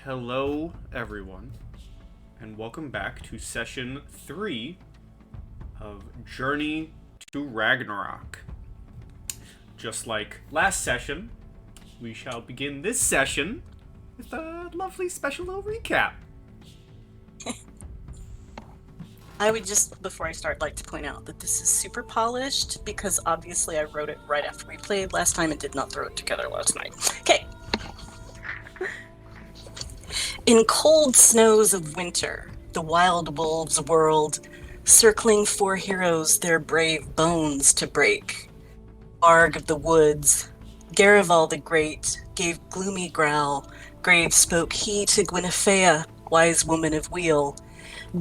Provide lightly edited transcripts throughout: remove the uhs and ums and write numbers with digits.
Hello, everyone, and welcome back to session 3 of Journey to Ragnarök. Just like last session, we shall begin this session with a lovely special little recap. I would just, before I start, like to point out that this is super polished because obviously I wrote it right after we played last time and did not throw it together last night. Okay. In cold snows of winter, the wild wolves whirled, circling four heroes their brave bones to break. Arg of the woods, Garival the Great, gave gloomy growl, grave spoke he to Guinevere, wise woman of weal.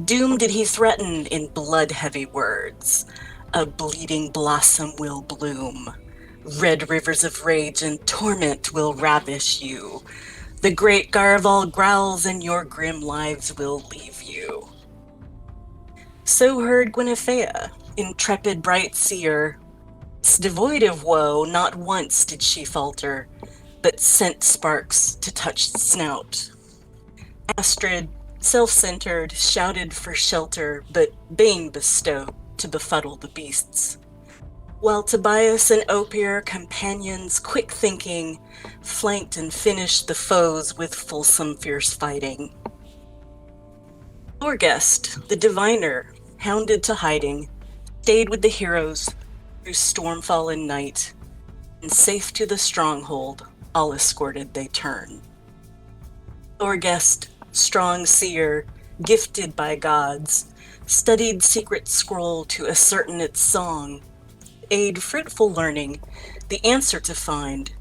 Doom did he threaten in blood-heavy words. A bleeding blossom will bloom. Red rivers of rage and torment will ravish you. The great Garval growls and your grim lives will leave you. So heard Guinevere, intrepid bright seer. Devoid of woe, not once did she falter, but sent sparks to touch the snout. Astrid, self-centered, shouted for shelter, but bane bestowed to befuddle the beasts. While Tobias and Opir, companions quick-thinking, flanked and finished the foes with fulsome fierce fighting. Thorgest, the diviner, hounded to hiding, stayed with the heroes through stormfall and night, and safe to the stronghold, all escorted they turn. Thorgest, strong seer, gifted by gods, studied secret scroll to ascertain its song, aid fruitful learning, the answer to find,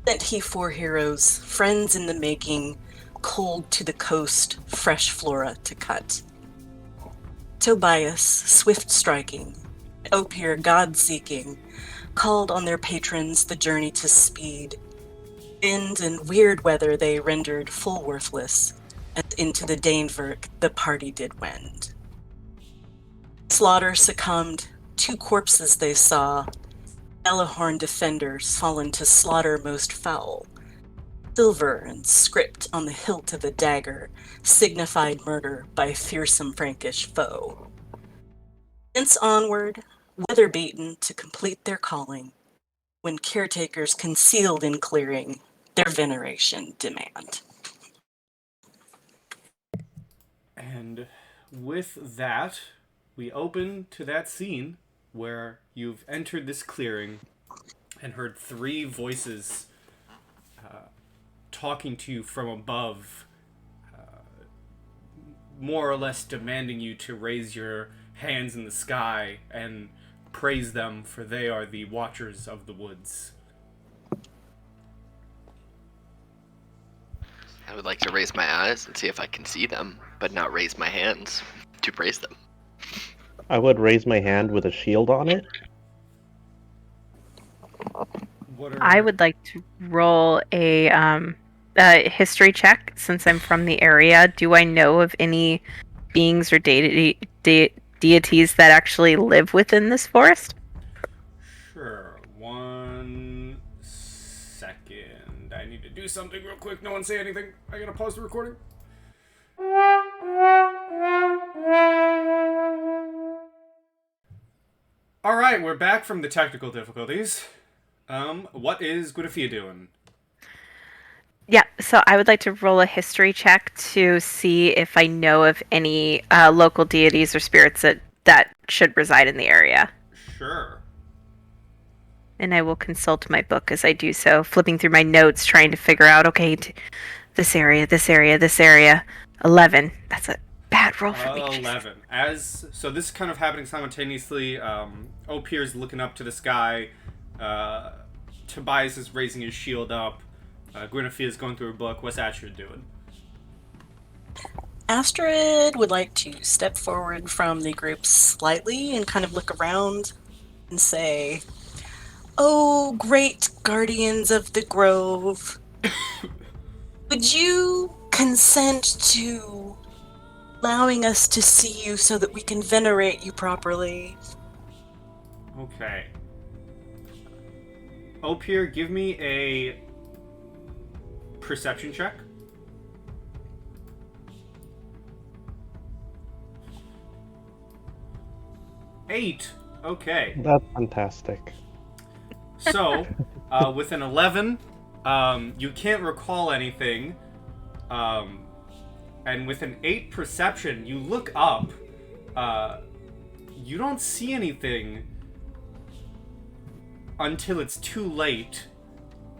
sent he four heroes, friends in the making, cold to the coast, fresh flora to cut. Tobias, swift striking, Opir god-seeking, called on their patrons the journey to speed. Wind and weird weather they rendered full worthless, and into the Danevirk the party did wend. Slaughter succumbed, two corpses they saw, Belahorn defenders fallen to slaughter most foul. Silver and script on the hilt of a dagger signified murder by fearsome Frankish foe. Thence onward, weather-beaten to complete their calling, when caretakers concealed in clearing their veneration demand. And with that, we open to that scene where you've entered this clearing and heard three voices talking to you from above, more or less demanding you to raise your hands in the sky and praise them, for they are the watchers of the woods. I would like to raise my eyes and see if I can see them, but not raise my hands to praise them. I would raise my hand with a shield on it. I would like to roll a history check since I'm from the area. Do I know of any beings or deities that actually live within this forest? Sure. 1 second. I need to do something real quick. No one say anything. I gotta pause the recording. Alright, we're back from the technical difficulties. What is Guinevere doing? Yeah, so I would like to roll a history check to see if I know of any local deities or spirits that should reside in the area. Sure. And I will consult my book as I do so, flipping through my notes, trying to figure out, okay, this area, this area, this area. 11. That's a bad roll for me. 11. So this is kind of happening simultaneously. Opir's looking up to the sky. Tobias is raising his shield up. Guinevere is going through her book. What's Astrid doing? Astrid would like to step forward from the group slightly and kind of look around and say, "Oh, great guardians of the grove, would you consent to allowing us to see you so that we can venerate you properly?" Okay. Opir, give me a perception check. 8. Okay. That's fantastic. So, with an 11, you can't recall anything. And with an 8 perception, you look up. You don't see anything until it's too late.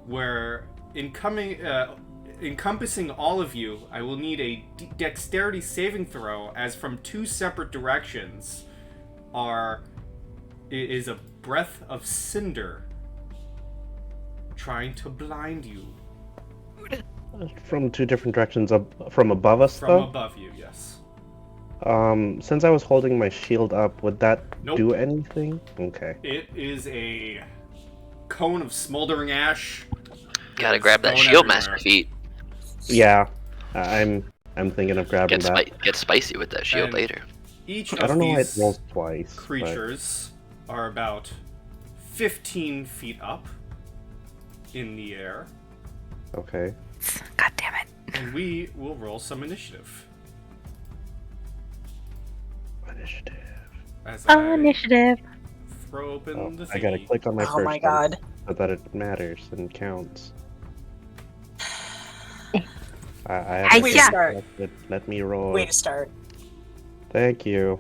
Where encompassing all of you, I will need a dexterity saving throw, as from 2 separate directions is a breath of cinder trying to blind you. From 2 different directions, from above us, From though? above you, yes. Since I was holding my shield up, would that Nope. do anything? Okay. It is a cone of smoldering ash. Gotta It's grab that thrown shield everywhere. master feet. Yeah, I'm thinking of grabbing that. Get spicy with that shield And later. Each I of don't know why it these rolls twice. but- creatures are about 15 feet up in the air, Okay. God damn it. and we will roll some initiative. Initiative. As I Initiative. throw open Oh, the thingy. I gotta click on my Oh first my one god. so that it matters and counts. I have Hey, to yeah. Start. Let me roll. Way to start. Thank you.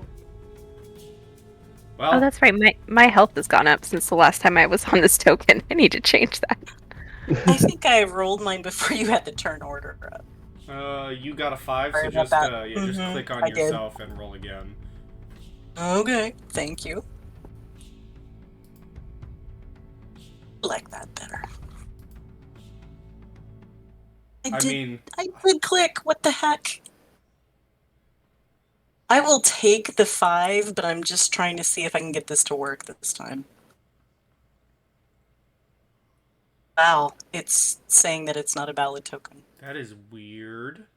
Well, Oh, that's right. My health has gone up since the last time I was on this token. I need to change that. I think I rolled mine before you had the turn order up. you got a 5, Sorry so about just that. just Mhm, click on I did. yourself and roll again. Okay, thank you. I like that better. I mean, I did click. What the heck? I will take the 5, but I'm just trying to see if I can get this to work this time. Wow, it's saying that it's not a valid token. that is weird.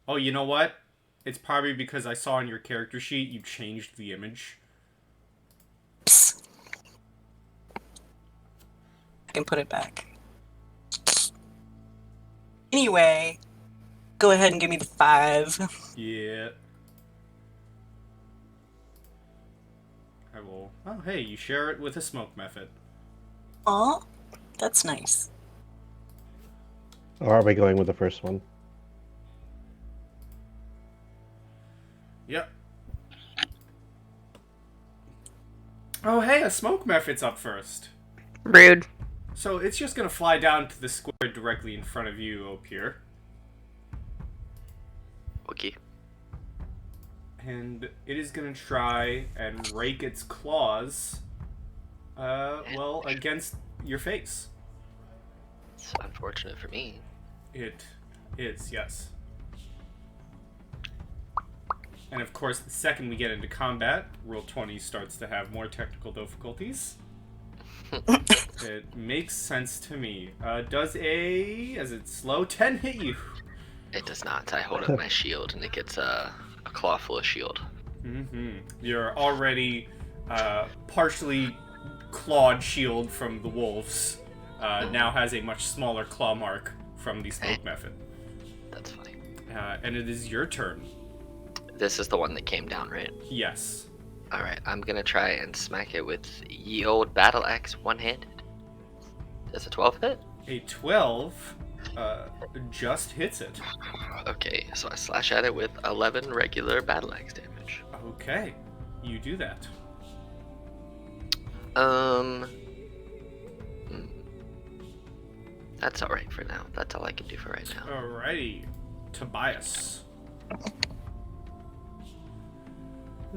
Oh, you know what? It's probably because I saw on your character sheet you changed the image. Psst. I can put it back. Anyway, go ahead and give me the 5. Yeah. I will. Oh, hey, you share it with a smoke method. Aw, that's nice. Or are we going with the first one? Yep. Oh, hey, a smoke method's up first. Rude. So it's just gonna fly down to the square directly in front of you, Opir. Okay. And it is gonna try and rake its claws, well, against your face. It's unfortunate for me. It is, yes. And of course, the second we get into combat, Roll 20 starts to have more technical difficulties. It makes sense to me. Does it slow 10 hit you? It does not. I hold up my shield and it gets a claw full of shield. Mm-hmm. Your already partially clawed shield from the wolves now has a much smaller claw mark from the smoke method. That's funny. And it is your turn. This is the one that came down, right? Yes. Alright, I'm gonna try and smack it with ye old battle axe one-handed. Does a 12 hit? A 12 just hits it. Okay, so I slash at it with 11 regular battle axe damage. Okay, you do that. That's alright for now. That's all I can do for right now. Alrighty, Tobias.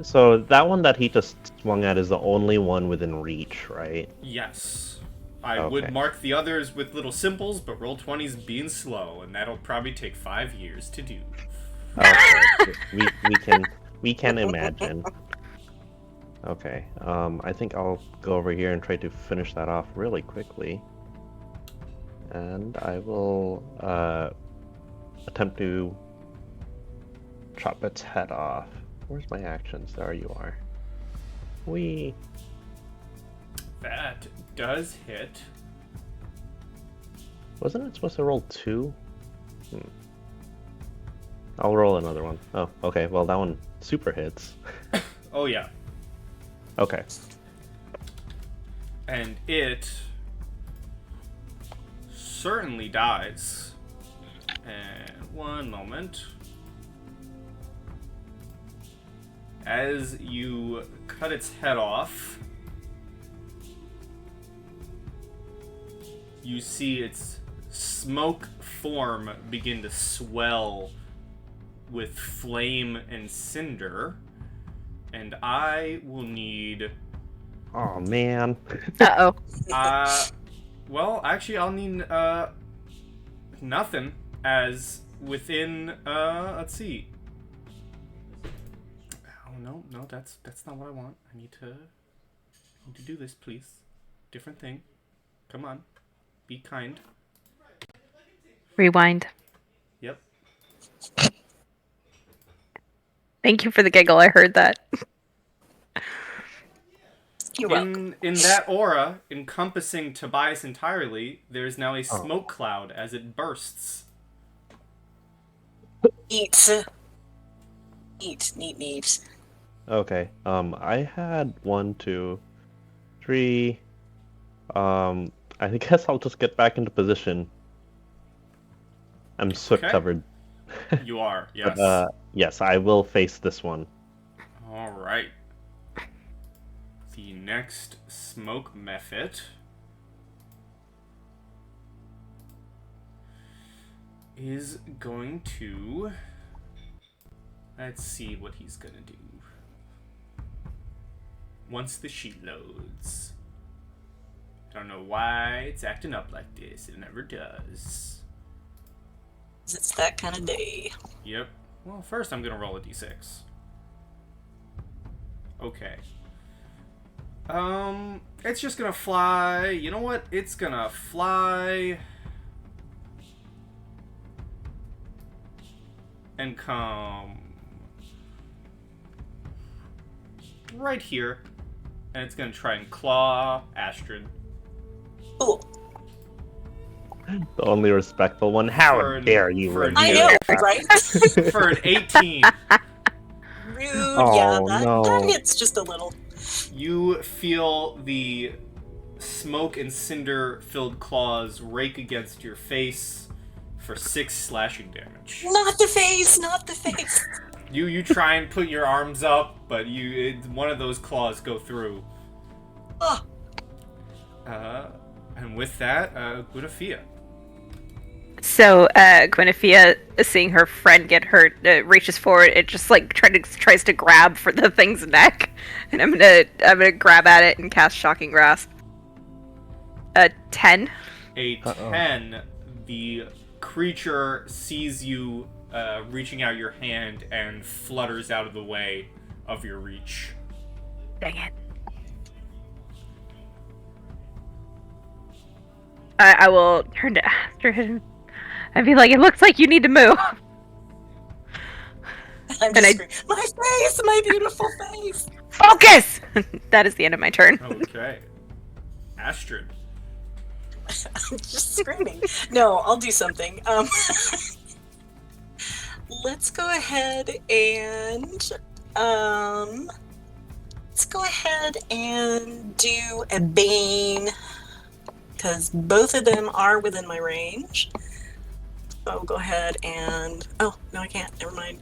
So that one that he just swung at is the only one within reach, right? Yes. I Okay. would mark the others with little symbols, but roll 20's being slow, and that'll probably take 5 years to do. Okay. we can imagine. Okay. I think I'll go over here and try to finish that off really quickly. And I will attempt to chop its head off. Where's my actions? There you are. That does hit. Wasn't it supposed to roll 2? I'll roll another one. Oh, okay. Well, that one super hits. Oh yeah. Okay. And it certainly dies. And one moment. As you cut its head off, you see its smoke form begin to swell with flame and cinder. And I will need... Oh, man. Uh-oh. Well, actually, I'll need, nothing, as within, let's see. Oh, no, that's not what I want. I need to do this, please. Different thing. Come on. Be kind. Rewind. Yep. Thank you for the giggle. I heard that. You're welcome. In that aura, encompassing Tobias entirely, there's now a smoke cloud as it bursts. Neat. Neat. Okay. I had 1, 2, 3. I guess I'll just get back into position. I'm soot covered. You are, yes. But, yes, I will face this one. All right. The next smoke method is going to... Let's see what he's gonna do. Once the sheet loads. I don't know why it's acting up like this. It never does. It's that kind of day. Yep. Well, first I'm gonna roll a d6. Okay. It's just gonna fly. You know what? It's gonna fly and come right here, and it's gonna try and claw Astrid. Cool. The only respectful one. How dare you? I know, right? For an 18. Rude. Oh, Yeah, no. that hits just a little. You feel the smoke and cinder-filled claws rake against your face for 6 slashing damage. Not the face. You try and put your arms up, but one of those claws go through. Oh. And with that, Guinevere. So, Guinevere, seeing her friend get hurt, reaches forward. It just tries to grab for the thing's neck, and I'm gonna grab at it and cast Shocking Grasp. 10. A 10. The creature sees you reaching out your hand and flutters out of the way of your reach. Dang it. I will turn to Astrid and be like, it looks like you need to move. I'm just screaming, my face, my beautiful face. Focus! That is the end of my turn. Okay. Astrid. I'm just screaming. No, I'll do something. Let's go ahead and do a Bane, because both of them are within my range. So I'll go ahead and... Oh, no, I can't. Never mind.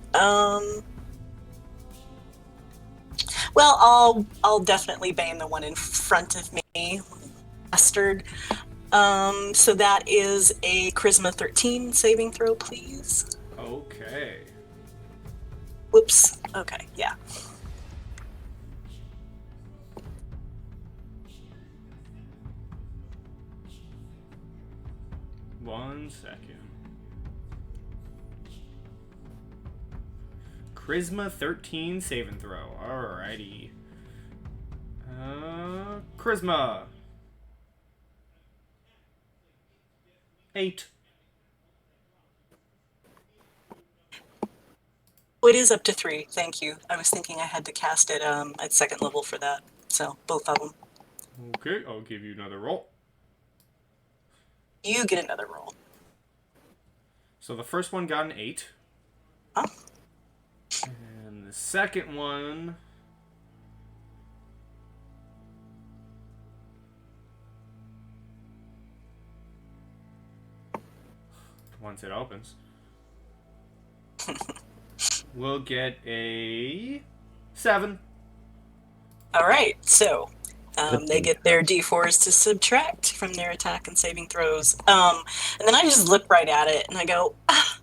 Well, I'll definitely Bane the one in front of me. Bastard. So that is a Charisma 13 saving throw, please. Okay. Whoops. Okay, yeah. One second. Charisma 13 saving throw. Alrighty. Charisma. 8. Oh, it is up to 3. Thank you. I was thinking I had to cast it at second level for that. So both of them. Okay, I'll give you another roll. You get another roll. So the first one got an 8. Huh? And the second one once it opens. We'll get a 7. All right, so Good they thing. get their d4s to subtract from their attack and saving throws. And then I just look right at it and I go, I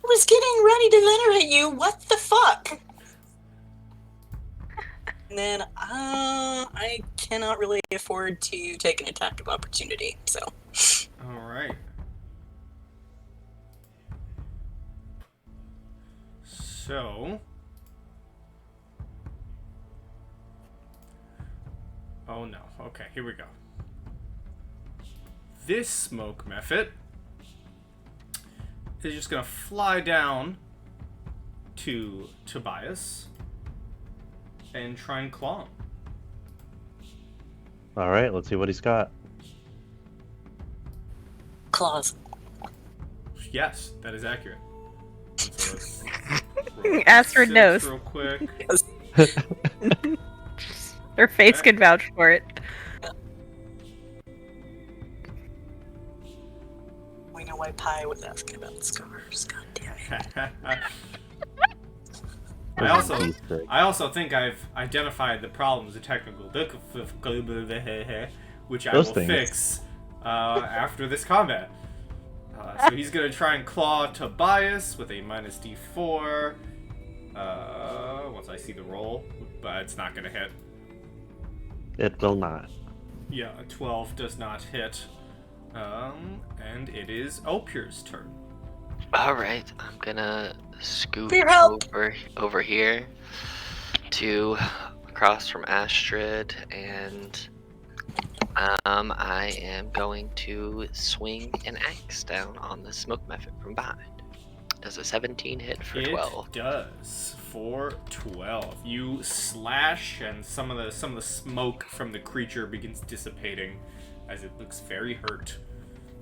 was getting ready to venerate you. What the fuck? And then I cannot really afford to take an attack of opportunity. So All right. So. Oh no. Okay, here we go. This smoke method is just gonna fly down to Tobias and try and claw him. All right, let's see what he's got. claws. Yes, that is accurate. So let's roll Astrid 6 knows. real quick. Her face can vouch for it. We know why Pi was asking about scars. God damn it. I also think I've identified the problems of technical difficulty, which I Those will things. fix after this combat. So he's gonna try and claw Tobias with a minus D4. Once I see the roll, but it's not gonna hit. It will not. Yeah, a 12 does not hit. And it is Opir's turn. Alright, I'm gonna scoot For your help. over here to across from Astrid, and I am going to swing an axe down on the smoke method from behind. Does a 17 hit for 12? It does for 12. You slash, and some of the smoke from the creature begins dissipating as it looks very hurt.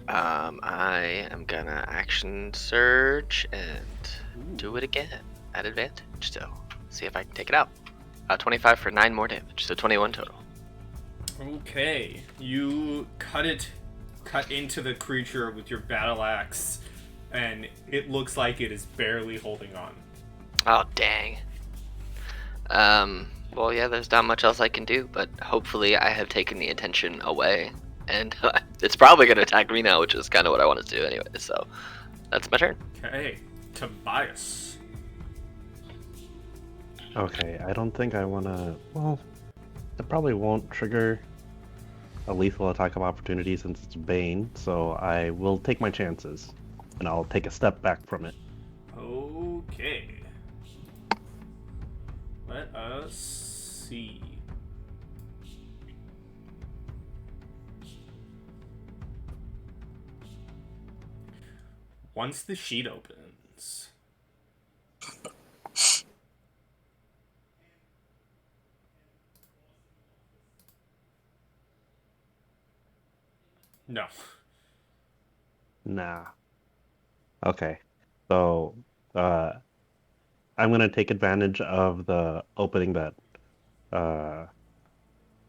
I am gonna action surge and do it again at advantage. So see if I can take it out. 25 for 9 more damage, so 21 total. Okay, you cut into the creature with your battle axe, and it looks like it is barely holding on. Oh dang. Well, yeah, there's not much else I can do, but hopefully I have taken the attention away, and it's probably gonna attack me now, which is kind of what I want to do anyway. So that's my turn. Okay, Tobias. Okay, I don't think I want to... Well, it probably won't trigger a lethal attack of opportunity since it's Bane, so I will take my chances. And I'll take a step back from it. Okay. Let us see. Once the sheet opens. No. Nah. Okay. So, I'm gonna take advantage of the opening that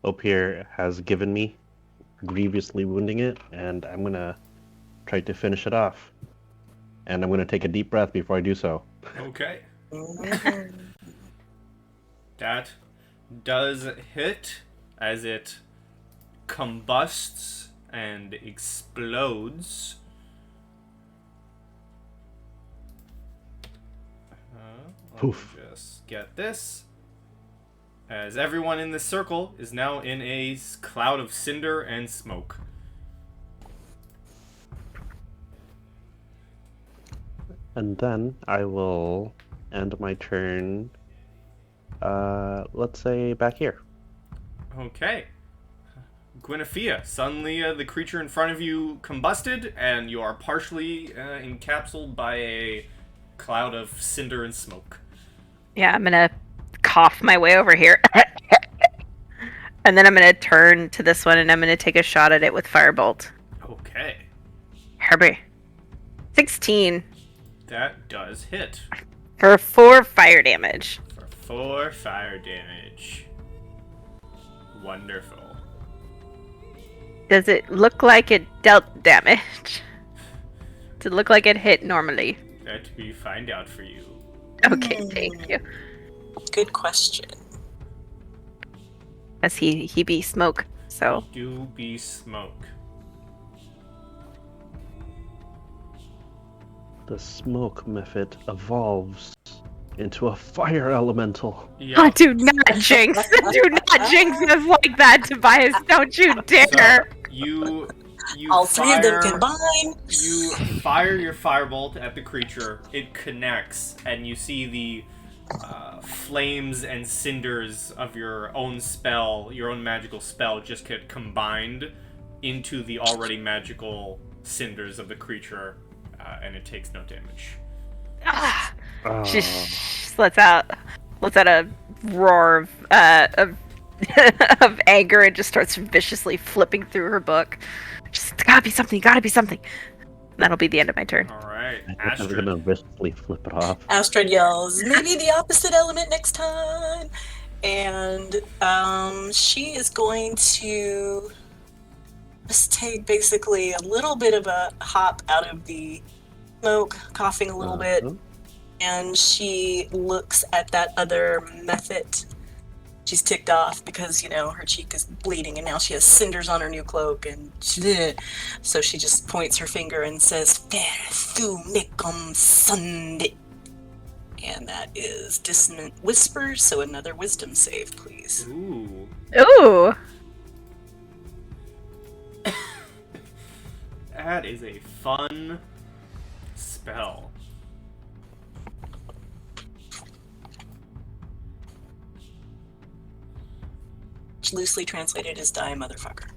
Opir has given me, grievously wounding it, and I'm gonna try to finish it off. And I'm gonna take a deep breath before I do so. Okay. That does hit as it combusts and explodes. Let me Poof. just get this. As everyone in this circle is now in a cloud of cinder and smoke. And then I will end my turn, let's say back here. Okay. Guinevere, suddenly the creature in front of you combusted, and you are partially encapsulated by a cloud of cinder and smoke. Yeah, I'm gonna cough my way over here. And then I'm gonna turn to this one and I'm gonna take a shot at it with Firebolt. Okay. Herbie. 16 That does hit for 4 fire damage. for 4 fire damage. Wonderful. Does it look like it dealt damage? Did it look like it hit normally? That we find out for you. Okay, thank you. Good question. As he be smoke, so. Do be smoke. The smoke method evolves into a fire elemental. Yeah. Oh, do not jinx! Do not jinx us like that, Tobias! Don't you dare! So you All three of them fire- combined. You fire your firebolt at the creature. It connects, and you see the flames and cinders of your own spell, your own magical spell, just get combined into the already magical cinders of the creature, and it takes no damage. Ah, Oh, just lets out a roar of of anger and just starts viciously flipping through her book. Just gotta be something. That'll be the end of my turn. All right, I'm Astrid. gonna viciously flip it off. Astrid yells, maybe the opposite element next time. And she is going to just take basically a little bit of a hop out of the smoke, coughing a little bit. And she looks at that other method. She's ticked off because, her cheek is bleeding and now she has cinders on her new cloak. And so she just points her finger and says, "Fair thu mikum sundit." And that is Dissonant Whisper, so another wisdom save, please. Ooh. Ooh! That is a fun spell. Which loosely translated is die, motherfucker.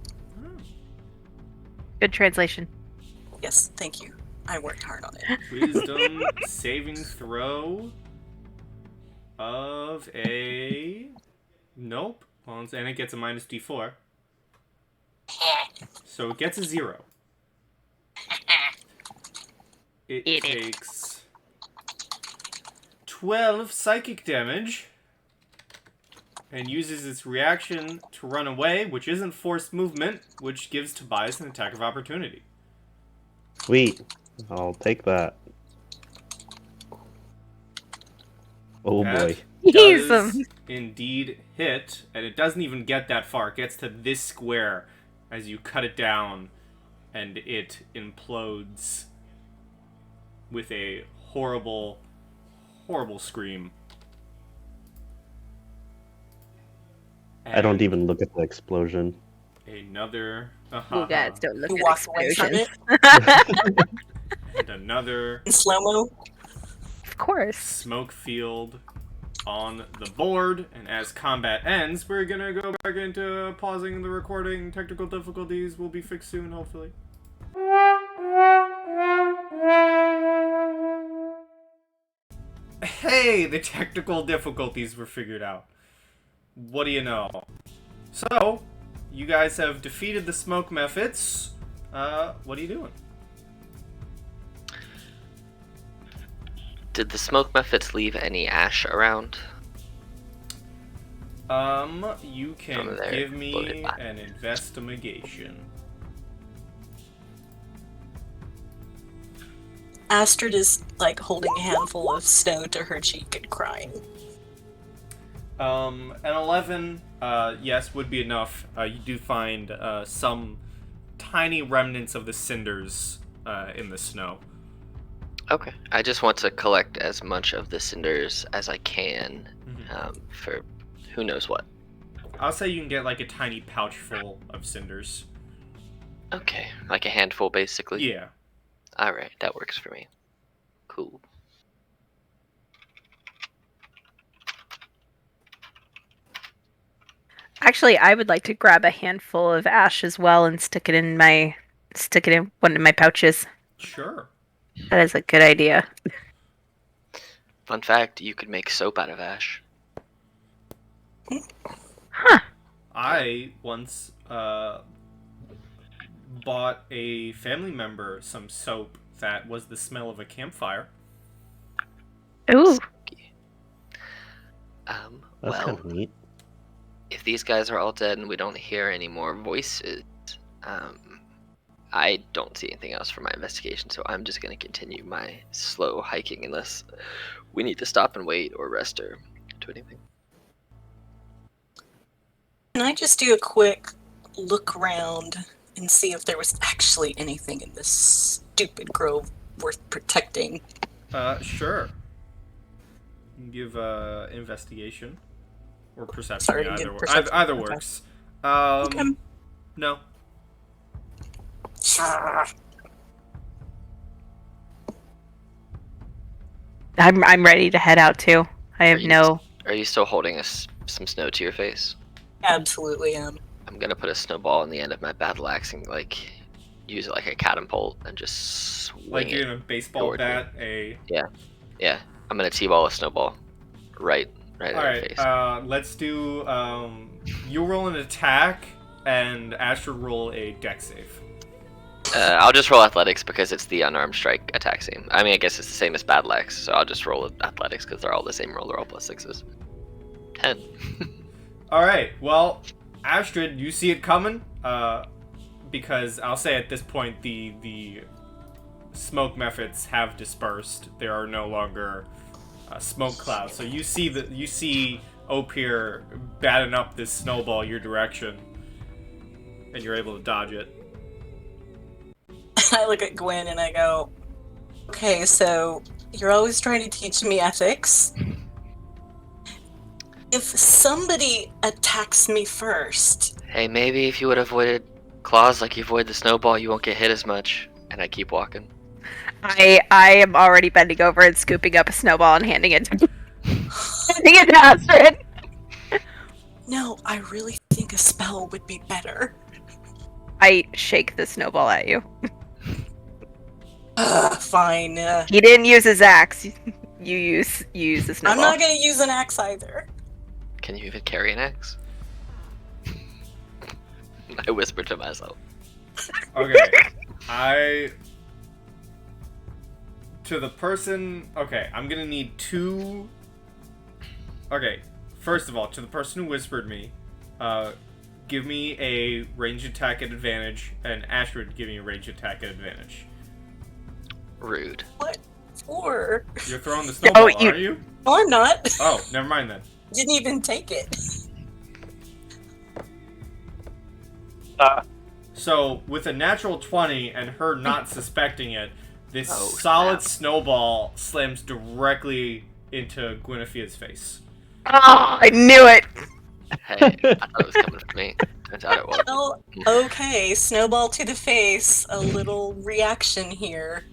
Good translation. Yes, thank you. I worked hard on it. Wisdom saving throw of a... Nope. Well, and it gets a minus d4. So it gets a 0. It Eat it. takes 12 psychic damage and uses its reaction to run away, which isn't forced movement, which gives Tobias an attack of opportunity. Sweet. I'll take that. Oh That boy. He's does indeed hit, and it doesn't even get that far. It gets to this square as you cut it down, and it implodes with a horrible, horrible scream. I don't even look at the explosion. Another... You guys don't look You at walk away from explosions. it And another in slow-mo. Of course. smoke field on the board. And as combat ends, we're gonna go back into pausing the recording. Technical difficulties will be fixed soon, hopefully. Hey, the technical difficulties were figured out. What do you know? So, you guys have defeated the smoke methods. What are you doing? Did the smoke methods leave any ash around? You can From there, give loaded me back. an investigation. Astrid is holding a handful of snow to her cheek and crying. An 11, yes, would be enough. You do find some tiny remnants of the cinders in the snow. Okay. I just want to collect as much of the cinders as I can for who knows what. I'll say you can get a tiny pouch full of cinders. Okay. Like a handful, basically? Yeah. Alright, that works for me. Cool. Actually, I would like to grab a handful of ash as well and stick it in one of my pouches. Sure. That is a good idea. Fun fact, you could make soap out of ash. Huh. I once bought a family member some soap that was the smell of a campfire. Ooh. That's Well, kind of neat. if these guys are all dead and we don't hear any more voices, I don't see anything else for my investigation, so I'm just going to continue my slow hiking unless we need to stop and wait or rest or do anything. Can I just do a quick look around and see if there was actually anything in this stupid grove worth protecting? Sure. You can give investigation or perception. Sorry, either give perception. Either Okay. works. Okay. No. I'm ready to head out too. I have no. Are you still holding some snow to your face? Absolutely am. I'm gonna put a snowball in the end of my battle axe and like use it like a catapult and just swing Like it. you're gonna baseball toward bat Yeah, I'm gonna t-ball a snowball right in their Alright, face. let's do, you roll an attack, and Asher roll a dex save. I'll just roll athletics because it's the unarmed strike attack same. I mean, I guess it's the same as battle axe, so I'll just roll athletics because they're all the same roll. They're all +6s. 10. Alright, well, Astrid, you see it coming, because I'll say at this point the smoke methods have dispersed. There are no longer smoke clouds. So you see Opir batting up this snowball your direction, and you're able to dodge it. I look at Gwen and I go, okay, so you're always trying to teach me ethics. If somebody attacks me first, Hey, maybe if you would have avoided claws like you avoid the snowball, you won't get hit as much. And I keep walking. I am already bending over and scooping up a snowball and handing it to Astrid. no, I really think a spell would be better. I shake the snowball at you. Fine. He didn't use his axe. You use the snowball. I'm not gonna use an axe either. Can you even carry an axe? I whisper to myself. Okay. To the person... Okay, I'm gonna need 2... Okay, first of all, to the person who whispered me, give me a range attack at advantage, and Ashford, give me a range attack at advantage. Rude. What for? You're throwing the snowball, you- are you? No, I'm not. Oh, never mind then. Didn't even take it. So, with a natural 20 and her not suspecting it, this Oh, solid snap. snowball slams directly into Guinevere's face. Oh, I knew it. Hey, I thought it was coming from me. Turns out it was. Well, okay, snowball to the face. A little reaction here.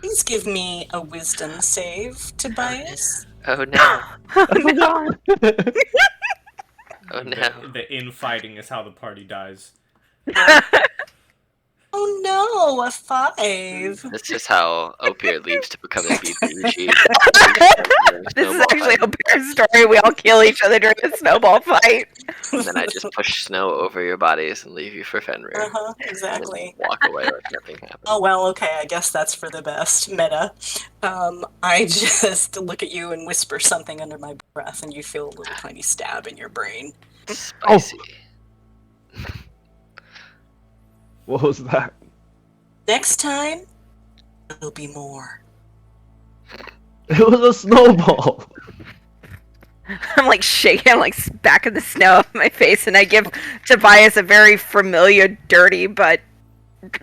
Please give me a wisdom save, Tobias. Oh no. Oh my god. Oh no. The infighting is how the party dies. Oh no, a 5. This is how Opir leaves to become a bougie. This is actually a bear story. We all kill each other during a snowball fight. And then I just push snow over your bodies and leave you for Fenrir. Exactly. And walk away like nothing happened. Oh well, okay, I guess that's for the best. Meta. I just look at you and whisper something under my breath, and you feel a little tiny stab in your brain. Spicy. What was that? Next time, there'll be more. It was a snowball. I'm like shaking, I'm like smacking the snow off my face, and I give Tobias a very familiar, dirty, but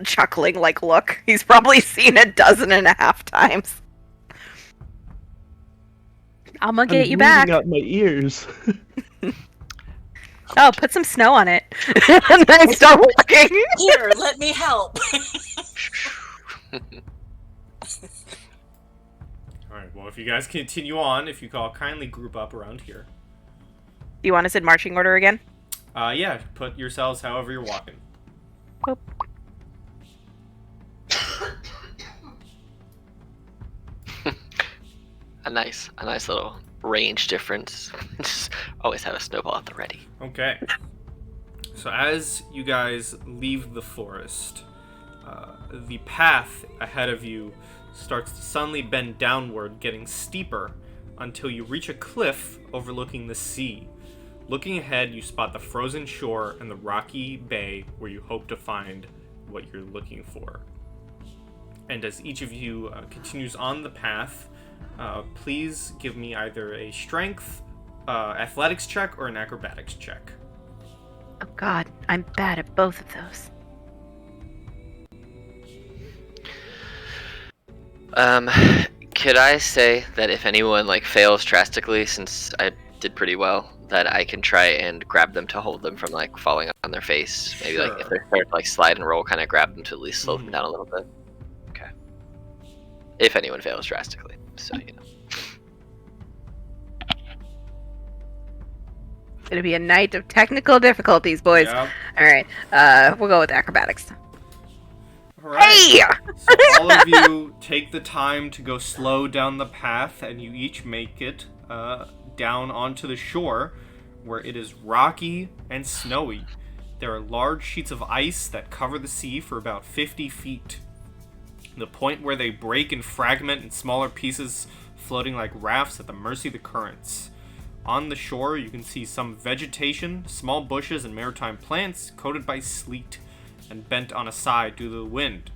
chuckling like look. He's probably seen 12.5 times. I'm gonna get you back. Out my ears. Oh, put some snow on it. And then I start walking. Here, let me help. Alright, well, if you guys continue on, if you could all kindly group up around here. You want us in marching order again? Yeah, put yourselves however you're walking. Boop. A nice little range difference. Just always have a snowball at the ready. Okay. So as you guys leave the forest, the path ahead of you starts to suddenly bend downward, getting steeper, until you reach a cliff overlooking the sea. Looking ahead, you spot the frozen shore and the rocky bay where you hope to find what you're looking for. And as each of you continues on the path, please give me either a strength, athletics check, or an acrobatics check. Oh god, I'm bad at both of those. Could I say that if anyone fails drastically, since I did pretty well, that I can try and grab them to hold them from falling on their face? Maybe Sure. if they're slide and roll, kind of grab them to at least slow them down a little bit. Okay. If anyone fails drastically, so you know. It's gonna be a night of technical difficulties, boys. Yep. All right, we'll go with acrobatics. All right. Hey! So all of you take the time to go slow down the path, and you each make it down onto the shore, where it is rocky and snowy. There are large sheets of ice that cover the sea for about 50 feet. The point where they break and fragment in smaller pieces, floating like rafts at the mercy of the currents. On the shore, you can see some vegetation, small bushes, and maritime plants coated by sleet and bent on a side due to the wind.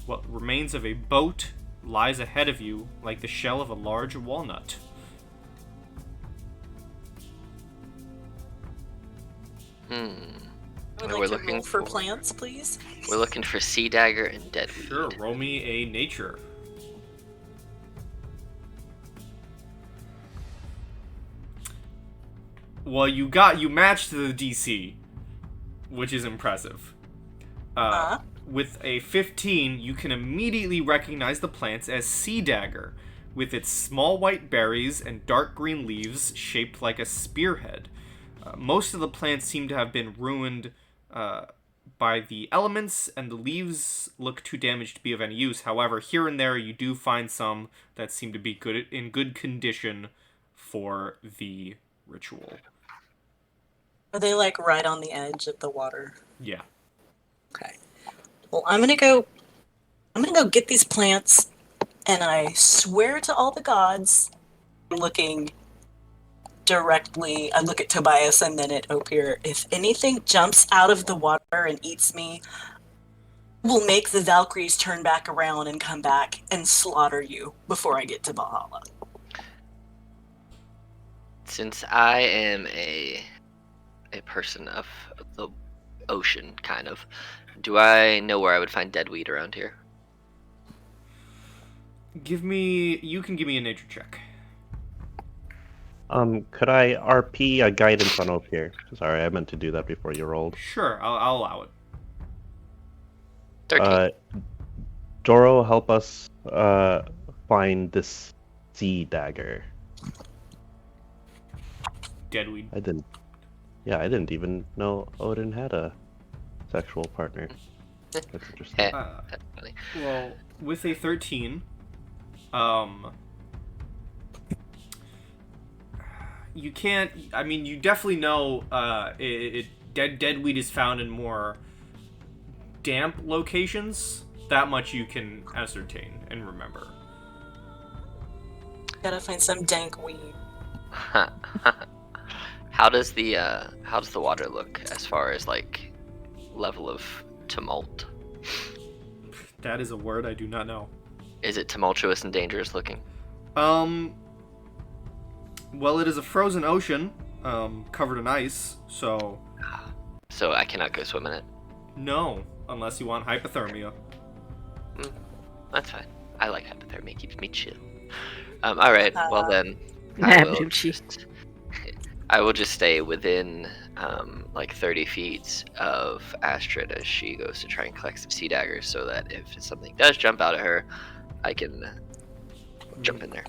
What remains of a boat lies ahead of you like the shell of a large walnut. I would We're like to looking roll for plants, please. We're looking for sea dagger and deadweed. Sure, roll me a nature. Well, you matched the DC, which is impressive. With a 15, you can immediately recognize the plants as sea dagger, with its small white berries and dark green leaves shaped like a spearhead. Most of the plants seem to have been ruined by the elements, and the leaves look too damaged to be of any use. However, here and there you do find some that seem to be in good condition for the ritual. Are they right on the edge of the water? Yeah. Okay. Well, I'm gonna go get these plants, and I swear to all the gods, looking directly, I look at Tobias and then at Opir, if anything jumps out of the water and eats me, we'll make the Valkyries turn back around and come back and slaughter you before I get to Valhalla. Since I am a person of the ocean, kind of, do I know where I would find deadweed around here? You can give me a nature check. Could I RP a guidance on Opir? Sorry, I meant to do that before you rolled. Sure, I'll allow it. 13. Doro, help us find this sea dagger. Deadweed. I didn't even know Odin had a sexual partner. That's interesting. That's funny. Well, with a 13, you can't. I mean, you definitely know deadweed is found in more damp locations. That much you can ascertain and remember. Gotta find some dank weed. How does the water look as far as level of tumult? That is a word I do not know. Is it tumultuous and dangerous looking? Well, it is a frozen ocean, covered in ice, so... So I cannot go swim in it? No, unless you want hypothermia. That's fine. I like hypothermia. It keeps me chill. Alright, well then... I will just stay within 30 feet of Astrid as she goes to try and collect some sea daggers, so that if something does jump out at her, I can jump in there.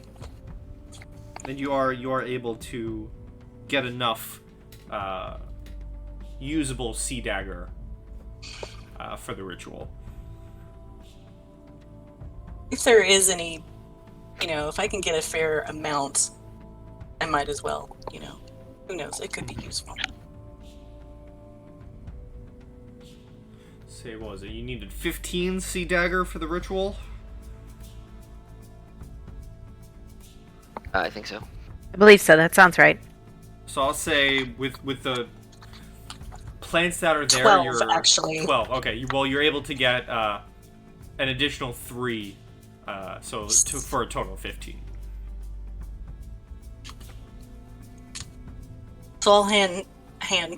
And you are able to get enough usable sea dagger for the ritual. If there is any, if I can get a fair amount, I might as well, Who knows? It could be useful. Say, what was it? You needed 15 sea dagger for the ritual? I think so. I believe so. That sounds right. So I'll say with the plants that are there, 12, you're actually. 12. Okay, well, you're able to get an additional 3, for a total of 15. So I'll hand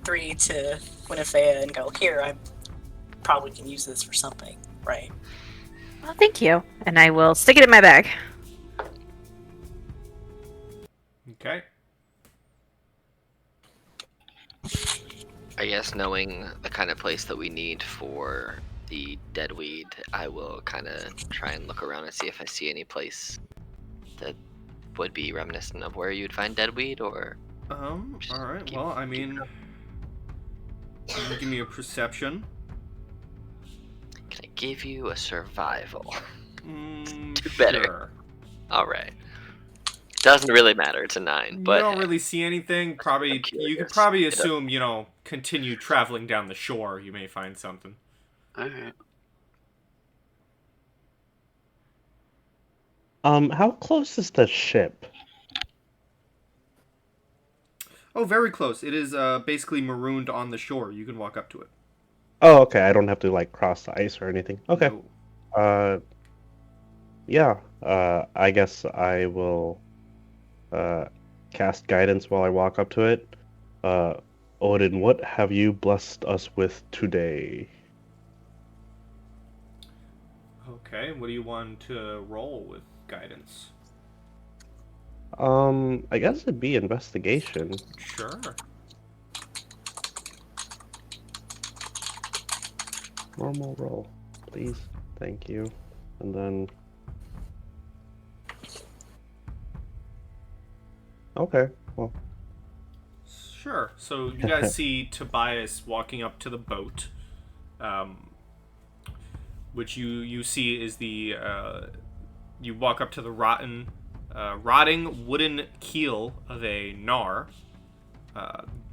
3 to Winifea and go, here, I probably can use this for something, right? Well, thank you. And I will stick it in my bag. Okay. I guess knowing the kind of place that we need for the dead weed, I will kind of try and look around and see if I see any place that would be reminiscent of where you'd find dead weed, or... Alright, well, I mean... Give me a perception. Can I give you a survival? Do better. Sure. Alright. Doesn't really matter, it's a 9, but... You don't really see anything. Probably, you could probably assume, continue traveling down the shore, you may find something. Alright. How close is the ship? Oh, very close. It is basically marooned on the shore. You can walk up to it. Oh, okay. I don't have to like cross the ice or anything. Okay. No. Yeah. I guess I will cast guidance while I walk up to it. Odin, what have you blessed us with today? Okay, what do you want to roll with guidance? I guess it'd be investigation. Sure. Normal roll, please. Thank you. And then... Okay, well... Sure. So you guys see Tobias walking up to the boat, which you see is the you walk up to the rotting wooden keel of a gnar,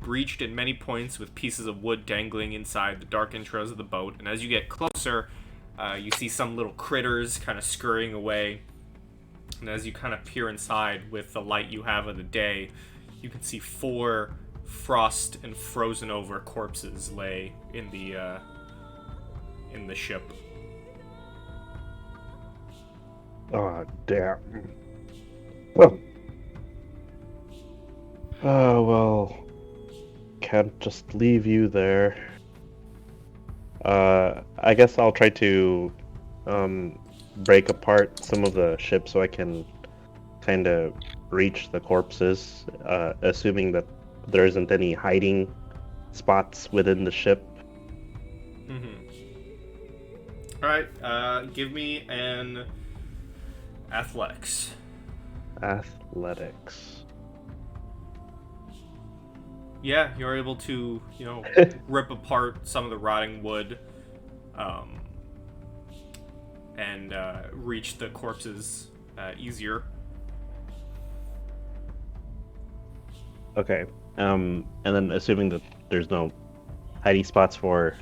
breached at many points with pieces of wood dangling inside the dark entrails of the boat. And as you get closer, you see some little critters kind of scurrying away. And as you kind of peer inside with the light you have of the day, you can see 4 frost and frozen over corpses lay in the ship. Oh, damn. Well. Oh, well. Can't just leave you there. I guess I'll try to break apart some of the ship so I can kind of reach the corpses, assuming that there isn't any hiding spots within the ship. Alright, give me an athletics. Athletics. Yeah, you're able to, rip apart some of the rotting wood, and reach the corpses easier. Okay. And then assuming that there's no hiding spots for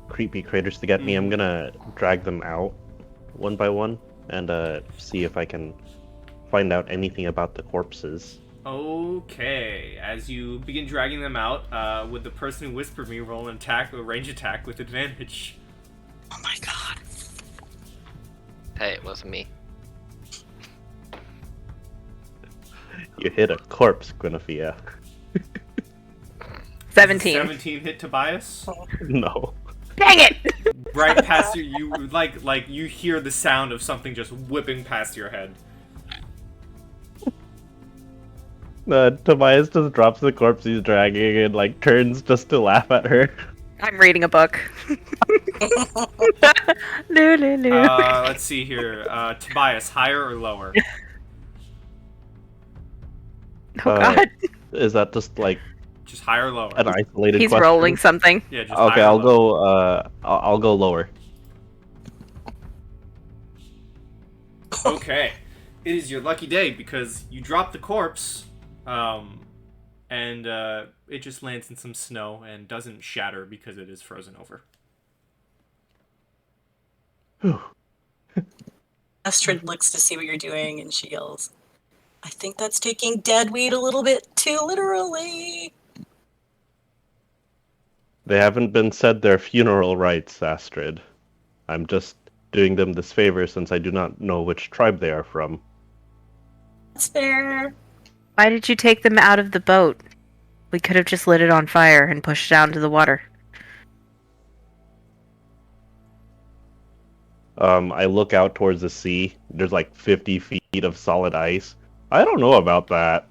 creepy critters to get me, I'm gonna drag them out one by one and see if I can find out anything about the corpses. Okay, as you begin dragging them out, would the person who whispered me roll an attack, a range attack with advantage? Oh my god. Hey, it wasn't me. You hit a corpse, Guinevere. 17. 17 hit Tobias? No. Dang it! Right past you like you hear the sound of something just whipping past your head. Tobias just drops the corpse he's dragging and like turns just to laugh at her. I'm reading a book. Let's see here. Tobias, higher or lower? Oh god. Is that just like Just higher or lower? an isolated He's question? rolling something. Yeah, just Okay, higher or I'll lower. go. I'll go lower. Okay. It is your lucky day because you drop the corpse, and it just lands in some snow and doesn't shatter because it is frozen over. Astrid looks to see what you're doing and she yells, I think that's taking dead weed a little bit too literally. They haven't been said their funeral rites, Astrid. I'm just doing them this favor since I do not know which tribe they are from. That's fair. Why did you take them out of the boat? We could have just lit it on fire and pushed it out into the water. I look out towards the sea. There's like 50 feet of solid ice. I don't know about that.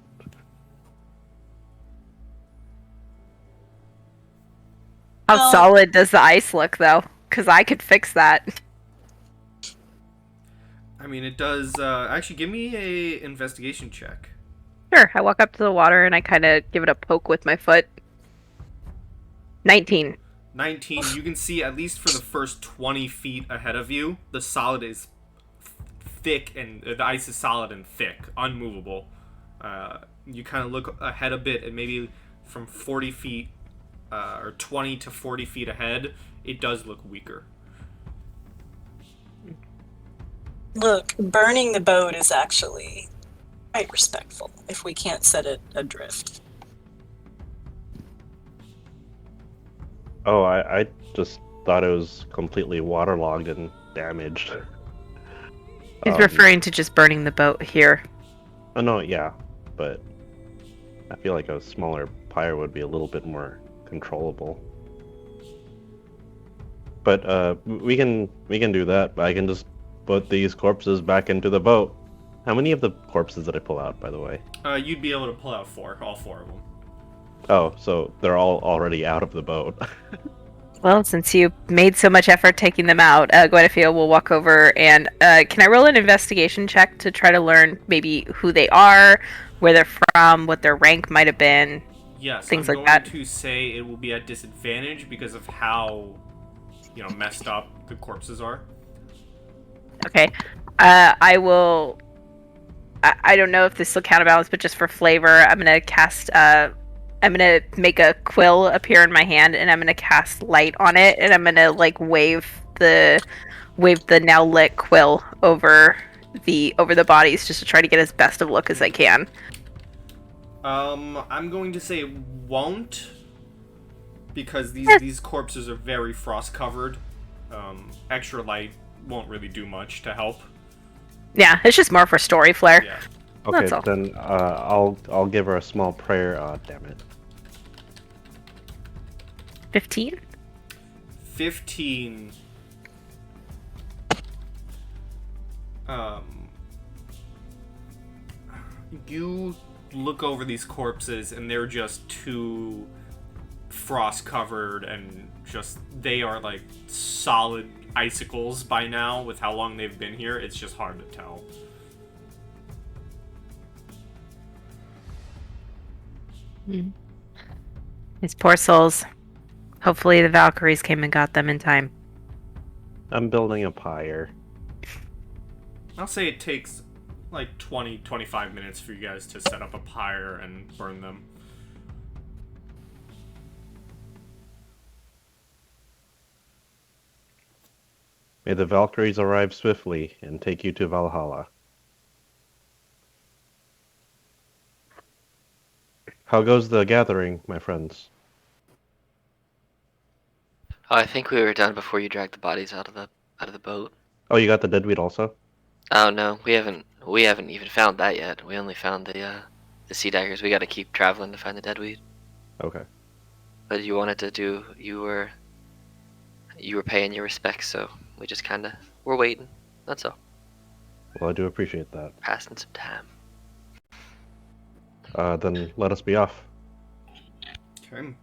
How Well- solid does the ice look, though? Because I could fix that. I mean, it does. Actually, give me a investigation check. Sure, I walk up to the water and I kind of give it a poke with my foot. 19. 19. You can see at least for the first 20 feet ahead of you, the solid is thick and the ice is solid and thick, unmovable. You kind of look ahead a bit, and maybe from 40 feet or 20 to 40 feet ahead, it does look weaker. Look, burning the boat is actually quite respectful if we can't set it adrift. Oh, I just thought it was completely waterlogged and damaged. He's referring to just burning the boat here. Oh, no, yeah, but I feel like a smaller pyre would be a little bit more controllable. But we can do that. I can just put these corpses back into the boat. How many of the corpses did I pull out, by the way? You'd be able to pull out all four of them. Oh, so they're all already out of the boat. Well, since you made so much effort taking them out, Gwenfia will walk over and can I roll an investigation check to try to learn maybe who they are, where they're from, what their rank might have been? Yes, Things I'm like going that. to say it will be at disadvantage because of how, messed up the corpses are. Okay. I will... I don't know if this will counterbalance, but just for flavor, I'm going to cast... I'm going to make a quill appear in my hand, and I'm going to cast light on it, and I'm going to, wave the now lit quill over the bodies just to try to get as best of look as I can. I'm going to say it won't, because these corpses are very frost covered. Extra light won't really do much to help. Yeah, it's just more for story flair. Yeah. Okay, That's all. then I'll give her a small prayer. Damn it. 15? 15. You look over these corpses and they're just too frost covered and just they are like solid icicles by now with how long they've been here. It's just hard to tell. These poor souls. Hopefully the Valkyries came and got them in time. I'm building a pyre. I'll say it takes like 20-25 minutes for you guys to set up a pyre and burn them. May the Valkyries arrive swiftly and take you to Valhalla. How goes the gathering, my friends? Oh, I think we were done before you dragged the bodies out of the boat. Oh, you got the deadweed also? Oh no, we haven't even found that yet. We only found the sea daggers. We got to keep traveling to find the deadweed. Okay. But you wanted to do. You were paying your respects, so we just we're waiting. That's all. Well, I do appreciate that. Passing some time. Then let us be off. Okay.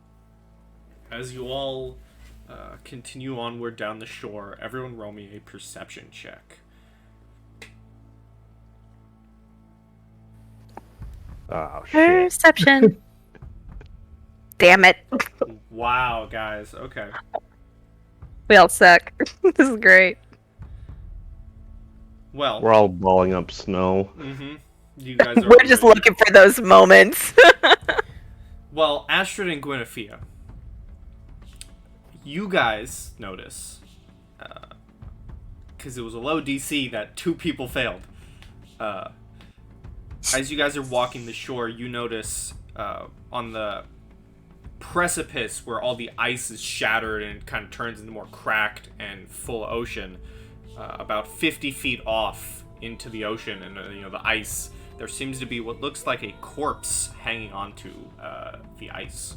As you all continue onward down the shore, everyone roll me a perception check. Oh, shit. Perception. Damn it. Wow, guys. Okay. We all suck. This is great. Well, We're all balling up snow. you guys are We're just looking for those moments. Well, Astrid and Gwenfia, you guys notice, because it was a low DC that 2 people failed. As you guys are walking the shore, you notice on the precipice where all the ice is shattered and it kind of turns into more cracked and full ocean, about 50 feet off into the ocean, and the ice. There seems to be what looks like a corpse hanging onto the ice.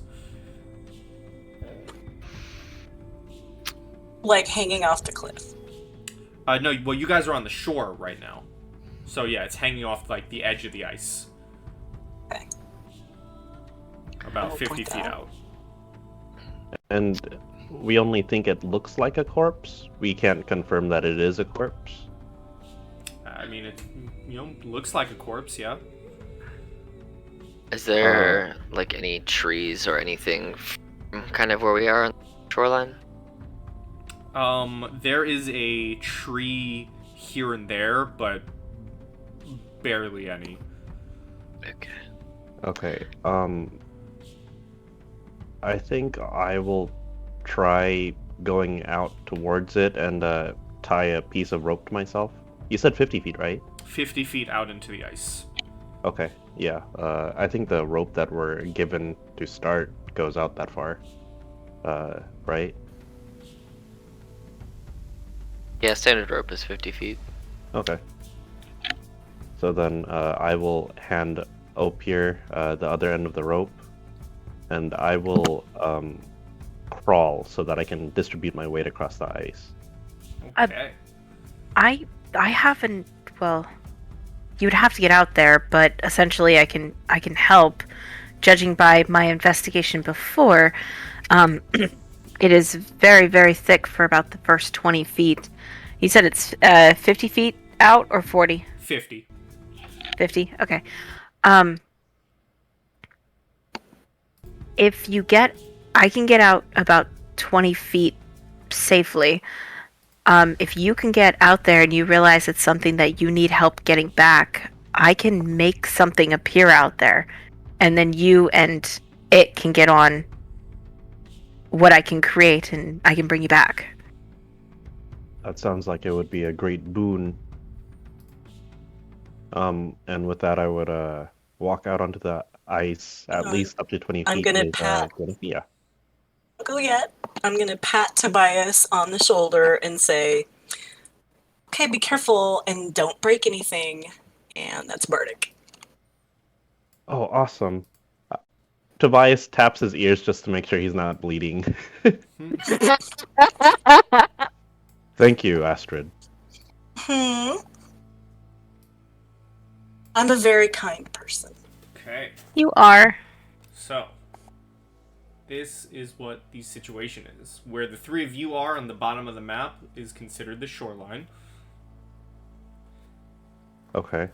Like hanging off the cliff. No, well, you guys are on the shore right now. So yeah, it's hanging off like the edge of the ice. Okay. About I'll 50 point feet that out. And we only think it looks like a corpse. We can't confirm that it is a corpse. I mean, it looks like a corpse, yeah. Is there like any trees or anything kind of where we are on the shoreline? There is a tree here and there, but barely any. Okay. I think I will try going out towards it and tie a piece of rope to myself. You said 50 feet, right? 50 feet out into the ice. Okay, yeah. I think the rope that we're given to start goes out that far. Right? Yeah, standard rope is 50 feet. Okay. So then I will hand Opir the other end of the rope, and I will crawl so that I can distribute my weight across the ice. Okay. I haven't. Well, you would have to get out there, but essentially, I can help. Judging by my investigation before, it is very, very thick for about the first 20 feet. You said it's 50 feet out or 40? 50. 50. Okay. If you get, I can get out about 20 feet safely. If you can get out there and you realize it's something that you need help getting back, I can make something appear out there, and then you and it can get on what I can create, and I can bring you back. That sounds like it would be a great boon. And with that, I would walk out onto the ice at least up to 20 feet. I'm gonna with, pat. Yeah. Don't go yet. I'm gonna pat Tobias on the shoulder and say, "Okay, be careful and don't break anything." And that's Bardic. Oh, awesome. Tobias taps his ears just to make sure he's not bleeding. Thank you, Astrid. I'm a very kind person. Okay. You are. So, this is what the situation is. Where the three of you are on the bottom of the map is considered the shoreline. Okay.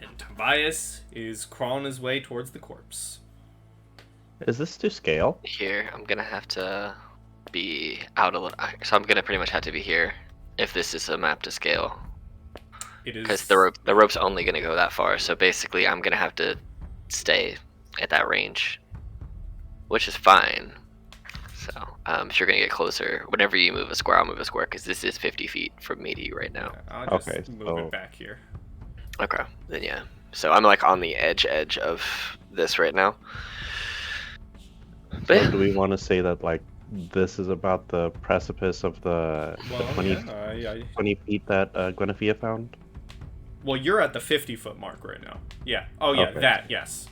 And Tobias is crawling his way towards the corpse. Is this to scale? Here, I'm gonna have to be out a little. So I'm gonna pretty much have to be here if this is a map to scale. It is. Because the rope's only gonna go that far. So basically, I'm gonna have to stay at that range, which is fine. So if you're gonna get closer, whenever you move a square, I'll move a square because this is 50 feet from me to you right now. I'll just Okay, move so- it back here. Okay, then yeah. So I'm like on the edge of this right now. But So yeah. do we want to say that like this is about the precipice of the, Well, 20, yeah, 20 feet that Guinevere found? well, you're at the 50-foot mark right now. Yeah. Oh, yeah, Okay. that, yes.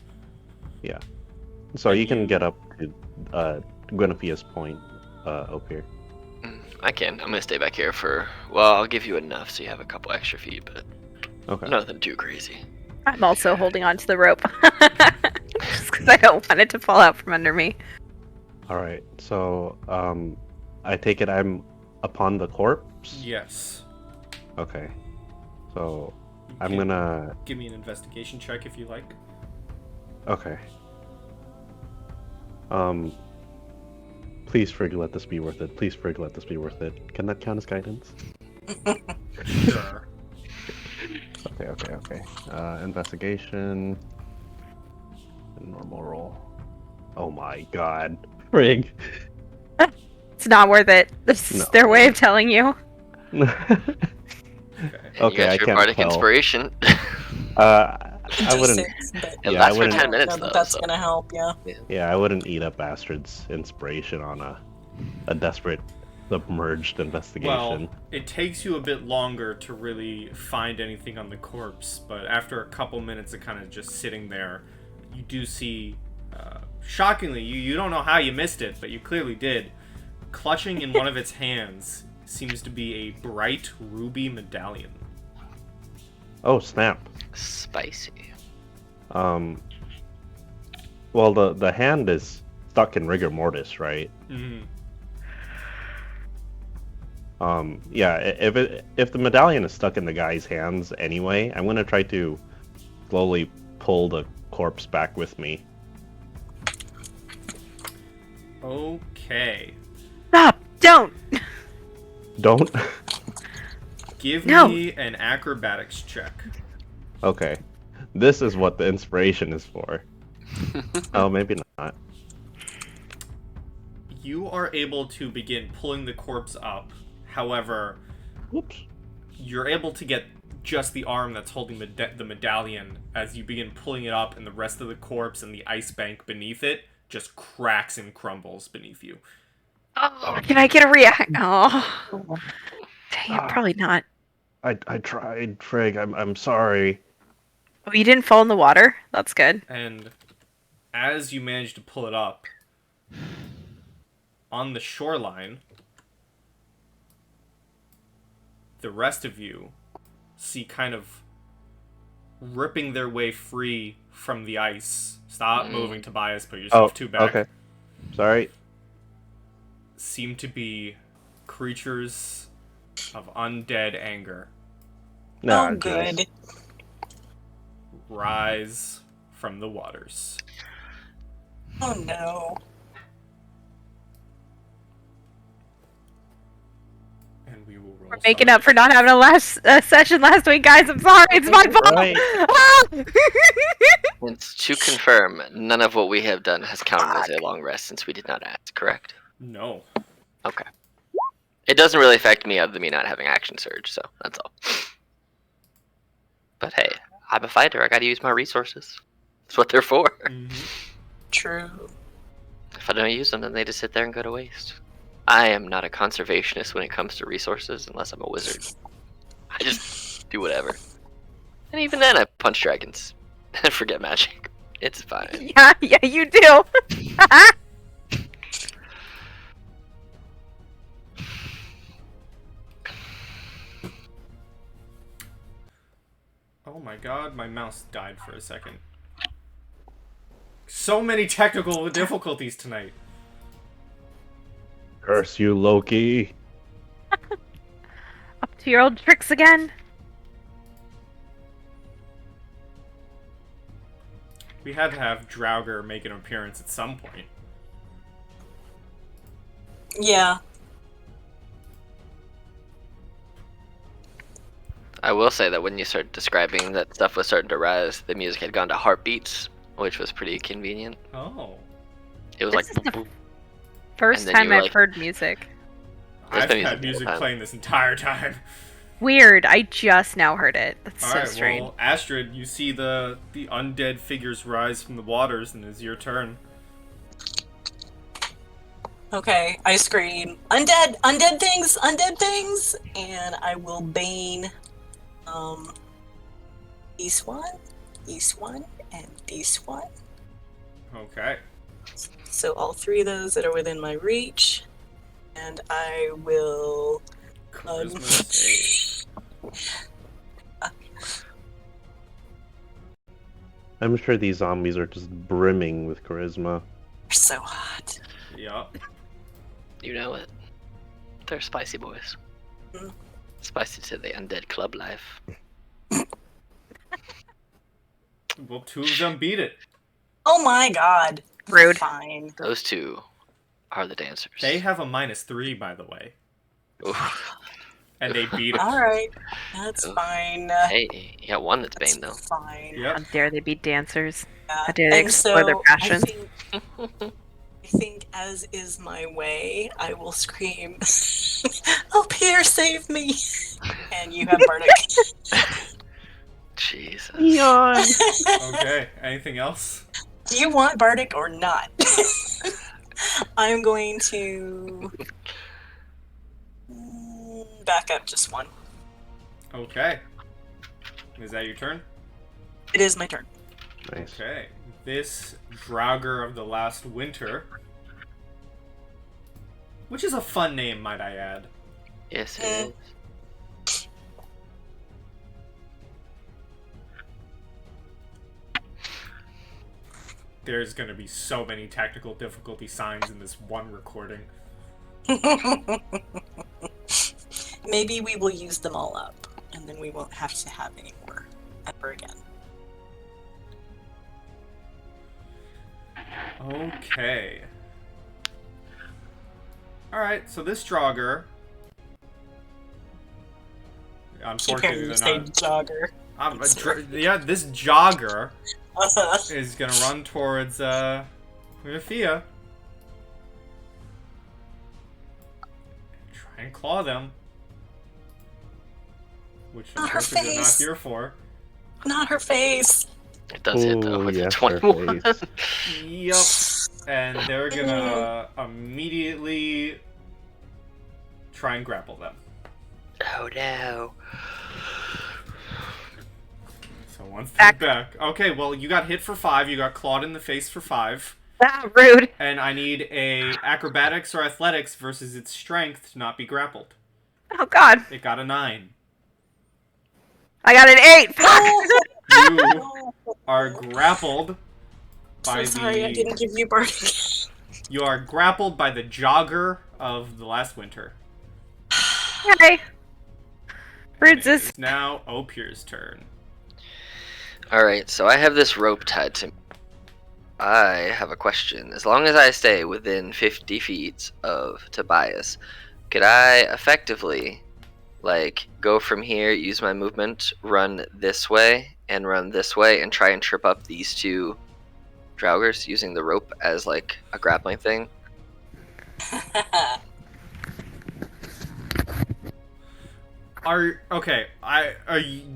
Yeah. So And you can you- get up to Guinevere's point up here. I can. I'm gonna stay back here for. Well, I'll give you enough so you have a couple extra feet, but Okay. nothing too crazy. I'm also holding on to the rope. Just because I don't want it to fall out from under me. All right. So I take it I'm upon the corpse. Yes. Okay. So You I'm can gonna. give me an investigation check if you like. Okay. Please, Frigg, let this be worth it. Please, Frigg, let this be worth it. Can that count as guidance? Sure. Okay. Investigation. Normal roll. Oh my god. Frigg. It's not worth it. This is No. their way of telling you. Okay. And Okay, you got I your can't bardic tell. inspiration. I wouldn't. D6, but It Yeah, lasts I for wouldn't- 10 minutes, no, though. that's So. gonna help. Yeah. Yeah, I wouldn't eat up Astrid's inspiration on a desperate submerged investigation. Well, it takes you a bit longer to really find anything on the corpse, but after a couple minutes of kind of just sitting there, you do see, shockingly, you don't know how you missed it, but you clearly did. Clutching in one of its hands seems to be a bright ruby medallion. Oh snap! Spicy. Well, the hand is stuck in rigor mortis, right? Mm-hmm. Yeah. If the medallion is stuck in the guy's hands anyway, I'm gonna try to slowly pull the corpse back with me. Okay. Stop! Don't! Don't. Give No. me an acrobatics check. Okay. This is what the inspiration is for. Oh, maybe not. You are able to begin pulling the corpse up. However, Whoops. you're able to get just the arm that's holding the medallion as you begin pulling it up, and the rest of the corpse and the ice bank beneath it just cracks and crumbles beneath you. Oh, can I get a react? Oh. Dang it, probably not. I tried, Frigg. I'm sorry. Oh, you didn't fall in the water? That's good. And as you manage to pull it up, on the shoreline, the rest of you see kind of ripping their way free from the ice. Stop moving, Tobias. Put yourself two back. Okay. Sorry. Seem to be creatures of undead anger No, Oh, good. rise from the waters. Oh no. And we will roll. We're making up for not having a last session last week, guys. I'm sorry. It's my fault. Right. Ah! And to confirm, none of what we have done has counted as a long rest since we did not act, correct? No. Okay. It doesn't really affect me other than me not having action surge, so that's all. But hey, I'm a fighter. I gotta use my resources. That's what they're for. True. If I don't use them, then they just sit there and go to waste. I am not a conservationist when it comes to resources, unless I'm a wizard. I just do whatever. And even then, I punch dragons. And forget magic. It's fine. Yeah, you do. Oh my god, my mouse died for a second. So many technical difficulties tonight. Curse you, Loki. Up to your old tricks again. We had to have Draugr make an appearance at some point. Yeah. I will say that when you started describing that stuff was starting to rise, the music had gone to heartbeats, which was pretty convenient. Oh. It was This like is the boop, boop. First And then you time were I've like- heard music. I've been had music music the whole time. playing this entire time. Weird. I just now heard it. That's so Alright, strange. well, Astrid, you see the undead figures rise from the waters, and it's your turn. Okay, I scream, undead things, and I will bane, this one, and this one. Okay. So all three of those that are within my reach, and I will. Charisma save. I'm sure these zombies are just brimming with charisma. They're so hot. Yup. You know it. They're spicy boys. Mm. Spicy to the undead club life. Well, two of them beat it. Oh my god. Rude. Fine. Those two are the dancers. They have a -3, by the way. Oof. And they beat it. Alright, that's Oh. fine. Hey, you got one that's That's Bane though. fine. Yep. How dare they be dancers? Yeah. How dare they And explore their so passion? I think, as is my way, I will scream, "Oh, Pierre, save me!" And you have Bardic. Jesus. Yawn. Okay, anything else? Do you want Bardic or not? I'm going to back up just one. Okay. Is that your turn? It is my turn. Nice. Okay. This Draugr of the last winter, which is a fun name, might I add. Yes, it is. There's going to be so many technical difficulty signs in this one recording. Maybe we will use them all up, and then we won't have to have any more ever again. Okay. Alright, so this Draugr... Keep hearing Unfortunately, you say jogger. this jogger is gonna run towards Fia. Try and claw them. Which Not her unfortunately they're not face. here for. Not her face. It does hit though Ooh, with yes, a her 21. face. Yup. And they're gonna immediately try and grapple them. Oh no. So one thing Back. back. Okay, well you got hit for 5, you got clawed in the face for 5. Ah, rude. And I need a acrobatics or athletics versus its strength to not be grappled. Oh god. It got a 9. I got an 8. Fuck. You are grappled by So sorry, I didn't give you Bardic. You are grappled by the Draugr of the last winter. Okay. It Rudes is now Opir's turn. Alright, so I have this rope tied to me. I have a question. As long as I stay within 50 feet of Tobias, could I effectively, like, go from here, use my movement, run this way, and try and trip up these two Draugrs using the rope as, like, a grappling thing?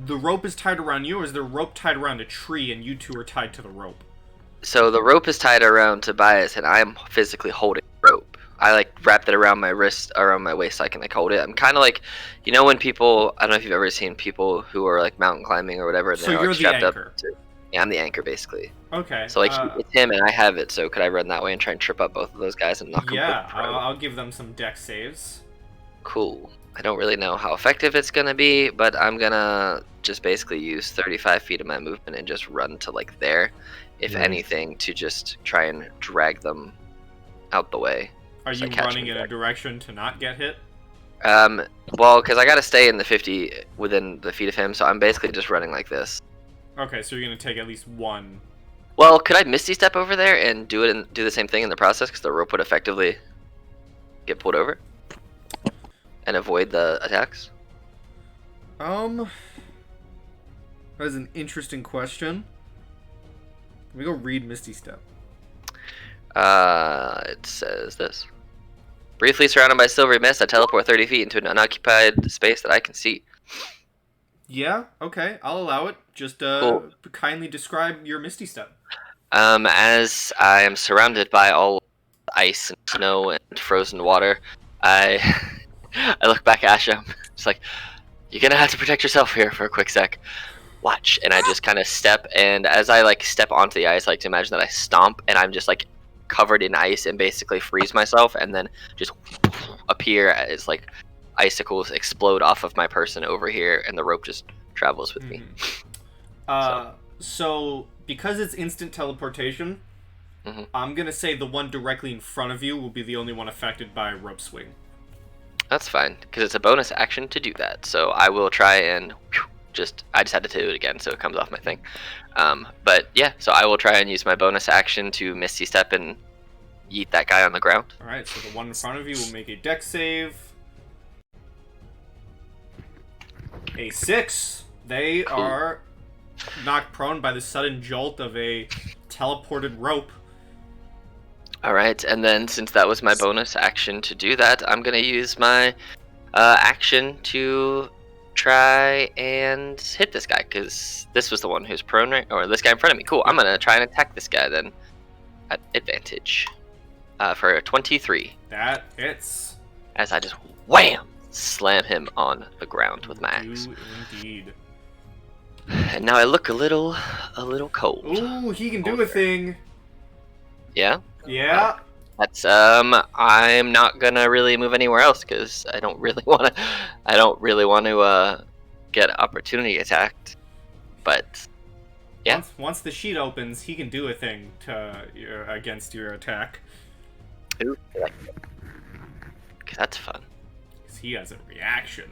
The rope is tied around you, or is the rope tied around a tree and you two are tied to the rope? So the rope is tied around Tobias, and I'm physically holding the rope. I like wrapped it around my wrist, around my waist, so I can like hold it. I'm kind of like, you know, when people, I don't know if you've ever seen people who are like mountain climbing or whatever, and So they're you're like the strapped anchor. up. Yeah, I'm the anchor basically. Okay. So like it's him and I have it. So could I run that way and try and trip up both of those guys and knock them yeah, both through? I'll give them some dex saves. Cool. I don't really know how effective it's gonna be, but I'm gonna just basically use 35 feet of my movement and just run to like there, if Nice. anything, to just try and drag them out the way. Are So you catch running me in a back. direction to not get hit? Well, because I gotta stay in the 50 within the feet of him, so I'm basically just running like this. Okay, so you're gonna take at least one. Well, could I Misty Step over there and do it and do the same thing in the process? Because the rope would effectively get pulled over and avoid the attacks. That is an interesting question. Let me go read Misty Step. It says this. Briefly surrounded by silvery mist, I teleport 30 feet into an unoccupied space that I can see. Yeah, okay, I'll allow it. Just Cool. kindly describe your Misty Step. As I am surrounded by all ice and snow and frozen water, I I look back at Asha. It's like, you're gonna have to protect yourself here for a quick sec. Watch, and I just kind of step, and as I like step onto the ice, I like to imagine that I stomp, and I'm just like covered in ice and basically freeze myself, and then just appear as like icicles explode off of my person over here, and the rope just travels with me. So because it's instant teleportation, Mhm. I'm gonna say the one directly in front of you will be the only one affected by rope swing. That's fine, because it's a bonus action to do that. So I will try and I just had to do it again, so it comes off my thing. But yeah, so I will try and use my bonus action to Misty Step and yeet that guy on the ground. Alright, so the one in front of you will make a dex save. A 6. They Cool. are knocked prone by the sudden jolt of a teleported rope. Alright, and then since that was my bonus action to do that, I'm going to use my action to try and hit this guy, because this was the one who's prone, right? Or this guy in front of me. Cool. I'm going to try and attack this guy then at advantage for a 23. That hits. As I just wham! Slam him on the ground with my axe. You indeed. And now I look a little cold. Ooh, he can do a thing. Yeah? Yeah. That's I'm not gonna really move anywhere else because I don't really want to get opportunity attacked. But yeah. Once the sheet opens, he can do a thing against your attack. Ooh, that's fun. Because he has a reaction.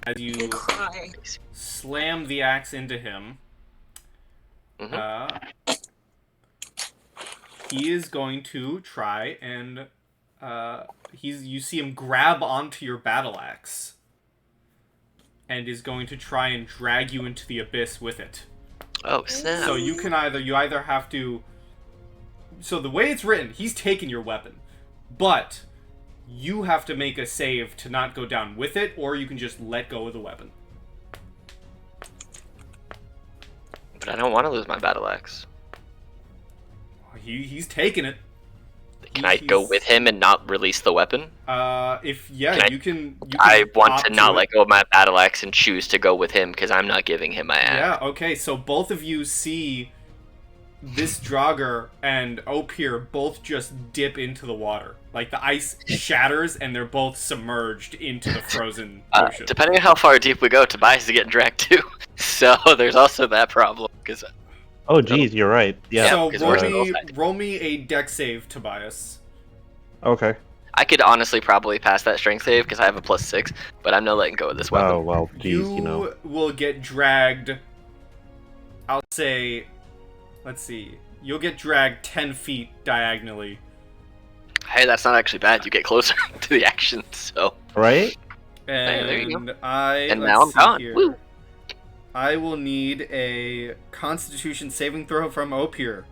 As you You cry. slam the axe into him, he is going to try and you see him grab onto your battle axe and is going to try and drag you into the abyss with it. Oh snap! So you either have to. So the way it's written, he's taking your weapon, but you have to make a save to not go down with it, or you can just let go of the weapon. But I don't want to lose my battle axe. He's taking it. Can I go with him and not release the weapon? You can. I want opt to not it. let go of my battle axe and choose to go with him because I'm not giving him my axe. Yeah. Okay. So both of you see this Draugr and Opir both just dip into the water. Like the ice shatters and they're both submerged into the frozen ocean. Depending on how far deep we go, Tobias is getting dragged too. So there's also that problem. Oh, geez, you're right. Yeah. So Yeah, roll me a deck save, Tobias. Okay. I could honestly probably pass that strength save because I have a +6, but I'm not letting go of this weapon. Oh, well, geez, you know. will get dragged. I'll say, let's see. You'll get dragged 10 feet diagonally. Hey, that's not actually bad. You get closer to the action, so. Right? And there you go. let's now I'm see gone. here. Woo. I will need a Constitution saving throw from Opir.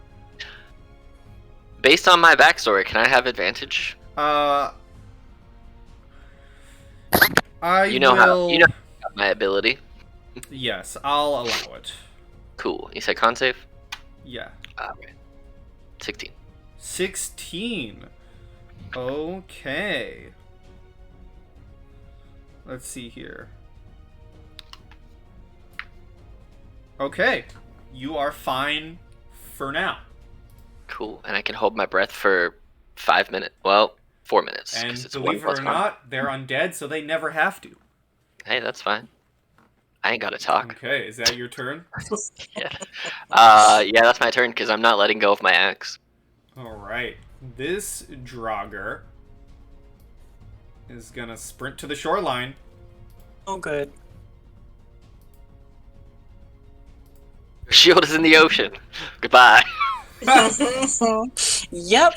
Based on my backstory, can I have advantage? I You know will. my ability. Yes, I'll allow it. Cool. You said con save? Yeah. Okay. 16. 16. Okay. Let's see here. Okay. You are fine for now. Cool. And I can hold my breath for 5 minutes. Well, 4 minutes. 'cause And it's believe it 1 or + 1. not, they're undead, so they never have to. Hey, that's fine. I ain't gotta talk. Okay, is that your turn? Yeah. Yeah, that's my turn because I'm not letting go of my axe. Alright. This Draugr is gonna sprint to the shoreline. Oh, good. Shield is in the ocean. Goodbye. Yep.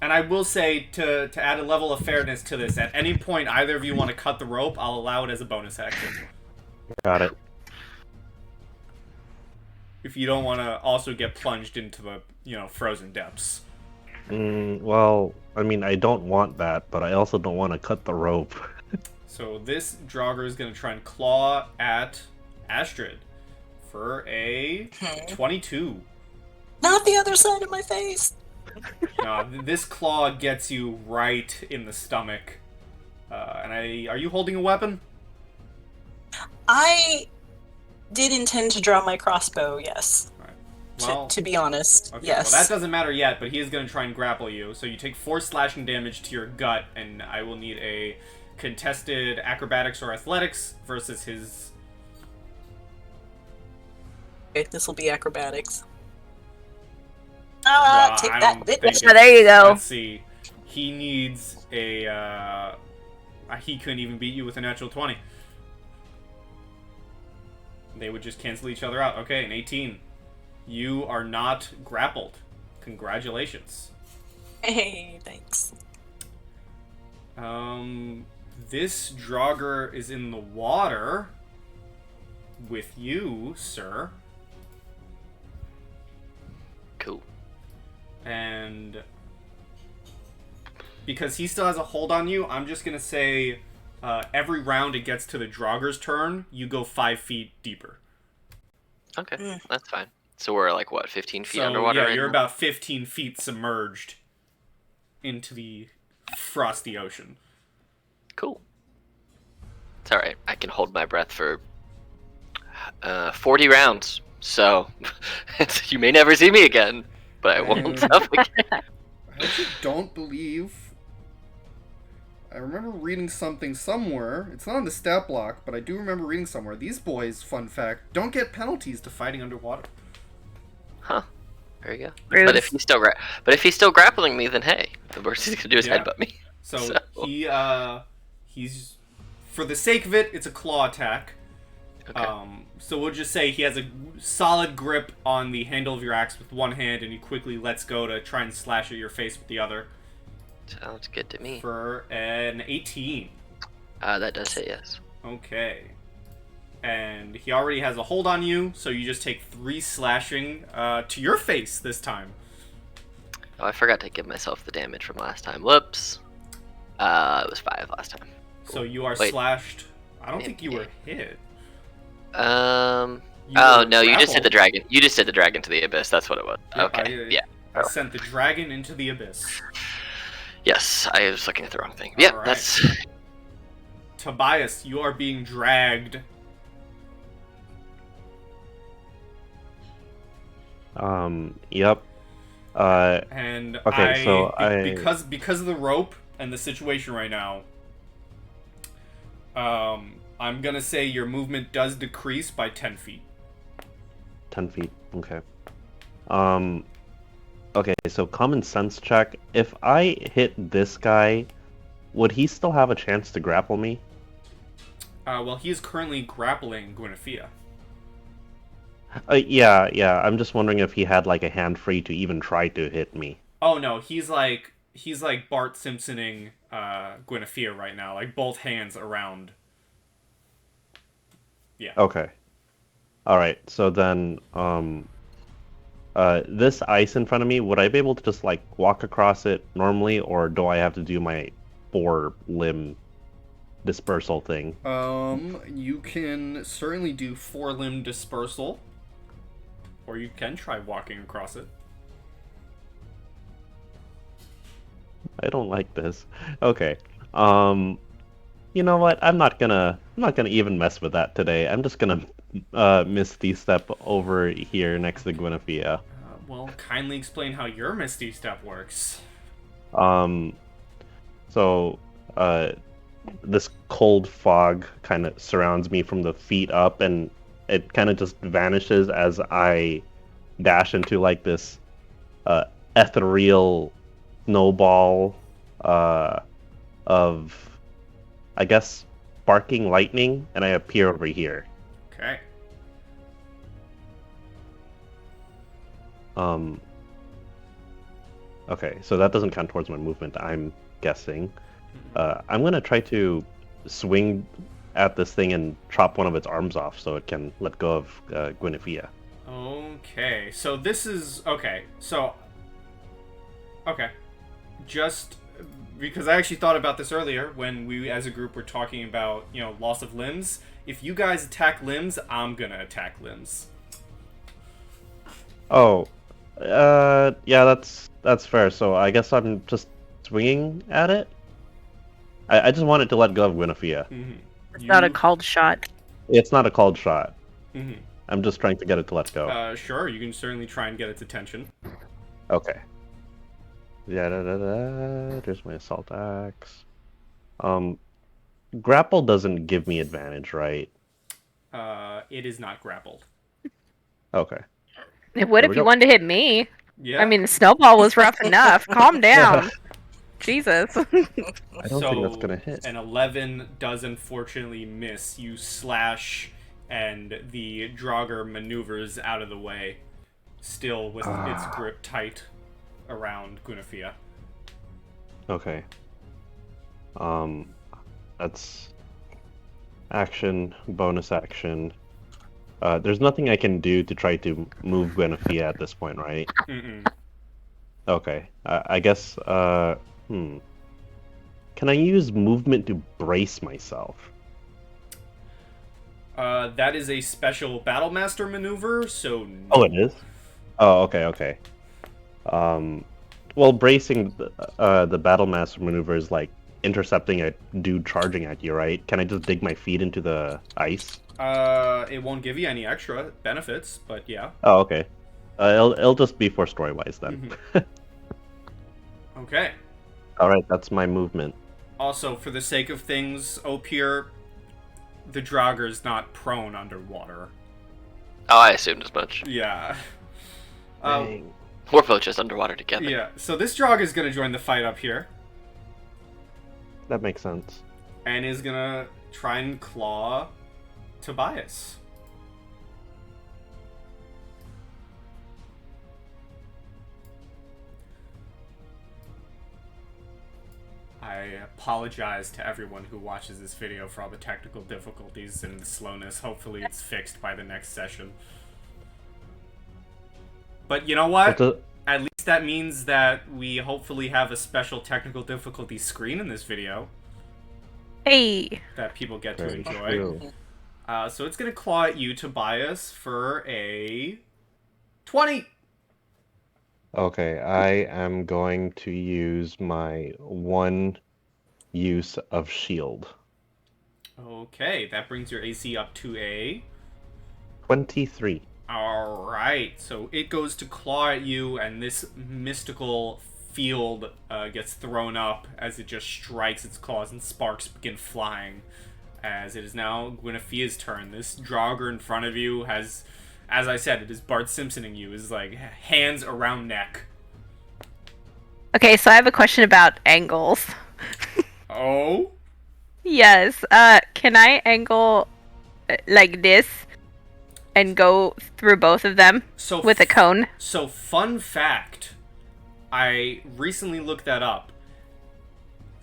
And I will say, to add a level of fairness to this, at any point either of you want to cut the rope, I'll allow it as a bonus action. Got it. If you don't want to also get plunged into the, frozen depths. Well, I mean, I don't want that, but I also don't want to cut the rope. So this Draugr is going to try and claw at Astrid for a 22. Not the other side of my face. This claw gets you right in the stomach. Are you holding a weapon? I did intend to draw my crossbow, yes. Right. Well, To be honest, okay, yes. well, that doesn't matter yet, but he is going to try and grapple you. So you take 4 slashing damage to your gut, and I will need a contested acrobatics or athletics versus his... Okay, this will be acrobatics. Well, Take I that, don't bitch. think Oh, there you go. Let's see. He needs a... he couldn't even beat you with a natural 20. They would just cancel each other out. Okay, an 18. You are not grappled. Congratulations. Hey, thanks. This Draugr is in the water with you, sir. Cool. And because he still has a hold on you, I'm just gonna say every round it gets to the Draugrs' turn, you go 5 feet deeper. Okay, that's fine. So we're like, what, 15 feet So, underwater? yeah, you're about 15 feet submerged into the frosty ocean. Cool. It's alright. I can hold my breath for 40 rounds. So you may never see me again, but I won't suffocate. I actually don't believe... I remember reading something somewhere. It's not on the stat block, but I do remember reading somewhere. These boys, fun fact, don't get penalties to fighting underwater. Huh. There you go. Rude. But if he's still grappling me, then hey, the worst he's gonna do is headbutt me. So he's for the sake of it, it's a claw attack. Okay. So we'll just say he has a solid grip on the handle of your axe with one hand, and he quickly lets go to try and slash at your face with the other. Sounds good to me. For an 18. That does hit, yes. Okay. And he already has a hold on you, so you just take 3 slashing to your face this time. Oh, I forgot to give myself the damage from last time. Whoops. It was 5 last time. Cool. So you are Wait. slashed. I don't think you were hit. You were no, you just hit the grappled. dragon. You just hit the dragon to the abyss. That's what it was. Yep, Okay. Yeah. I sent the dragon into the abyss. Yes, I was looking at the wrong thing. Yep, Alright. that's. Tobias, you are being dragged. Yep. And Okay, so I- because of the rope and the situation right now, I'm gonna say your movement does decrease by 10 feet. 10 feet. Okay. Okay, so common sense check. If I hit this guy, would he still have a chance to grapple me? Well, he is currently grappling Guinevere. Yeah. I'm just wondering if he had like a hand free to even try to hit me. Oh no, he's like Bart Simpsoning Guinevere right now, like both hands around. Yeah. Okay. All right. So then, this ice in front of me, would I be able to just like walk across it normally, or do I have to do my 4-limb dispersal thing? You can certainly do 4-limb dispersal, or you can try walking across it. I don't like this. Okay. You know what? I'm not gonna even mess with that today. I'm just gonna Misty Step over here next to Guinevere. Well, kindly explain how your Misty Step works. So this cold fog kind of surrounds me from the feet up, and it kind of just vanishes as I dash into like this ethereal snowball of, I guess, sparking lightning, and I appear over here. Okay. Okay, so that doesn't count towards my movement, I'm guessing. I'm gonna try to swing at this thing and chop one of its arms off so it can let go of Guinevere. Okay, so this is... Okay, so... Okay. Just because I actually thought about this earlier when we as a group were talking about, loss of limbs. If you guys attack limbs, I'm gonna attack limbs. Oh, yeah, that's fair. So I guess I'm just swinging at it. I just wanted to let go of Guinevere. Mm-hmm. It's not a called shot. It's not a called shot. Mm-hmm. I'm just trying to get it to let go. Sure, you can certainly try and get its attention. Okay. Yeah, there's my assault axe. Grapple doesn't give me advantage, right? It is not grappled. Okay. It would There if we you go. wanted to hit me. Yeah. I mean, the snowball was rough enough. Calm down. Jesus. I don't think that's gonna hit. An 11 does unfortunately miss. You slash, and the Draugr maneuvers out of the way, still with its grip tight around Guinevere. Okay. That's action, bonus action. There's nothing I can do to try to move Guinevere at this point, right? Mm-mm. Okay. I guess, can I use movement to brace myself? That is a special Battlemaster maneuver, so... No. Oh, it is? Oh, okay. Well, bracing the Battlemaster maneuver is like intercepting a dude charging at you, right? Can I just dig my feet into the ice? It won't give you any extra benefits, but yeah. Oh, okay. It'll just be for story-wise then. Okay. Alright, that's my movement. Also, for the sake of things, Opir, the Draugr is not prone underwater. Oh, I assumed as much. Yeah. Dang. We're both just underwater together. Yeah, so this Draugr is going to join the fight up here. That makes sense. And is going to try and claw Tobias. I apologize to everyone who watches this video for all the technical difficulties and the slowness. Hopefully it's fixed by the next session. But you know what? At least that means that we hopefully have a special technical difficulty screen in this video. Hey! That people get to Very enjoy. true. So it's going to claw at you, Tobias, for a 20! Okay, I am going to use my one use of shield. Okay, that brings your AC up to a... 23. Alright, so it goes to claw at you, and this mystical field gets thrown up as it just strikes its claws, and sparks begin flying. As it is now Guinevere's turn. This Draugr in front of you has, as I said, it is Bart Simpsoning you. Is like hands around neck. Okay, so I have a question about angles. Oh? Yes, can I angle like this and go through both of them with a cone? So, fun fact, I recently looked that up.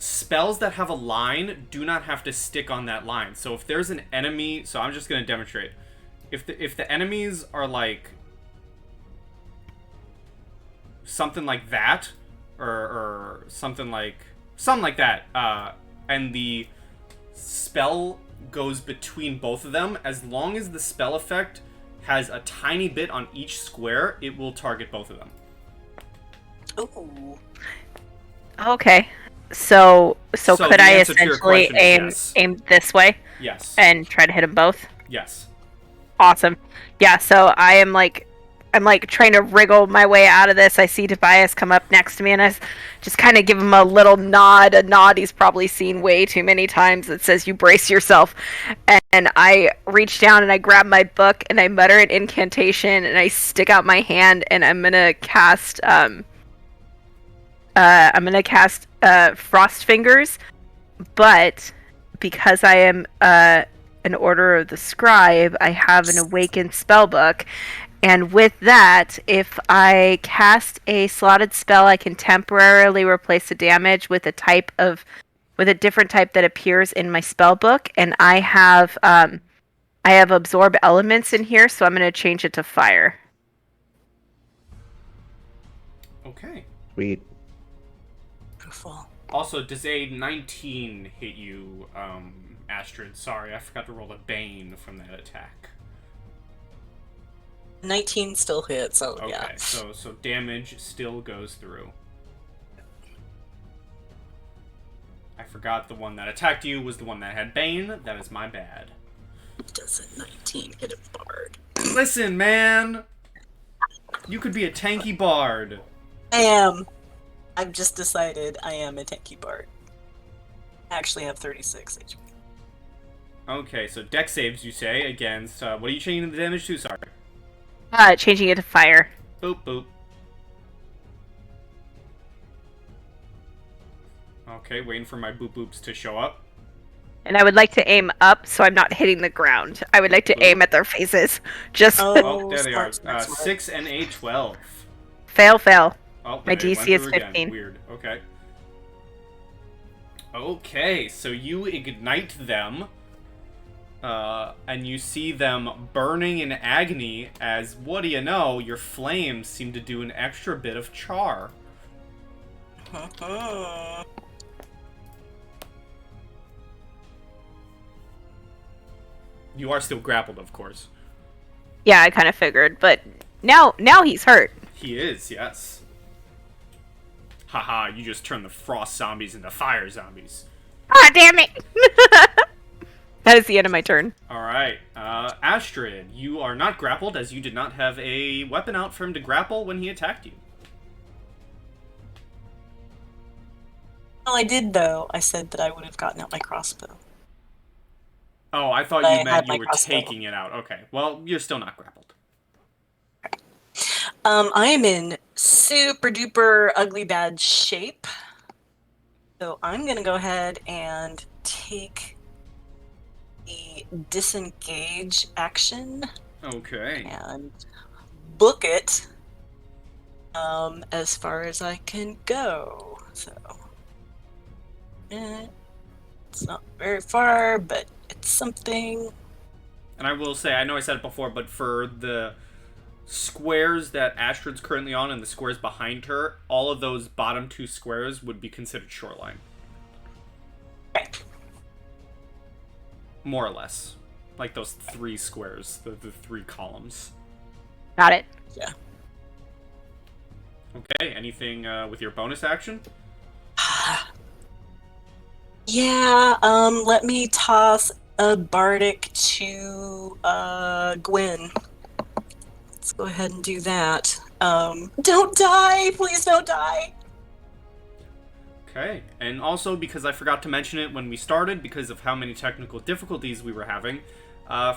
Spells that have a line do not have to stick on that line. So if there's an enemy, so I'm just going to demonstrate. If the enemies are like something like that, or something like that, and the spell goes between both of them, as long as the spell effect has a tiny bit on each square, it will target both of them. Ooh. Okay. So could the I answer to your essentially question is yes. aim this way Yes. and try to hit them both? Yes. Awesome. Yeah, so I'm like trying to wriggle my way out of this. I see Tobias come up next to me, and I just kind of give him a little nod, a nod he's probably seen way too many times that says, "You brace yourself." And I reach down and I grab my book and I mutter an incantation and I stick out my hand and I'm gonna cast Frost Fingers, but because I am an Order of the Scribe, I have an Awakened Spellbook, and with that, if I cast a slotted spell, I can temporarily replace the damage with a different type that appears in my spellbook, and I have Absorb Elements in here, so I'm going to change it to Fire. Okay. Sweet. Beautiful. Also, does a 19 hit you, Astrid? Sorry, I forgot to roll a Bane from that attack. 19 still hits, so Okay, yeah. so damage still goes through. I forgot the one that attacked you was the one that had Bane. That is my bad. Does a 19 hit a bard? Listen, man! You could be a tanky bard. I am. I've just decided I am a tanky bard. I actually have 36 HP. Okay, so deck saves, you say, against... what are you changing the damage to? Sorry. Changing it to Fire. Boop, boop. Okay, waiting for my boop boops to show up. And I would like to aim up so I'm not hitting the ground. I would like to aim at their faces. Just Oh, there they are. smart. 6 and a 12. fail. Oh, My they DC went is through again. 15. Weird. Okay. Okay, so you ignite them, and you see them burning in agony as, what do you know, your flames seem to do an extra bit of char. You are still grappled, of course. Yeah, I kind of figured, but now he's hurt. He is, yes. Haha, you just turned the frost zombies into fire zombies. Ah, damn it! That is the end of my turn. Alright, Astrid, you are not grappled as you did not have a weapon out for him to grapple when he attacked you. Well, I did, though. I said that I would have gotten out my crossbow. Oh, I thought I you meant had you my were crossbow. taking it out. Okay, well, you're still not grappled. I am in super duper ugly bad shape. So I'm going to go ahead and take the disengage action Okay. and book it as far as I can go. So it's not very far, but it's something. And I will say, I know I said it before, but for the squares that Astrid's currently on and the squares behind her, all of those bottom two squares would be considered shoreline. Okay. More or less. Like those three squares, the three columns. Got it. Yeah. Okay, anything with your bonus action? Yeah, let me toss a bardic to Gwen. Let's go ahead and do that. Don't die! Please don't die! Okay, and also because I forgot to mention it when we started, because of how many technical difficulties we were having,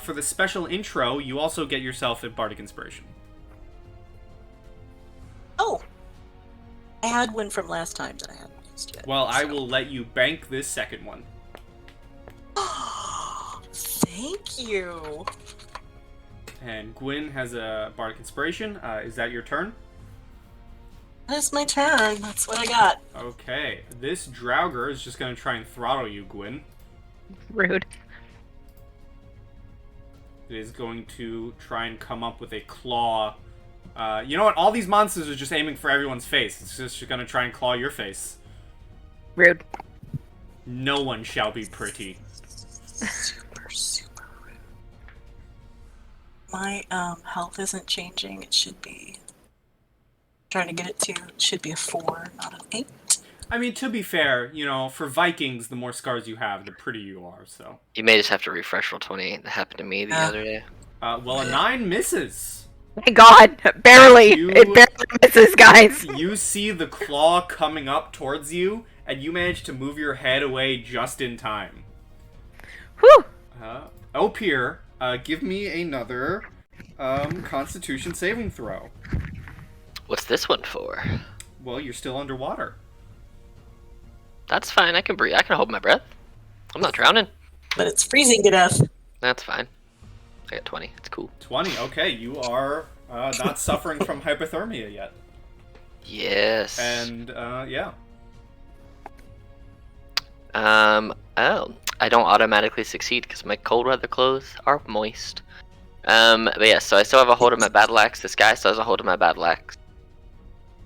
for the special intro, you also get yourself a bardic inspiration. Oh! I had one from last time that I hadn't used yet. Well, I will let you bank this second one. Thank you! And Gwyn has a bardic inspiration. Is that your turn? That's my turn. That's what I got. Okay, this Draugr is just going to try and throttle you, Gwyn. Rude. It is going to try and come up with a claw. You know what? All these monsters are just aiming for everyone's face. It's just going to try and claw your face. Rude. No one shall be pretty. Super, super rude. My health isn't changing. It should be. Trying to get it to. It should be a 4, not an 8. I mean, to be fair, you know, for Vikings, the more scars you have, the prettier you are, so. You may just have to refresh roll 28. That happened to me the other day. Well, a 9 misses. Thank God. Barely. You- It barely misses, guys. You see the claw coming up towards you, and you manage to move your head away just in time. Whew. Opir, give me another Constitution saving throw. What's this one for? Well, you're still underwater. That's fine. I can breathe. I can hold my breath. I'm not drowning. But it's freezing to death. That's fine. I got 20. It's cool. 20. Okay, you are not suffering from hypothermia yet. Yes. And yeah. Oh, I don't automatically succeed because my cold weather clothes are moist. But yeah, so I still have a hold of my battle axe. This guy still has a hold of my battle axe.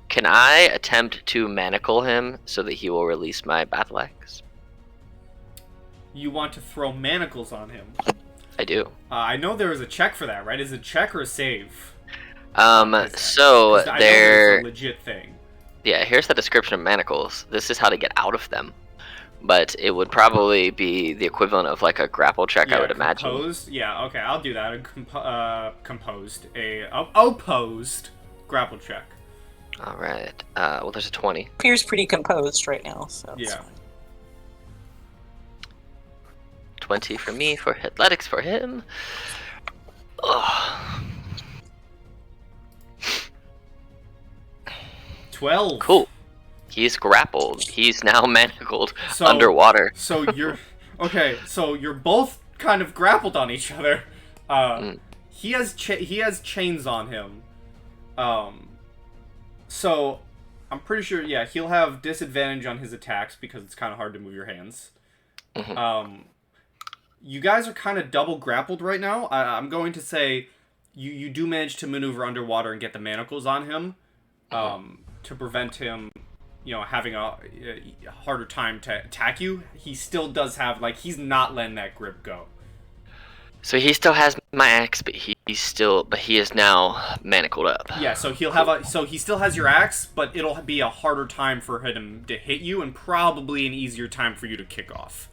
Can I attempt to manacle him so that he will release my battle axe? You want to throw manacles on him. I do. I know there was a check for that, right? Is it a check or a save? So I know they're there's a legit thing. yeah. Here's the description of manacles. This is how to get out of them, but it would probably be the equivalent of like a grapple check, I would imagine. Composed? Yeah, okay, I'll do that. Composed. Opposed grapple check. All right. Well, there's a 20. Pier's pretty composed right now, so. it's Yeah. fine. 20 for me for athletics for him. Ugh. 12. Cool. He's grappled. He's now manacled So- underwater. So you're okay. So you're both kind of grappled on each other. He has chains on him. So I'm pretty sure. Yeah, he'll have disadvantage on his attacks because it's kind of hard to move your hands. You guys are kind of double grappled right now. I'm going to say you do manage to maneuver underwater and get the manacles on him to prevent him, having a harder time to attack you. He still does have, he's not letting that grip go. So he still has my axe, but he is now manacled up. Yeah, so he still has your axe, but it'll be a harder time for him to hit you, and probably an easier time for you to kick off.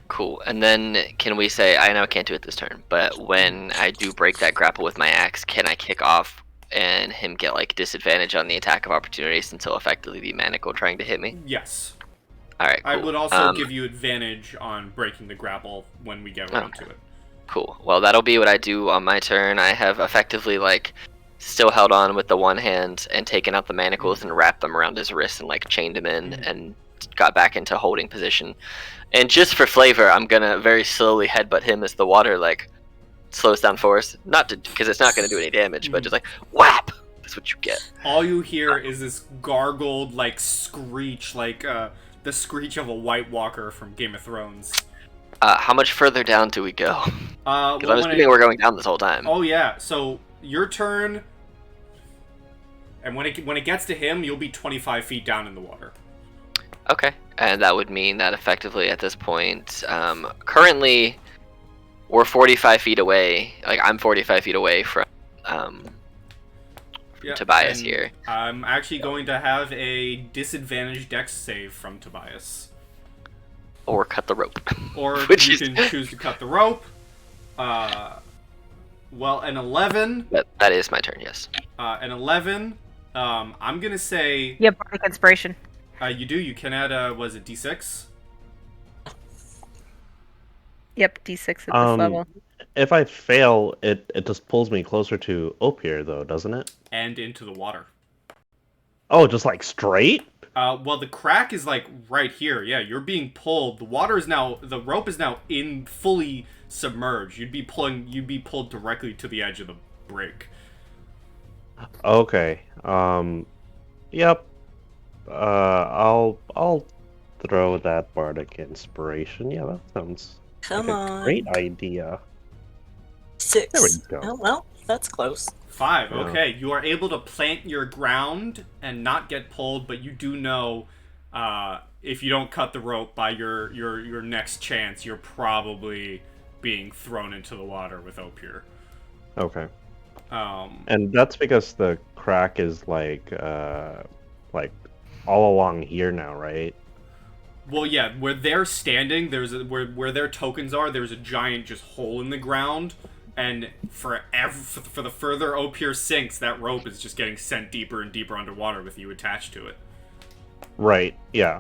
Cool. And then can we say, I know I can't do it this turn, but when I do break that grapple with my axe, can I kick off and him get like disadvantage on the attack of opportunity since he'll effectively be manacled trying to hit me? Yes. Alright, cool. I would also give you advantage on breaking the grapple when we get around to it. Cool. Well, that'll be what I do on my turn. I have effectively, like, still held on with the one hand and taken out the manacles and wrapped them around his wrist and, like, chained him in and got back into holding position. And just for flavor, I'm gonna very slowly headbutt him as the water, like, slows down force. Not to, because it's not gonna do any damage, but just like, whap! That's what you get. All you hear is this gargled, like, screech, like, the screech of a White Walker from Game of Thrones. How much further down do we go? Because Well, I'm assuming we're going down this whole time. Oh yeah, so your turn, and when it gets to him, you'll be 25 feet down in the water. Okay, and that would mean that effectively at this point, currently, we're 45 feet away. Like, I'm 45 feet away from Tobias here. I'm actually going to have a disadvantaged dex save from Tobias. Or cut the rope. Or Which you can choose to cut the rope. Well, an 11. That is my turn, yes. An 11. I'm going to say... Yeah, bardic inspiration. You do. You can add, was it D6? Yep, D6 at this level. If I fail, it just pulls me closer to Opir, though, doesn't it? And into the water. Oh, just like straight? Well, the crack is like right here. Yeah, you're being pulled. The rope is now fully submerged. You'd be pulled directly to the edge of the break. Okay. Yep. I'll throw that bardic inspiration. Yeah, that sounds Come like on. a great idea. 6. There we go. Oh, well, that's close. 5. Yeah. Okay, you are able to plant your ground and not get pulled, but you do know if you don't cut the rope by your next chance, you're probably being thrown into the water with Opir. Okay. Um, And that's because the crack is like all along here now, right? Well, yeah, where they're standing, where their tokens are. There's a giant just hole in the ground, and for the further Opir sinks, that rope is just getting sent deeper and deeper underwater with you attached to it. Right. Yeah.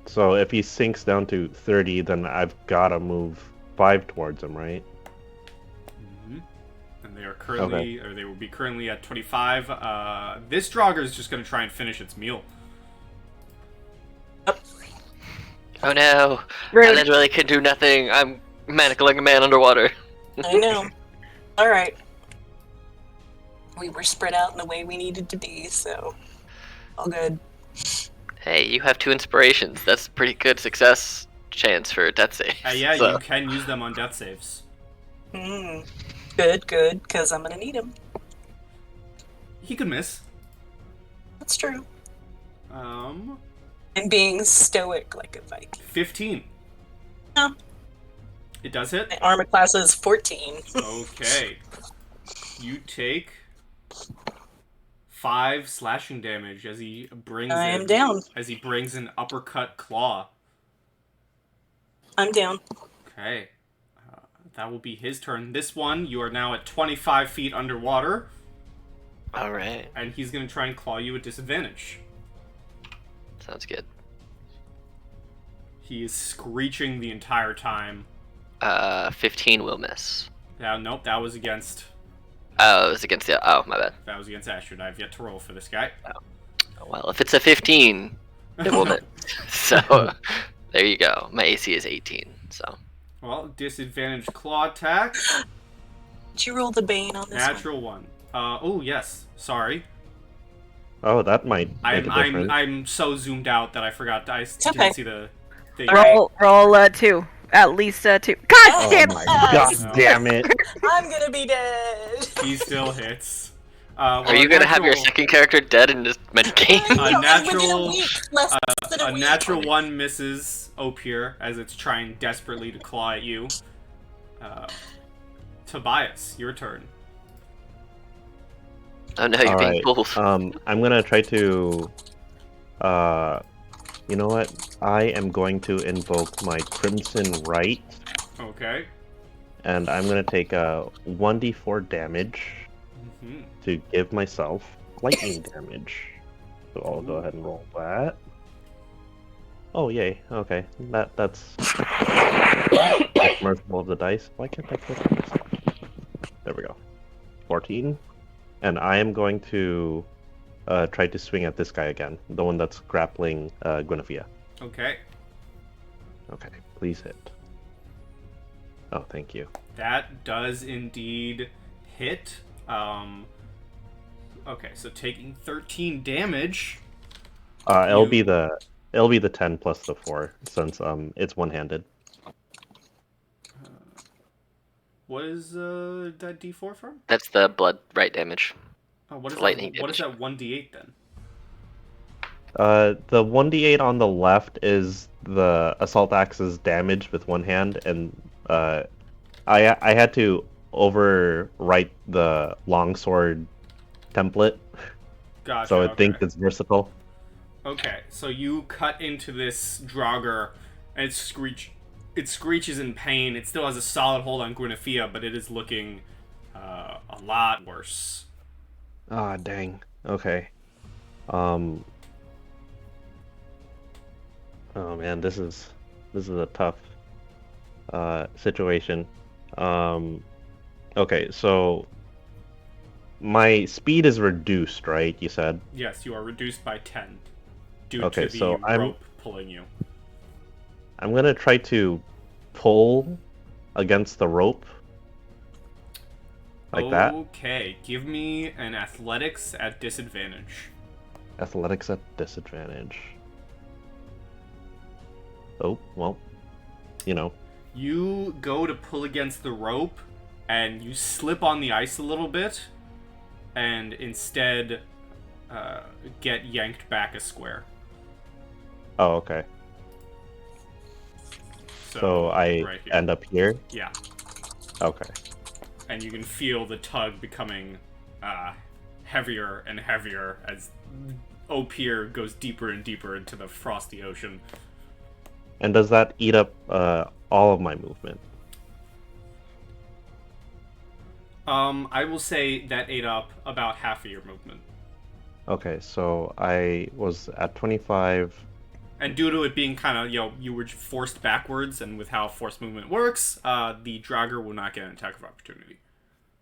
So if he sinks down to 30, then I've got to move 5 towards him, right? Mm-hmm. And they are currently, or they will be currently at 25. This Draugr is just going to try and finish its meal. Oh no! Rude. I literally can do nothing. I'm manacling a man underwater. I know. All right. We were spread out in the way we needed to be, so all good. Hey, you have 2 inspirations. That's pretty good success chance for a death save. Yeah, so. You can use them on death saves. Good, because I'm gonna need him. He could miss. That's true. And being stoic like a Viking. 15. No. It does hit? My armor class is 14. Okay. You take 5 slashing damage as he brings I am down. As he brings an uppercut claw. I'm down. Okay. That will be his turn. This one, you are now at 25 feet underwater. Alright. And he's going to try and claw you at disadvantage. Sounds good. He is screeching the entire time. 15 will miss. Nope, that was against... Oh, it was against the... Oh, my bad. That was against Astrid. I have yet to roll for this guy. Oh, well, if it's a 15, it will miss. So, there you go. My AC is 18, so... Well, disadvantage claw attack. Did you roll the Bane on this Natural 1. Oh, yes. Sorry. Oh, that might make a difference. I'm so zoomed out that I forgot. I didn't okay. see the thing. Roll 2. At least 2. God damn Oh it! my god damn it. I'm gonna be dead. He still hits. Are you gonna have your second character dead in this medicate? A natural 1 misses Opir as it's trying desperately to claw at you. Tobias, your turn. Oh no, you're being Alright, pulled. I'm gonna try to, you know what? I am going to invoke my Crimson Right, Okay. and I'm gonna take a 1d4 damage Mm-hmm. to give myself lightning damage. So I'll go ahead and roll that. Oh yay! Okay, that's merciful of the dice. Why can't I click on this? There we go. 14, and I am going to try to swing at this guy again, the one that's grappling Guinevere. Okay. Okay, please hit. Oh, thank you. That does indeed hit. Okay, so taking 13 damage. It'll be the 10 plus the 4 since it's one-handed. What is that D4 from? That's the blood right damage. Oh, what is Lightning that? What is damage. that 1d8 then? The 1d8 on the left is the assault axe's damage with one hand, and I had to overwrite the longsword template, Gotcha. so I okay. think it's versatile. Okay, so you cut into this draugr, and it screeches in pain. It still has a solid hold on Guinevere, but it is looking a lot worse. Ah, dang. Okay. Oh man, this is a tough situation. Okay, so my speed is reduced, right? You said. Yes, you are reduced by 10 due Okay, to the so rope pulling you. I'm gonna try to pull against the rope. Like that. Okay, give me an athletics at disadvantage. Athletics at disadvantage. Oh, well, you know. You go to pull against the rope, and you slip on the ice a little bit, and instead get yanked back a square. Oh, okay. So I right here. end up here? Yeah, Okay. and you can feel the tug becoming heavier and heavier as Opir goes deeper and deeper into the frosty ocean. And does that eat up all of my movement? I will say that ate up about half of your movement. Okay, so I was at 25. And due to it being kind of, you were forced backwards, and with how forced movement works, the Draugr will not get an attack of opportunity.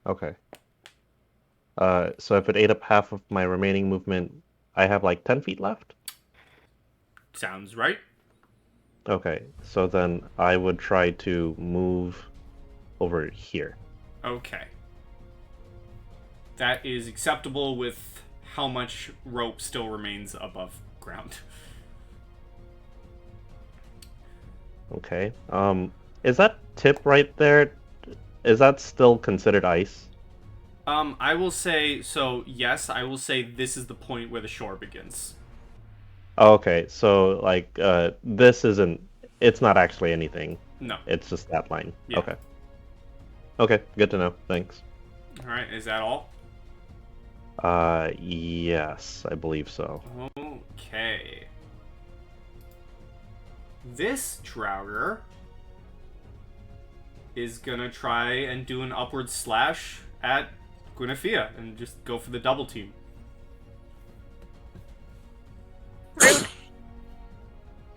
Okay. So if it ate up half of my remaining movement, I have like 10 feet left? Sounds right. Okay, so then I would try to move over here. Okay. That is acceptable with how much rope still remains above ground. Okay. Is that tip right there? Is that still considered ice? I will say, so yes, I will say this is the point where the shore begins. Oh, okay, so like this isn't. It's not actually anything. No. It's just that line. Yeah. Okay. Okay, good to know. Thanks. Alright, is that all? Yes, I believe so. Okay. This Draugr is gonna try and do an upward slash at Guinevere and just go for the double team. Rude.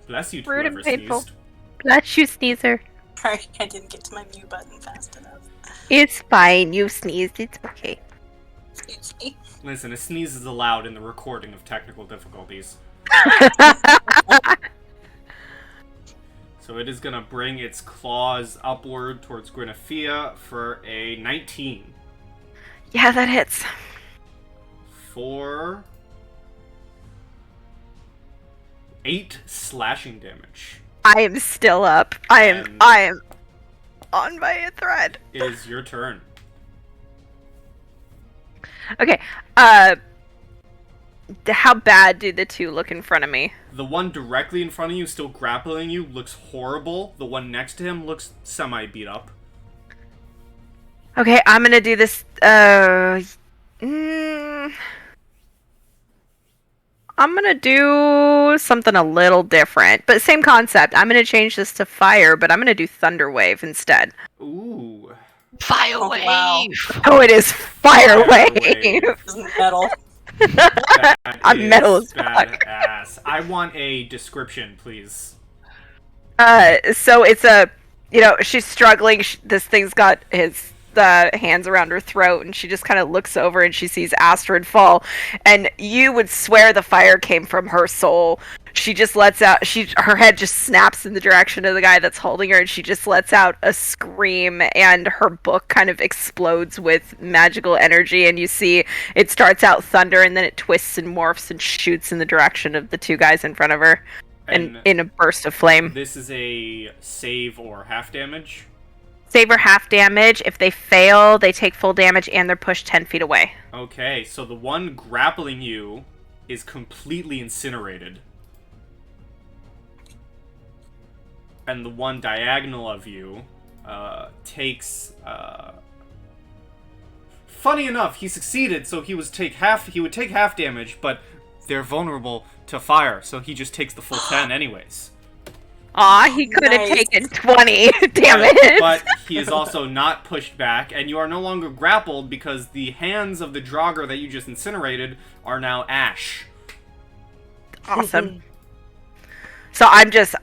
Bless you, Rude and whoever painful. sneezed. Bless you, sneezer. Sorry, I didn't get to my mute button fast enough. It's fine. You sneezed. It's okay. Excuse me. Listen, a sneeze is allowed in the recording of technical difficulties. So it is gonna bring its claws upward towards Guinevere for a 19. Yeah, that hits. For 8 slashing damage. I am still up. I am on by a thread. It is your turn. Okay. How bad do the two look in front of me? The one directly in front of you, still grappling you, looks horrible. The one next to him looks semi-beat up. Okay, I'm gonna do this. I'm gonna do something a little different, but same concept. I'm gonna change this to fire, but I'm gonna do thunder wave instead. Ooh. Fire Oh, wave! wow. Oh, it is fire wave. Metal. That I'm metal as is fuck. badass. I want a description, please. So it's a, she's struggling. This thing's got his hands around her throat, and she just kind of looks over and she sees Astrid fall, and you would swear the fire came from her soul. She just lets out. Her head just snaps in the direction of the guy that's holding her, and she just lets out a scream, and her book kind of explodes with magical energy, and you see it starts out thunder, and then it twists and morphs and shoots in the direction of the two guys in front of her. And in a burst of flame. This is a save or half damage? Save or half damage. If they fail, they take full damage and they're pushed 10 feet away. Okay, so the one grappling you is completely incinerated. And the one diagonal of you takes... Funny enough, he succeeded, so he would take half damage, but they're vulnerable to fire, so he just takes the full 10 anyways. Aw, he could have taken 20. Damn it. But he is also not pushed back, and you are no longer grappled because the hands of the draugr that you just incinerated are now ash. Awesome. So I'm just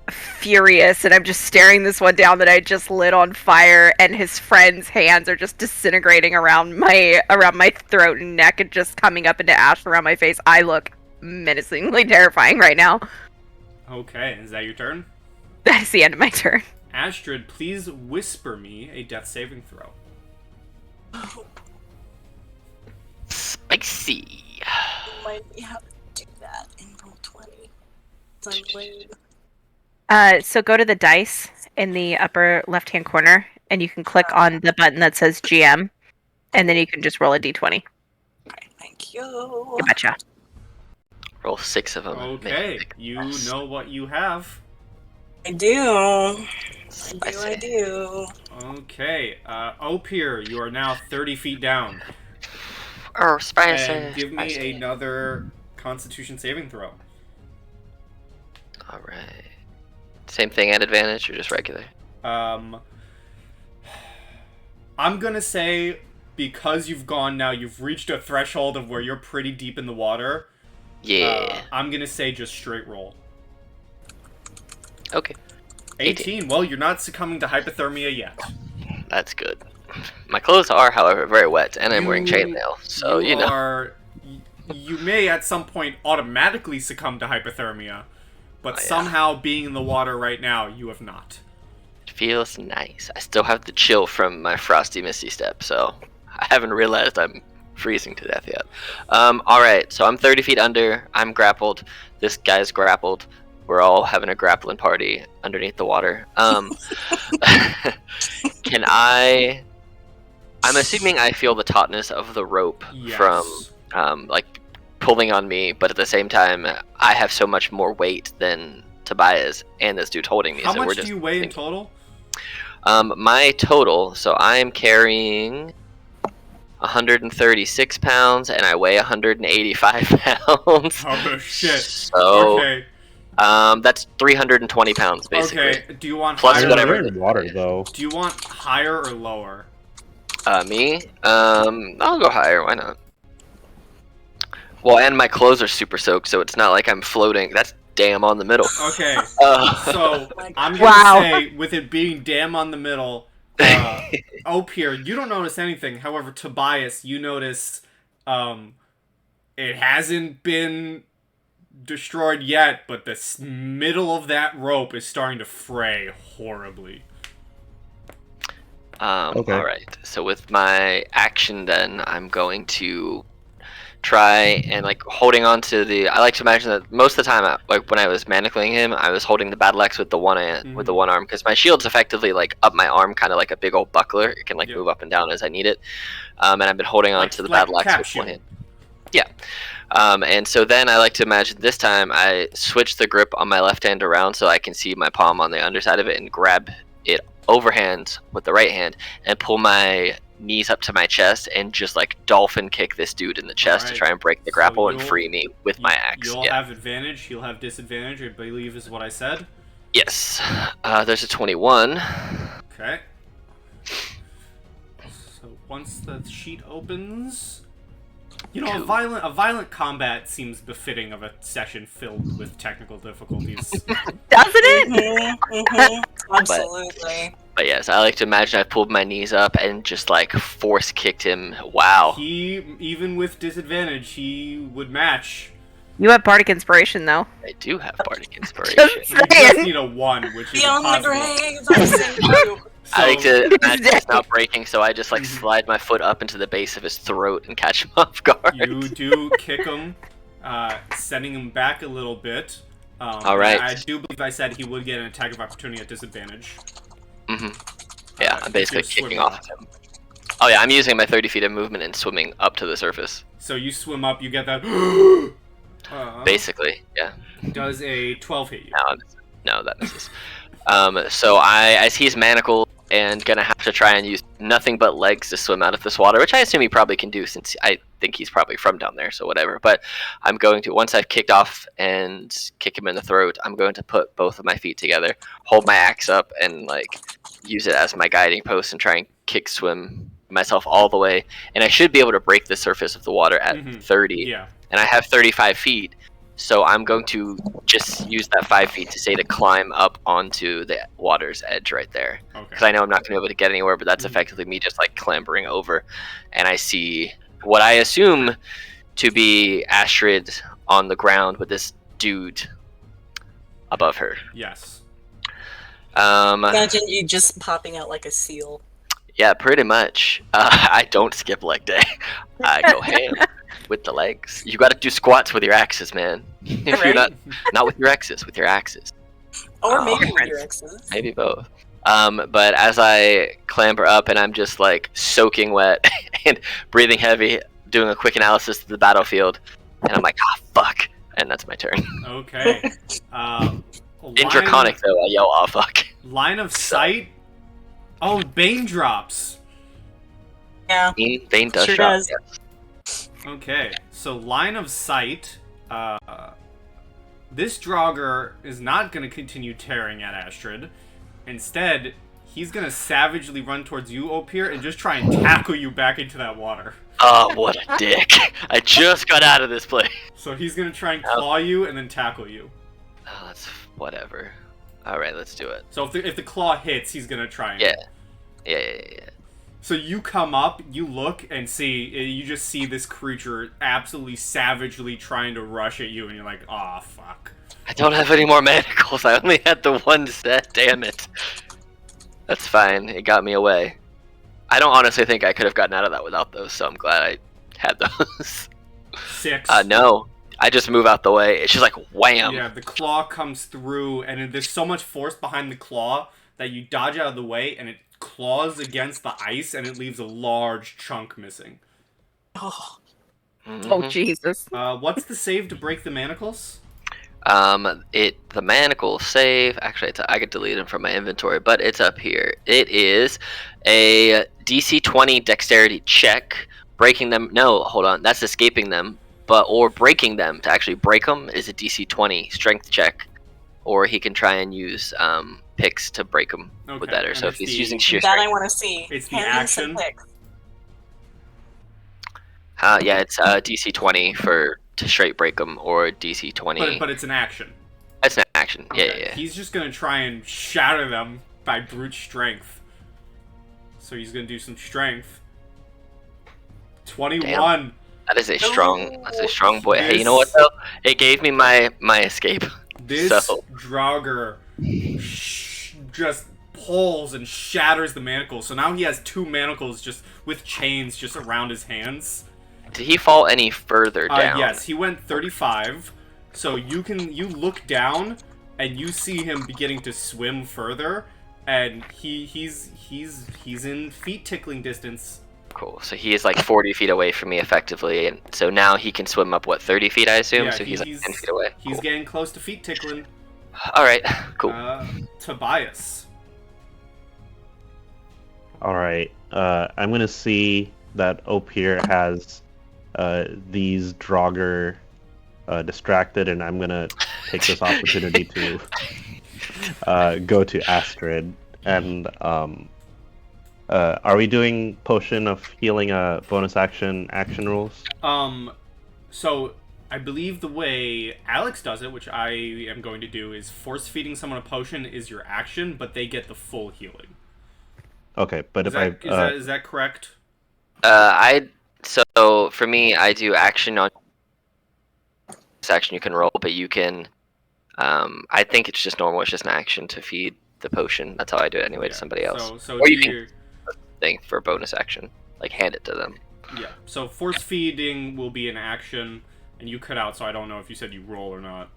furious, and I'm just staring this one down that I just lit on fire, and his friend's hands are just disintegrating around my throat and neck and just coming up into ash around my face. I look menacingly terrifying right now. Okay, is that your turn? That's the end of my turn. Astrid, please whisper me a death saving throw. Spicy. Might be how to do that in Roll20. I'm lame. So go to the dice in the upper left-hand corner, and you can click on the button that says GM, and then you can just roll a d20. Okay, thank you. You betcha. Roll 6 of them. Okay, you know what you have. I do. Spicy. I do. Okay, Opir, you are now 30 feet down. Oh, spicy. And give me Spicy. another Constitution saving throw. Alright. Same thing at advantage or just regular? I'm gonna say, because you've gone now, you've reached a threshold of where you're pretty deep in the water. Yeah. I'm gonna say just straight roll. Okay. 18. Well, you're not succumbing to hypothermia yet. That's good. My clothes are, however, very wet, and I'm wearing chainmail, so you know. You may at some point automatically succumb to hypothermia, but Oh, yeah. somehow being in the water right now, you have not. It feels nice. I still have the chill from my frosty misty step, so I haven't realized I'm freezing to death yet. Alright, so I'm 30 feet under. I'm grappled. This guy's grappled. We're all having a grappling party underneath the water. Can I... I'm assuming I feel the tautness of the rope Yes. from, like, pulling on me, but at the same time, I have so much more weight than Tobias and this dude holding me. How so much we're do just you weigh in total? My total, so I am carrying 136 pounds, and I weigh 185 pounds. Oh, shit. So, Okay. that's 320 pounds, basically. Okay. Do you want Plus higher? whatever. You're in water, though. Do you want higher or lower? Me? I'll go higher, why not? Well, and my clothes are super soaked, so it's not like I'm floating. That's damn on the middle. Okay. Uh, So I'm gonna Wow. say, with it being damn on the middle, Opir, you don't notice anything. However, Tobias, you notice it hasn't been destroyed yet, but the middle of that rope is starting to fray horribly. Okay. Alright, so with my action then, I'm going to try and, like, holding on to the... I like to imagine that most of the time, like, when I was manacling him, I was holding the battle axe with the one with the one arm, because my shield's effectively, like, up my arm, kind of like a big old buckler. It can, like, Yep. move up and down as I need it. And I've been holding on to the battle axe with one hand. Yeah. And so then I like to imagine this time I switch the grip on my left hand around so I can see my palm on the underside of it and grab it overhand with the right hand and pull my knees up to my chest and just like dolphin kick this dude in the chest to try and break the grapple and free me with my axe. You'll have advantage. He'll have disadvantage, I believe is what I said. Yes. There's a 21. Okay. So once the sheet opens, you know, a violent combat seems befitting of a session filled with technical difficulties. Doesn't it? Absolutely. But yes, I like to imagine I pulled my knees up and just like force kicked him. Wow. He, even with disadvantage, he would match. You have bardic inspiration though. I do have bardic inspiration. Just You just saying. need a 1, which is Beyond the impossible. grave, I send you. I like So, to imagine it's not breaking, so I just like slide my foot up into the base of his throat and catch him off guard. you do kick him, sending him back a little bit. All right. I do believe I said he would get an attack of opportunity at disadvantage. Yeah, I'm basically if you're kicking off of him. Oh yeah, I'm using my 30 feet of movement and swimming up to the surface. So you swim up, you get that. Basically, yeah. Does a 12 hit you? No, that misses. So as he's manacled and gonna have to try and use nothing but legs to swim out of this water, which I assume he probably can do since I think he's probably from down there, so whatever. But I'm going to, once I've kicked off and kick him in the throat, I'm going to put both of my feet together, hold my axe up, and like use it as my guiding post and try and kick swim myself all the way. And I should be able to break the surface of the water at 30. Yeah. And I have 35 feet. So I'm going to just use that 5 feet to say to climb up onto the water's edge right there. Okay. Because I know I'm not going to be able to get anywhere, but that's effectively me just like clambering over. And I see what I assume to be Astrid on the ground with this dude above her. Yes. Imagine you just popping out like a seal. Yeah, pretty much. I don't skip leg day. I go ham with the legs. You got to do squats with your axes, man. If you're not with your axes, with your axes. Or maybe with your exes. Maybe both. But as I clamber up and I'm just like soaking wet and breathing heavy, doing a quick analysis of the battlefield, and I'm like, fuck. And that's my turn. Okay. In Draconic, though, I yell, fuck. Line of sight. Oh, Bane drops. Yeah. Bane does Sure drop, does. yes. Okay, so line of sight. This Draugr is not going to continue tearing at Astrid. Instead, he's going to savagely run towards you, Opir, and just try and tackle you back into that water. Oh, what a dick. I just got out of this place. So he's going to try and claw you and then tackle you. Oh, that's whatever. Alright, let's do it. So if the claw hits, he's going to try and... Yeah. So you come up, you look, and you just see this creature absolutely savagely trying to rush at you, and you're like, aw, fuck. I don't have any more manacles. I only had the one set. Damn it. That's fine. It got me away. I don't honestly think I could have gotten out of that without those, so I'm glad I had those. 6. No. I just move out the way. It's just like wham. Yeah, the claw comes through, and there's so much force behind the claw that you dodge out of the way, and it claws against the ice, and it leaves a large chunk missing. Oh, Oh Jesus. What's the save to break the manacles? The manacle save. Actually, I could delete them from my inventory, but it's up here. It is a DC 20 dexterity check. Breaking them. No, hold on. That's escaping them. Or breaking them. To actually break them is a DC 20 strength check. Or he can try and use picks to break them with that. Or so if he's using sheer that strength. I want to see. It's the Hand me some action. pics. Yeah, it's DC 20 to straight break them, or DC 20. But it's an action. That's an action. Okay. Yeah. He's just gonna try and shatter them by brute strength. So he's gonna do some strength. 21. Damn. That is a strong. That's a strong boy. Hey, you know This- what though? It gave me my escape. This So Draugr just pulls and shatters the manacles. So now he has 2 manacles just with chains just around his hands. Did he fall any further down? Yes, he went 35. So you look down and you see him beginning to swim further, and he's in feet tickling distance. Cool. So he is like 40 feet away from me effectively, and so now he can swim up 30 feet, I assume. Yeah, so he's like 10 feet away. He's Cool. getting close to feet tickling. All right. Cool. Tobias. All right. I'm gonna see that Opir has these draugr distracted, and I'm gonna take this opportunity to go to Astrid. And are we doing potion of healing bonus action rules? So I believe the way Alex does it, which I am going to do, is force feeding someone a potion is your action, but they get the full healing. Okay, but Is that correct? So for me, I do action on this action you can roll, but you can. I think it's just normal. It's just an action to feed the potion. That's how I do it anyway to somebody else. So or do you can your thing for a bonus action, like hand it to them. yeah. So force feeding will be an action, and you cut out. So I don't know if you said you roll or not.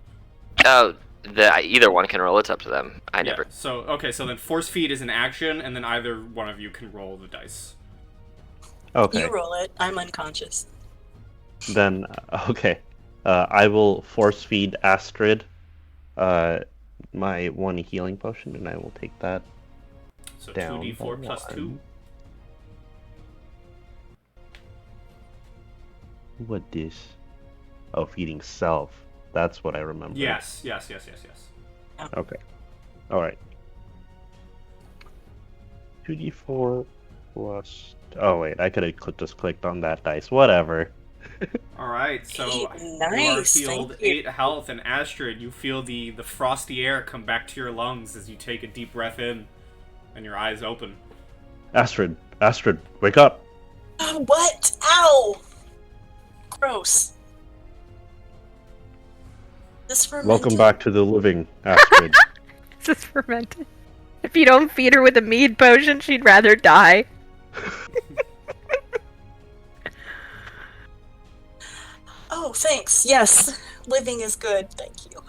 Oh, either one can roll. It's up to them. I Yeah. never. So okay. So then force feed is an action, and then either one of you can roll the dice. Okay. You roll it. I'm unconscious. Then okay. I will force feed Astrid my one healing potion, and I will take that So down. 2d4 plus 2. What this? Oh, feeding self. That's what I remember. Yes. Okay. All right. 2d4 plus. Oh wait, I could have just clicked on that dice. Whatever. All right. So Nice, you are healed thank you. 8 health, and Astrid, you feel the frosty air come back to your lungs as you take a deep breath in, and your eyes open. Astrid, wake up! What? Ow! Gross. This fermented. Welcome back to the living, Astrid. This is fermented. If you don't feed her with a mead potion, she'd rather die. Oh, thanks. Yes, living is good. Thank you.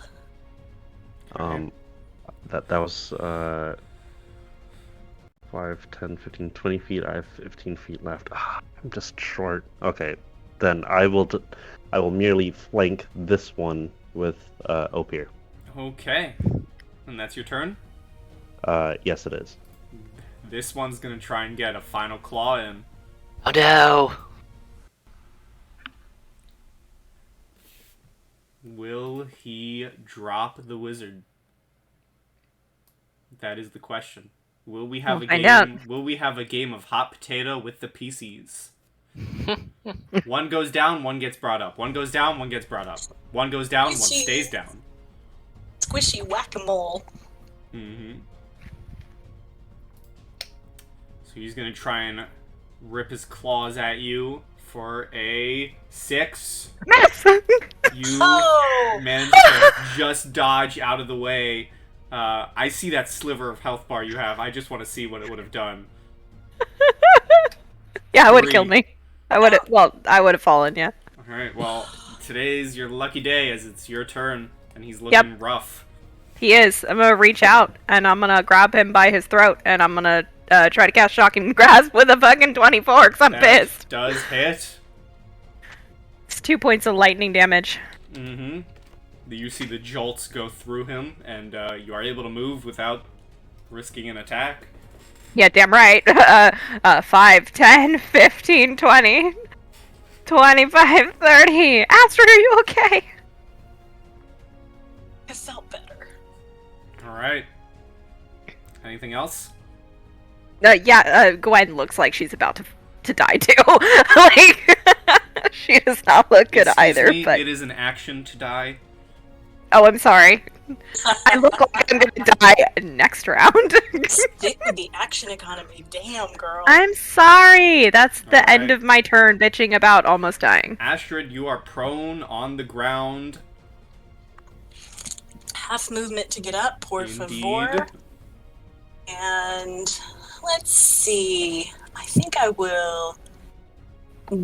That was 5, 10, 15, 20 feet. I have 15 feet left. I'm just short. Okay, then I will merely flank this one with Opir. Okay. And that's your turn? Yes, it is. This one's gonna try and get a final claw in. Oh no! Will he drop the wizard? That is the question. Will we have We'll find out. Will we have a game of hot potato with the PCs? One goes down, one gets brought up. One goes down, one gets brought up. One goes down, one stays down. Squishy whack-a-mole. Mm-hmm. So he's gonna try and rip his claws at you for a 6. You managed to just dodge out of the way. I see that sliver of health bar you have. I just want to see what it would have done. Yeah, it would have killed me. I would have fallen, yeah. Alright, well, today's your lucky day as it's your turn, and he's looking rough. He is. I'm gonna reach out, and I'm gonna grab him by his throat, and I'm gonna try to cast Shocking Grasp with a fucking 24, because I'm pissed. Does hit. It's 2 points of lightning damage. Mm-hmm. You see the jolts go through him, and you are able to move without risking an attack. Yeah, damn right. 5, 10, 15, 20, 25, 30. Astrid, are you okay? It felt better. Alright. Anything else? Gwen looks like she's about to die too. Like, she does not look good either. Me, but it is an action to die. Oh, I'm sorry. I look like I'm gonna die next round. Stick with the action economy. Damn, girl. I'm sorry. That's the Alright. end of my turn, bitching about almost dying. Astrid, you are prone on the ground. Half movement to get up, por Indeed. favor. And let's see. I think I will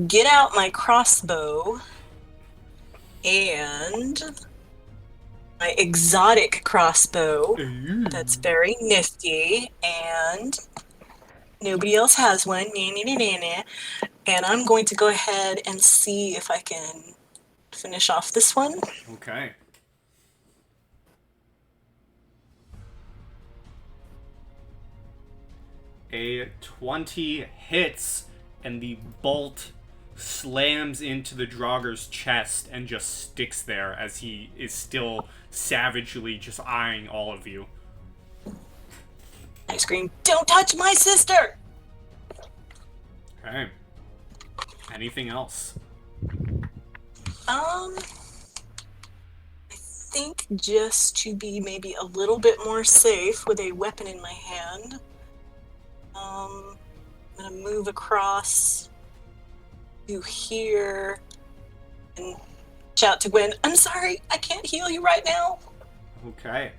get out my crossbow and my exotic crossbow. That's very nifty, and nobody else has one. And I'm going to go ahead and see if I can finish off this one. Okay. A 20 hits, and the bolt slams into the Draugrs' chest and just sticks there as he is still savagely just eyeing all of you. I scream, "Don't touch my sister!" Okay. Anything else? I think just to be maybe a little bit more safe with a weapon in my hand, I'm gonna move across to here and shout to Gwen, "I'm sorry, I can't heal you right now." Okay.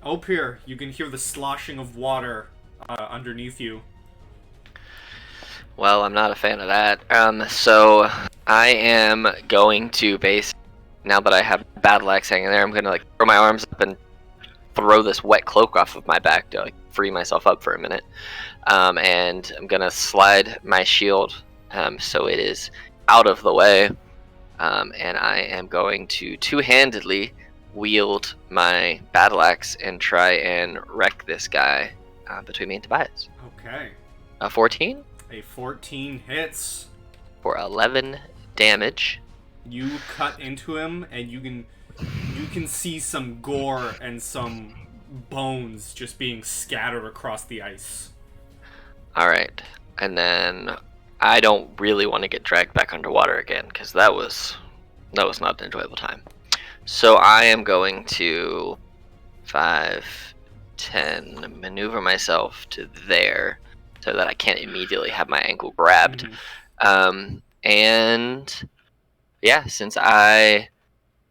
Opir, you can hear the sloshing of water underneath you. Well, I'm not a fan of that. So I am going to now that I have battle axe hanging there, I'm gonna like throw my arms up and throw this wet cloak off of my back to like free myself up for a minute. And I'm gonna slide my shield so it is out of the way. And I am going to two-handedly wield my battle axe and try and wreck this guy between me and Tobias. Okay. 14? A 14 hits. For 11 damage. You cut into him, and you can see some gore and some bones just being scattered across the ice. Alright. And then I don't really want to get dragged back underwater again, because that was not an enjoyable time. So I am going to 5, 10, maneuver myself to there so that I can't immediately have my ankle grabbed. And yeah, since I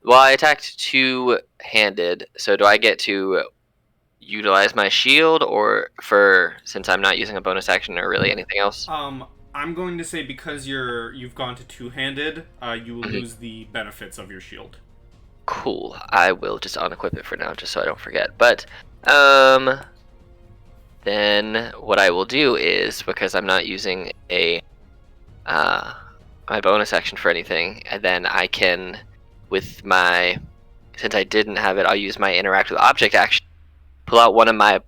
attacked two-handed, so do I get to utilize my shield, or since I'm not using a bonus action or really anything else? I'm going to say because you've gone to two-handed, you will lose the benefits of your shield. Cool. I will just unequip it for now, just so I don't forget. But then what I will do is, because I'm not using my bonus action for anything, and then I can, since I didn't have it, I'll use my interact with object action, pull out one of my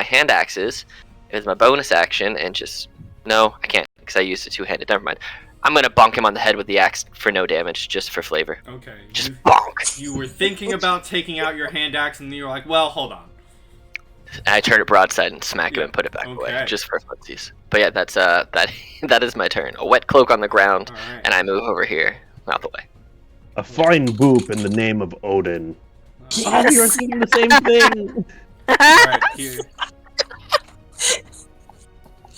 hand axes as my bonus action, and no, I can't because I used a two-handed. Never mind. I'm gonna bonk him on the head with the axe for no damage, just for flavor. Okay. Just bonk. You were thinking about taking out your hand axe, and then you were like, "Well, hold on." And I turn it broadside and smack him and put it back away, just for funsies. But yeah, that's that is my turn. A wet cloak on the ground, right. And I move over here, out the way. A fine boop in the name of Odin. Yes. Oh, you're thinking the same thing.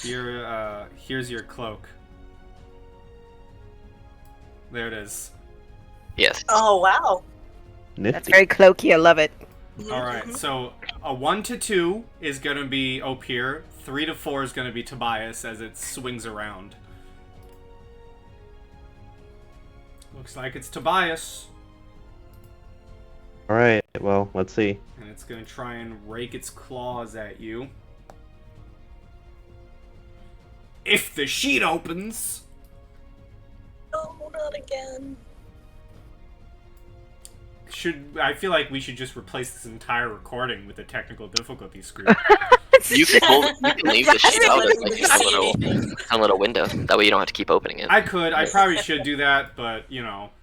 Alright, here's your cloak. There it is. Yes. Oh, wow. Nifty. That's very cloaky. I love it. Alright, so a 1 to 2 is gonna be Opir, 3 to 4 is gonna be Tobias as it swings around. Looks like it's Tobias. Alright, well, let's see. And it's gonna try and rake its claws at you. If the sheet opens! No, not again. I feel like we should just replace this entire recording with a technical difficulty screen. You can leave the sheet out like a little window. That way you don't have to keep opening it. I probably should do that, but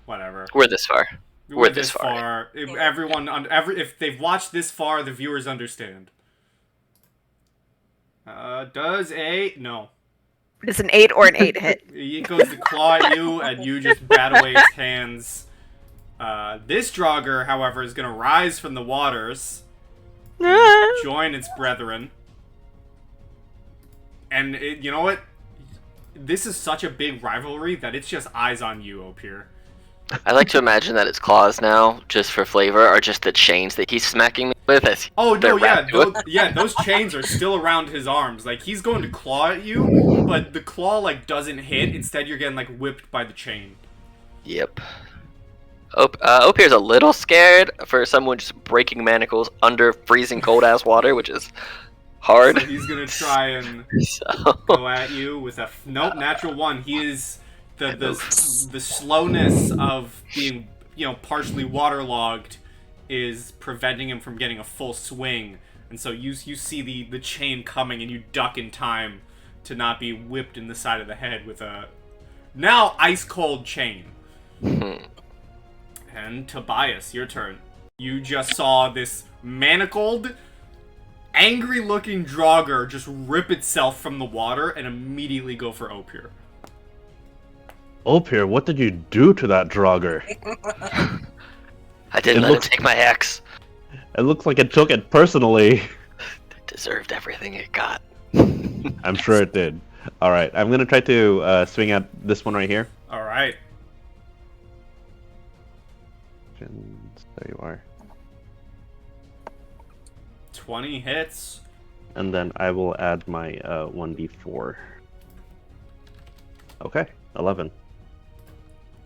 whatever. We're this far. We're this far. If they've watched this far, the viewers understand. Does a no. It's an 8 or an 8 hit. It goes to claw at you, and you just bat away its hands. This Draugr, however, is going to rise from the waters, join its brethren, and you know what? This is such a big rivalry that it's just eyes on you, Opir. I like to imagine that its claws now, just for flavor, are just the chains that he's smacking me with. Oh no, those chains are still around his arms. Like he's going to claw at you, but the claw doesn't hit. Instead, you're getting whipped by the chain. Yep. Opir's a little scared for someone just breaking manacles under freezing cold ass water, which is hard. So he's gonna try and go at you with a natural 1. He is the slowness of being partially waterlogged is preventing him from getting a full swing, And so you see the chain coming, and you duck in time to not be whipped in the side of the head with a now ice-cold chain. And Tobias, your turn. You just saw this manacled, angry-looking draugr just rip itself from the water and immediately go for Opir. Opir, what did you do to that draugr? I didn't let him take my axe. It looks like it took it personally. It deserved everything it got. I'm sure it did. Alright, I'm gonna try to swing at this one right here. Alright. There you are. 20 hits. And then I will add my 1d4. Okay, 11.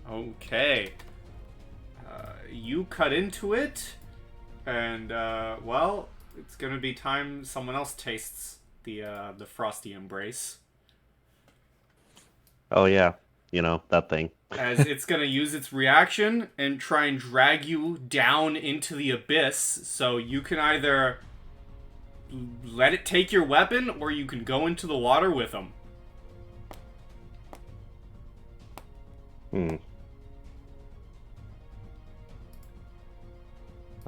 Okay. You cut into it, and, well, it's gonna be time someone else tastes the frosty embrace. Oh yeah, you know, that thing. As it's gonna use its reaction and try and drag you down into the abyss, so you can either let it take your weapon, or you can go into the water with them.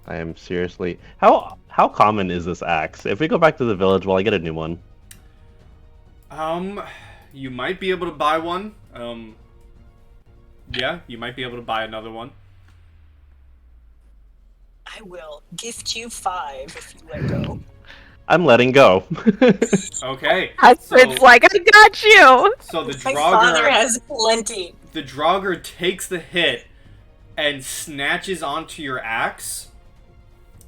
I am seriously... How common is this axe? If we go back to the village, will I get a new one? You might be able to buy one. Yeah, you might be able to buy another one. I will gift you 5 if you let go. I'm letting go. Okay. Husband's like, I got you! So the My father draugr, has plenty. the draugr takes the hit and snatches onto your axe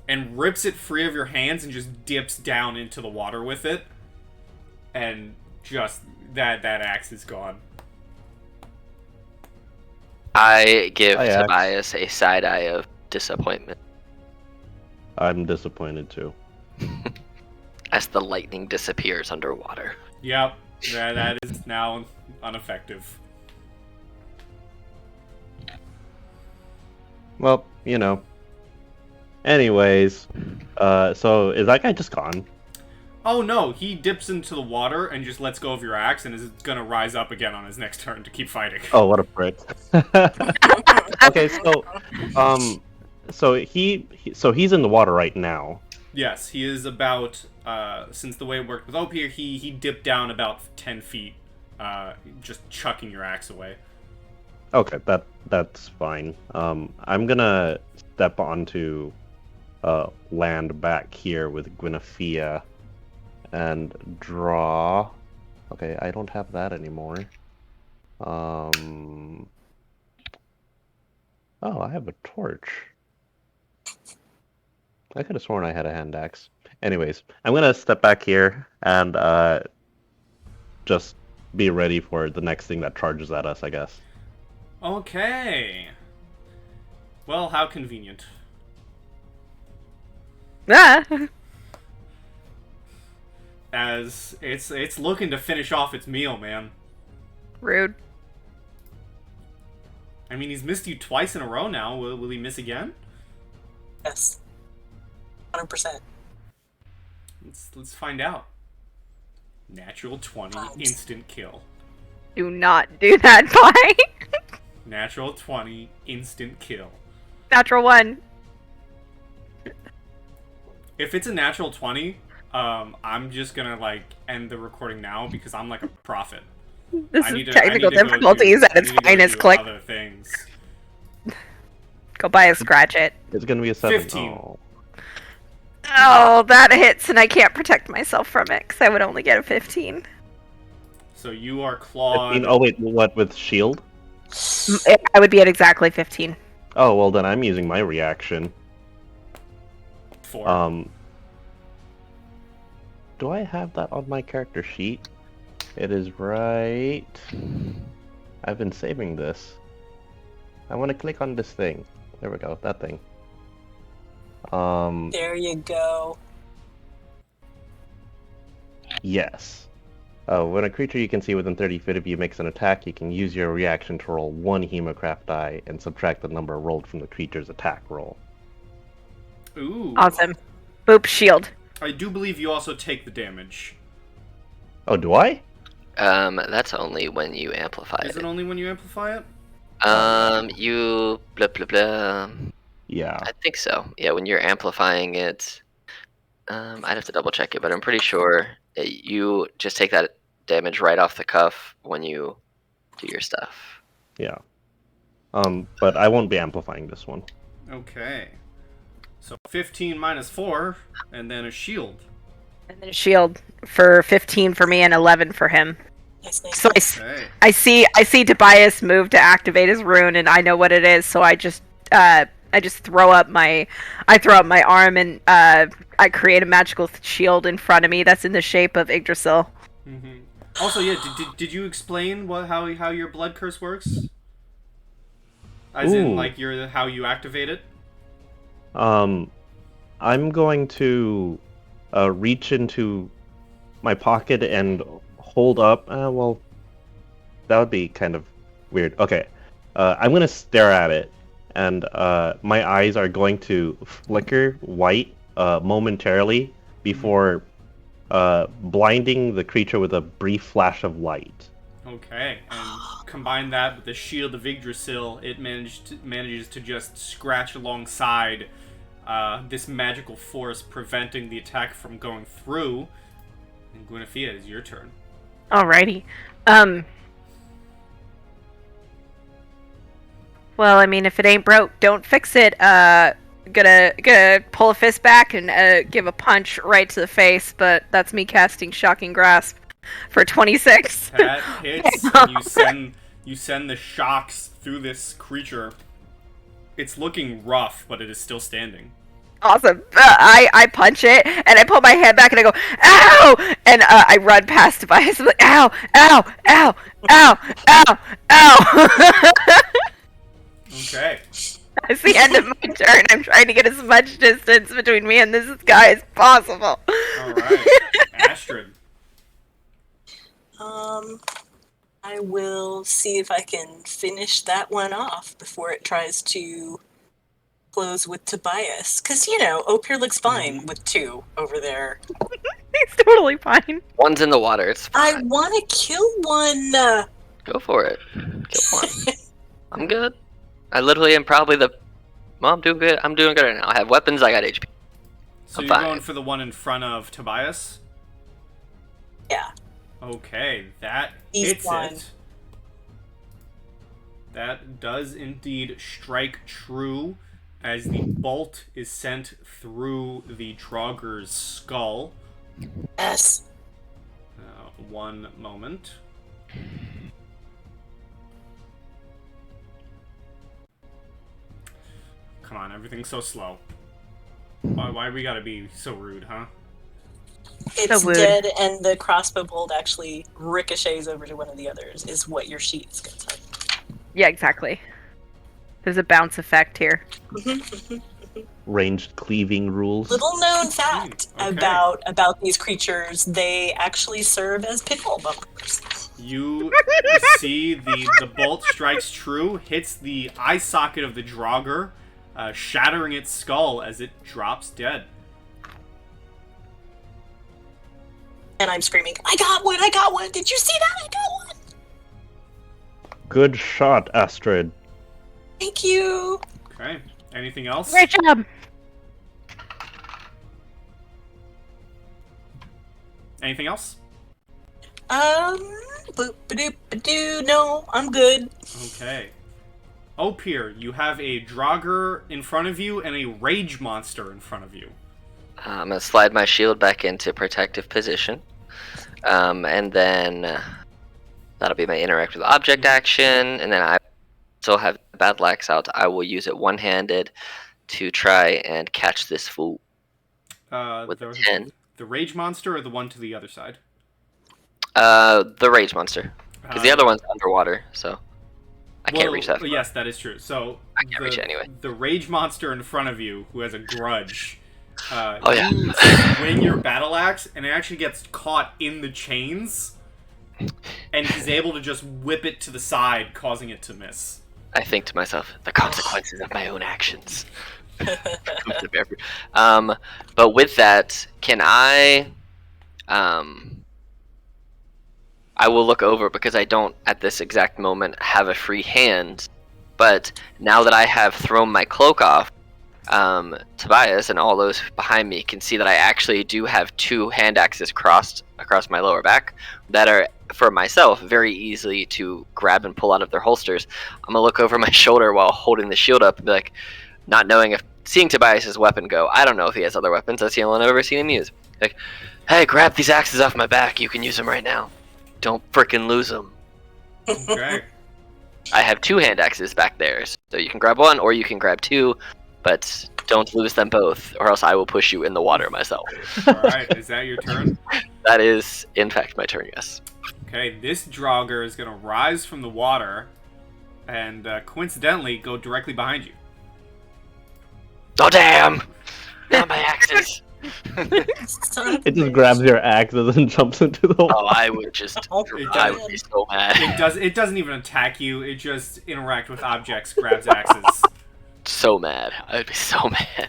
and rips it free of your hands and just dips down into the water with it. And just that axe is gone. I give Hi, Axe. Tobias a side eye of disappointment I'm disappointed too. as the lightning disappears underwater. Yep, that is now ineffective. Well, you know. Anyways, so is that guy just gone? Oh no, he dips into the water and just lets go of your axe and is gonna rise up again on his next turn to keep fighting. Oh, what a prick. Okay, so he's in the water right now. Yes, he is about, since the way it worked with Opir, he dipped down about 10 feet, just chucking your axe away. Okay, that's fine. I'm gonna step onto land back here with Guinevere and draw. Okay, I don't have that anymore. Oh, I have a torch. I could have sworn I had a hand axe. Anyways, I'm gonna step back here and just be ready for the next thing that charges at us, I guess. Okay. Well, how convenient. Ah! As it's looking to finish off its meal, man. Rude. I mean, he's missed you twice in a row now. Will he miss again? Yes. 100%. Let's find out. Natural 20, instant kill. Do not do that, bye! Natural 20, instant kill. Natural 1. If it's a natural 20, I'm just gonna, like, end the recording now because I'm like a prophet. This I need is to- technical I need to go difficulties do- at its I need to go finest. do Click. Other things. Go buy a scratch it. It's gonna be a 7. 15. Oh. Oh, that hits, and I can't protect myself from it because I would only get a 15. So you are clawed. 15. Oh wait, what, with shield? I would be at exactly 15. Oh, well then I'm using my reaction. 4. Do I have that on my character sheet? It is right... I've been saving this. I want to click on this thing. There we go, that thing. There you go. Yes. When a creature you can see within 30 feet of you makes an attack, you can use your reaction to roll 1 Hemocraft die and subtract the number rolled from the creature's attack roll. Ooh. Awesome. Boop, shield. I do believe you also take the damage. Oh, do I? That's only when you amplify Is it. it only when you amplify it? You blah blah blah. Yeah. I think so. Yeah, when you're amplifying it, I'd have to double check it, but I'm pretty sure you just take that damage right off the cuff when you do your stuff. Yeah. But I won't be amplifying this one. Okay. So 15 minus 4, and then a shield. And then a shield for 15 for me and 11 for him. Nice, nice, So nice. Okay. I see Tobias move to activate his rune, and I know what it is. So I just throw up my arm, and I create a magical shield in front of me that's in the shape of Yggdrasil. Mm-hmm. Also, yeah, did you explain how your blood curse works? As in, Ooh. like, how you activate it? I'm going to reach into my pocket and hold up. Well, that would be kind of weird. Okay, I'm gonna stare at it, and my eyes are going to flicker white momentarily before blinding the creature with a brief flash of light. Okay, and combine that with the shield of Yggdrasil, it manages to just scratch alongside this magical force, preventing the attack from going through. And Guinevere, it's your turn. Alrighty. Well, I mean, if it ain't broke, don't fix it. Gonna pull a fist back and give a punch right to the face, but that's me casting Shocking Grasp for 26. That hits, and you send the shocks through this creature. It's looking rough, but it is still standing. Awesome. I punch it, and I pull my hand back, and I go, ow! And I run past Tobias. I'm like, ow, ow, ow, ow, ow, ow. Okay. It's the end of my turn. I'm trying to get as much distance between me and this guy as possible. Alright. Astrid. I will see if I can finish that one off before it tries to close with Tobias. Because, Opir looks fine with 2 over there. He's totally fine. One's in the water. It's I fine. want to kill one. Go for it. Kill one. I'm good. I literally am probably I'm doing good. I'm doing good right now. I have weapons. I got HP. So I'm you're fine. going for the one in front of Tobias? Yeah. Okay, that He's hits one. it. That does indeed strike true, as the bolt is sent through the Drauggr's skull. Yes. One moment. Come on, everything's so slow. Why we gotta be so rude, huh? It's So rude. dead, and the crossbow bolt actually ricochets over to one of the others, is what your sheet is going to tell Yeah, exactly. There's a bounce effect here. you. Ranged cleaving rules. Little known fact Okay. about these creatures, they actually serve as pinhole bumpers. You see the bolt strikes true, hits the eye socket of the Draugr, shattering its skull as it drops dead. And I'm screaming, I got one! I got one! Did you see that? I got one! Good shot, Astrid. Thank you! Okay. Anything else? Great job. Anything else? Boop-a-doop-a-doo. No, I'm good. Okay. Opir, you have a Draugr in front of you and a rage monster in front of you. I'm gonna slide my shield back into protective position, and then that'll be my interact with object action. And then I still have battle axe out. I will use it one-handed to try and catch this fool with The 10. the rage monster or the one to the other side? The rage monster, because the other one's underwater, so I can't reach that far. Yes, that is true. So I can't reach it anyway. The rage monster in front of you, who has a grudge, Oh, yeah. you swing your battle axe, and it actually gets caught in the chains, and he's able to just whip it to the side, causing it to miss. I think to myself, the consequences of my own actions. But with that, can I will look over because I don't at this exact moment have a free hand. But now that I have thrown my cloak off, Tobias and all those behind me can see that I actually do have 2 hand axes crossed across my lower back that are, for myself, very easily to grab and pull out of their holsters. I'm gonna look over my shoulder while holding the shield up and be like, not knowing if seeing Tobias's weapon go, I don't know if he has other weapons. That's the only one I've ever seen him use. Like, hey, grab these axes off my back. You can use them right now. Don't frickin' lose them. Okay. I have 2 hand axes back there, so you can grab 1 or you can grab 2, but don't lose them both, or else I will push you in the water myself. Alright, is that your turn? That is, in fact, my turn, yes. Okay, this draugr is going to rise from the water and coincidentally go directly behind you. Oh, damn! Not my axes! Son of It just a grabs bitch. your axes and jumps into the water. Oh, I would just... Oh, I would be so mad. It doesn't even attack you, it just interact with objects, grabs axes. So mad. I would be so mad.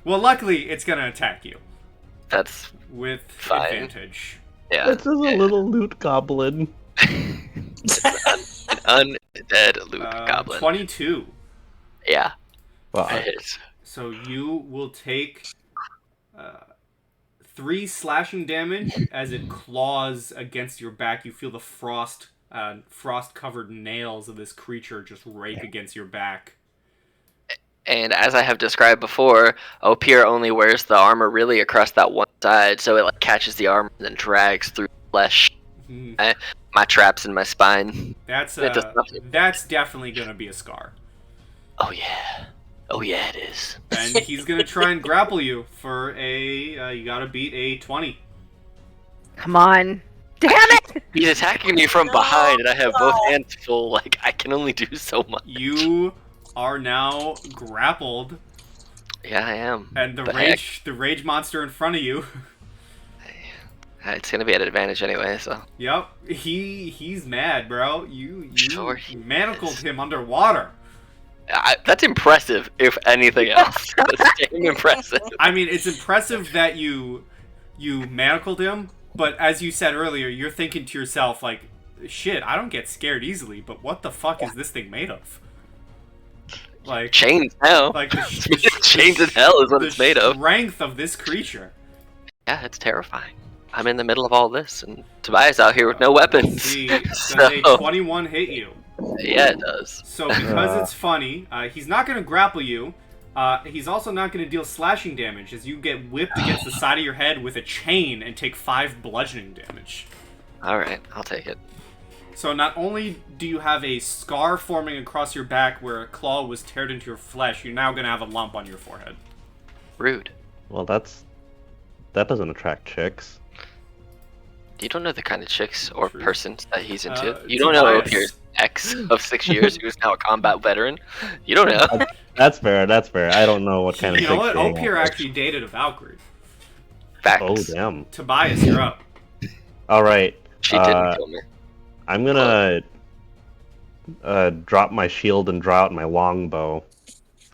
Well, luckily, it's going to attack you That's... with Fine. advantage. Yeah. It's just a little loot goblin. An undead loot goblin. 22. Yeah. Well, It is. So you will take 3 slashing damage as it claws against your back. You feel the frost-covered nails of this creature just rake against your back. And as I have described before, Opir only wears the armor really across that one side, so it like catches the armor and then drags through flesh. Mhm. My traps in my spine. That's It does nothing. that's definitely gonna be a scar, Oh yeah. Oh yeah, it is. and he's gonna try and grapple you for a. You gotta beat a 20. Come on. Damn it! He's attacking me from No. behind, and I have both hands full. Like, I can only do so much. You are now grappled, Yeah, I am. and the Heck, rage monster in front of you. it's gonna be at advantage anyway, so. Yep, he's mad, bro. You Sure he manacled is. him underwater. That's impressive, if anything else. That's damn impressive. I mean, it's impressive that you manacled him, but as you said earlier, you're thinking to yourself like, shit, I don't get scared easily, but what the fuck is this thing made of? Like, Chains now. like Chains in hell is what the it's made of. strength of this creature. Yeah, it's terrifying. I'm in the middle of all this, and Tobias out here with no weapons. See, does So- a 21 hit you? Yeah, it does. So because it's funny, he's not going to grapple you. He's also not going to deal slashing damage as you get whipped against the side of your head with a chain and take 5 bludgeoning damage. Alright, I'll take it. So not only do you have a scar forming across your back where a claw was teared into your flesh, you're now going to have a lump on your forehead. Rude. Well, that doesn't attract chicks. You don't know the kind of chicks or True. persons that he's into. It's You don't know bias. Opir's ex of 6 years who's now a combat veteran. You don't know. That's fair. That's fair. I don't know what kind of. You know what? chicks they Opir want. actually dated a Valkyrie. Facts. Oh damn! Tobias, you're up. All right. She didn't kill me. I'm gonna drop my shield and draw out my longbow,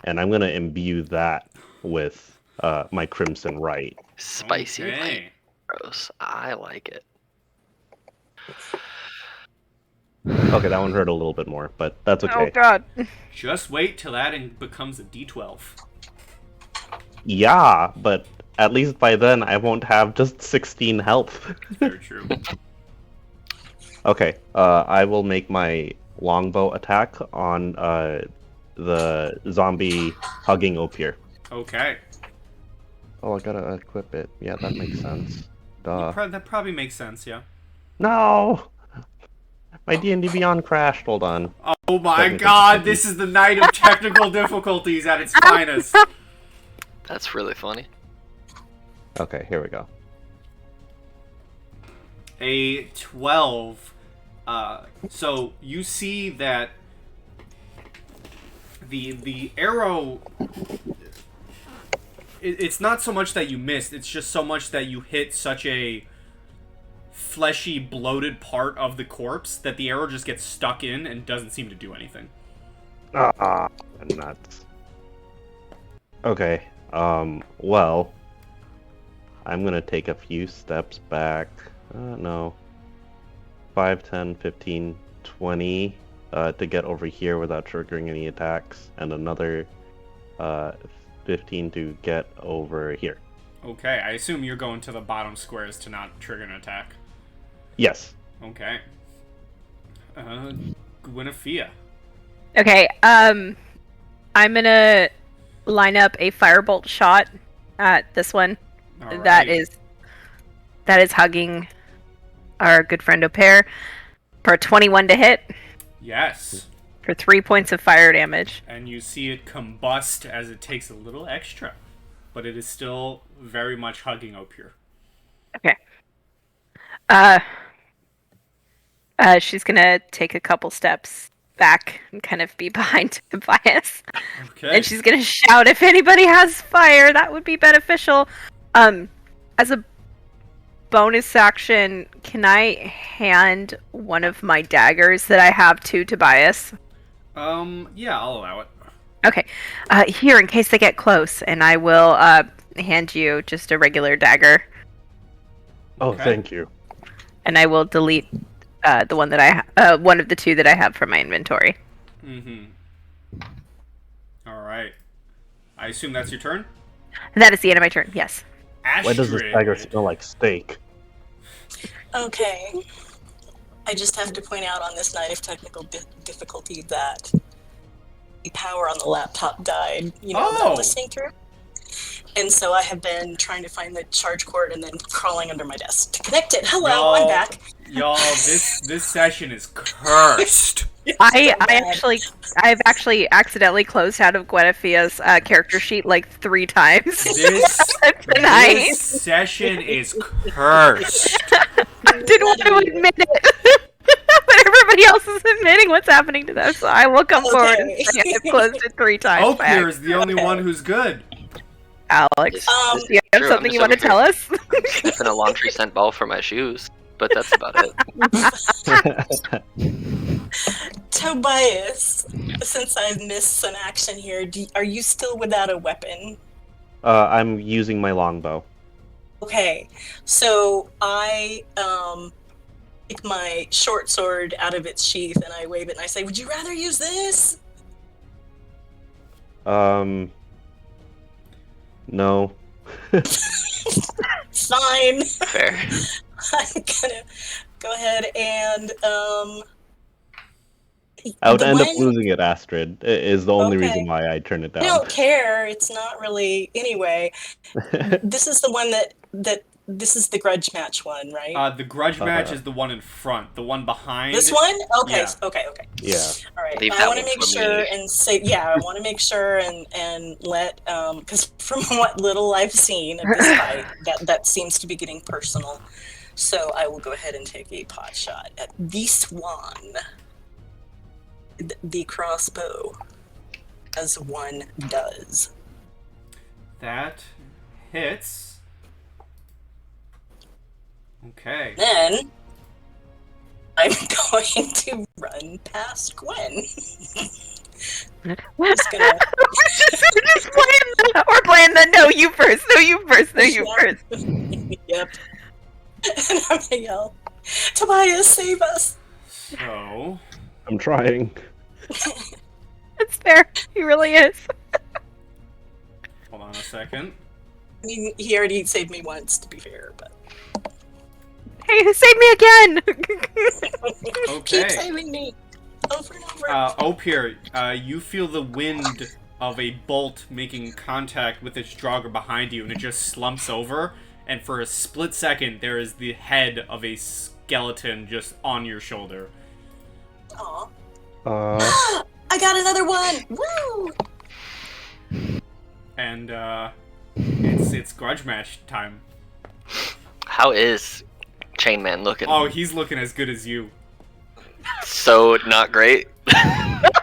and I'm gonna imbue that with my crimson right. Spicy Okay. light. Gross. I like it. Okay, that one hurt a little bit more, but that's Oh okay. god. Just wait till that becomes a D12. Yeah, but at least by then I won't have just 16 health. Very true. Okay, I will make my longbow attack on the zombie hugging Opir. Okay. Oh, I gotta equip it. Yeah, that makes sense. Duh. That probably makes sense, yeah. No! My D&D Beyond crashed. Hold on. Oh my Technical god, difficulties. this is the night of technical difficulties at its finest. That's really funny. Okay, here we go. A 12. So you see that the arrow. It's not so much that you missed. It's just so much that you hit such a fleshy, bloated part of the corpse that the arrow just gets stuck in and doesn't seem to do anything. Ah, nuts. Okay. Well, I'm gonna take a few steps back. No. 5, 10, 15, 20 to get over here without triggering any attacks, and another 15 to get over here. Okay, I assume you're going to the bottom squares to not trigger an attack. Yes. Okay. Guinevere. Okay, I'm gonna line up a firebolt shot at this one. All That right. is hugging our good friend Opir for 21 to hit Yes. for 3 points of fire damage. And you see it combust as it takes a little extra, but it is still very much hugging Opir. Okay. She's gonna take a couple steps back and kind of be behind Tobias. Okay. And she's gonna shout, if anybody has fire, that would be beneficial. As a bonus action, can I hand one of my daggers that I have to Tobias? Yeah, I'll allow it. Okay. Here, in case they get close, and I will hand you just a regular dagger, Oh, Okay. thank you. and I will delete the one that one of the two that I have from my inventory. Mm-hmm. All right. I assume that's your turn? And that is the end of my turn. Yes. Astrid. Why does this dagger smell like steak? Okay. I just have to point out on this night of technical difficulty that the power on the laptop died, that I'm listening through. And so I have been trying to find the charge cord and then crawling under my desk to connect it. Hello, I'm back. Y'all, this session is cursed. I've actually accidentally closed out of Guinevere's character sheet like 3 times tonight. This session is cursed. I didn't want to admit it, but everybody else is admitting what's happening to them, so I will come forward and say I've closed it 3 times. Opir is the only one who's good. Alex, do you have True, something I'm you want to just tell us? Sniffing a laundry scent ball for my shoes, but that's about it. Tobias, since I've missed an action here, are you still without a weapon? I'm using my longbow. Okay, so I take my short sword out of its sheath and I wave it and I say, would you rather use this? No. Fine. Fair. I'm gonna go ahead and I would the end up one- losing it, Astrid. Is the only Okay. reason why I turned it I down. don't care. It's not really anyway. This is the one that this is the grudge match one, right? The grudge match is the one in front. The one behind. This one? Okay, Yeah. okay. Yeah. All right. Leave I that want to one make for sure me. and say, I want to make sure and let because from what little I've seen of this fight, that seems to be getting personal. So I will go ahead and take a pot shot at this one. The crossbow, as one does. That hits. Okay. Then I'm going to run past Gwen. Just gonna. we're just playing the, we're playing the no you first, no you first, no you first. Yep. And I'm gonna yell, Tobias, save us! So. I'm trying. It's fair. He really is. Hold on a second. I mean, he already saved me once, to be fair, but Hey, save me again! Okay. keep saving me over and over. Opir, you feel the wind of a bolt making contact with its draugr behind you, and it just slumps over, and for a split second, there is the head of a skeleton just on your shoulder. Aw. Uh, I got another one! Woo! And, it's grudge match time. How is Chainman looking? Oh, he's looking as good as you. So not great.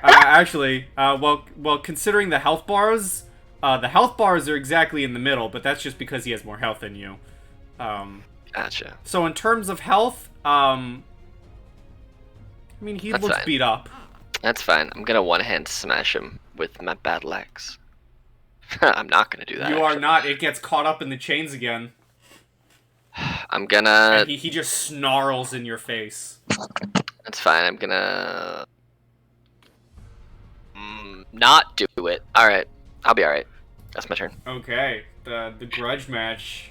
Actually, well, considering the health bars are exactly in the middle, but that's just because he has more health than you. Gotcha. So in terms of health, I mean, he That's looks fine. beat up. That's fine. I'm gonna one-hand smash him with my battle axe. I'm not gonna do that. You are not. It gets caught up in the chains again. I'm gonna... And he just snarls in your face. That's fine. I'm gonna... not do it. Alright. I'll be alright. That's my turn. Okay. The grudge match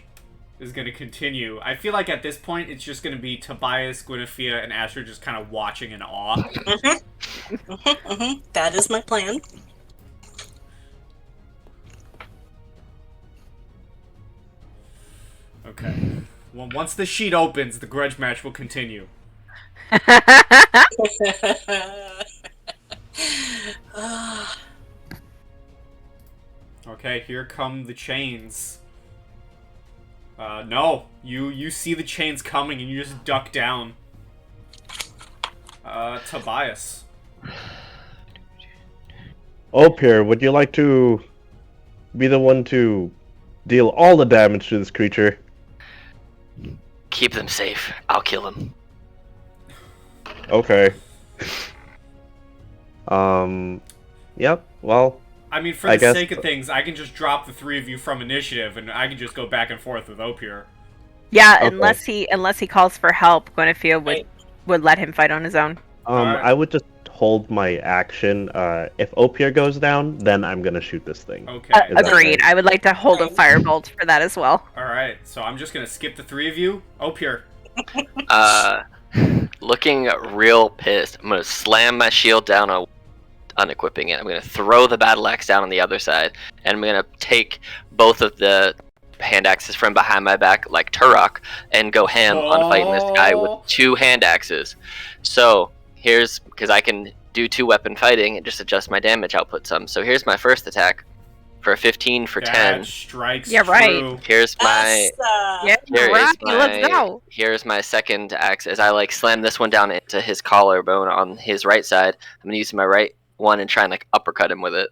is going to continue. I feel like at this point, it's just going to be Tobias, Guinevere, and Asher just kind of watching in awe. That is my plan. Okay. Well, once the sheet opens, the grudge match will continue. Okay, here come the chains. No. You see the chains coming and you just duck down. Tobias. Opir, would you like to be the one to deal all the damage to this creature? Keep them safe. I'll kill them. Okay. Yep, well... I mean, for the sake of things, I can just drop the three of you from initiative, and I can just go back and forth with Opir. Yeah, Okay. unless he calls for help, Guinevere would let him fight on his own. Alright. I would just hold my action. If Opir goes down, then I'm gonna shoot this thing. Okay. that Agreed. right? I would like to hold a firebolt for that as well. Alright, so I'm just gonna skip the three of you. Opir. Looking real pissed, I'm gonna slam my shield down on unequipping it. I'm gonna throw the battle axe down on the other side, and I'm gonna take both of the hand axes from behind my back like Turok and go ham on fighting this guy with two hand axes. So here's, because I can do 2-weapon fighting and just adjust my damage output some. So here's my first attack for a 15 for 10. That strikes Yeah, right. true. Here's my Let's go. here's my second axe as I like slam this one down into his collarbone on his right side. I'm gonna use my right one and try and like uppercut him with it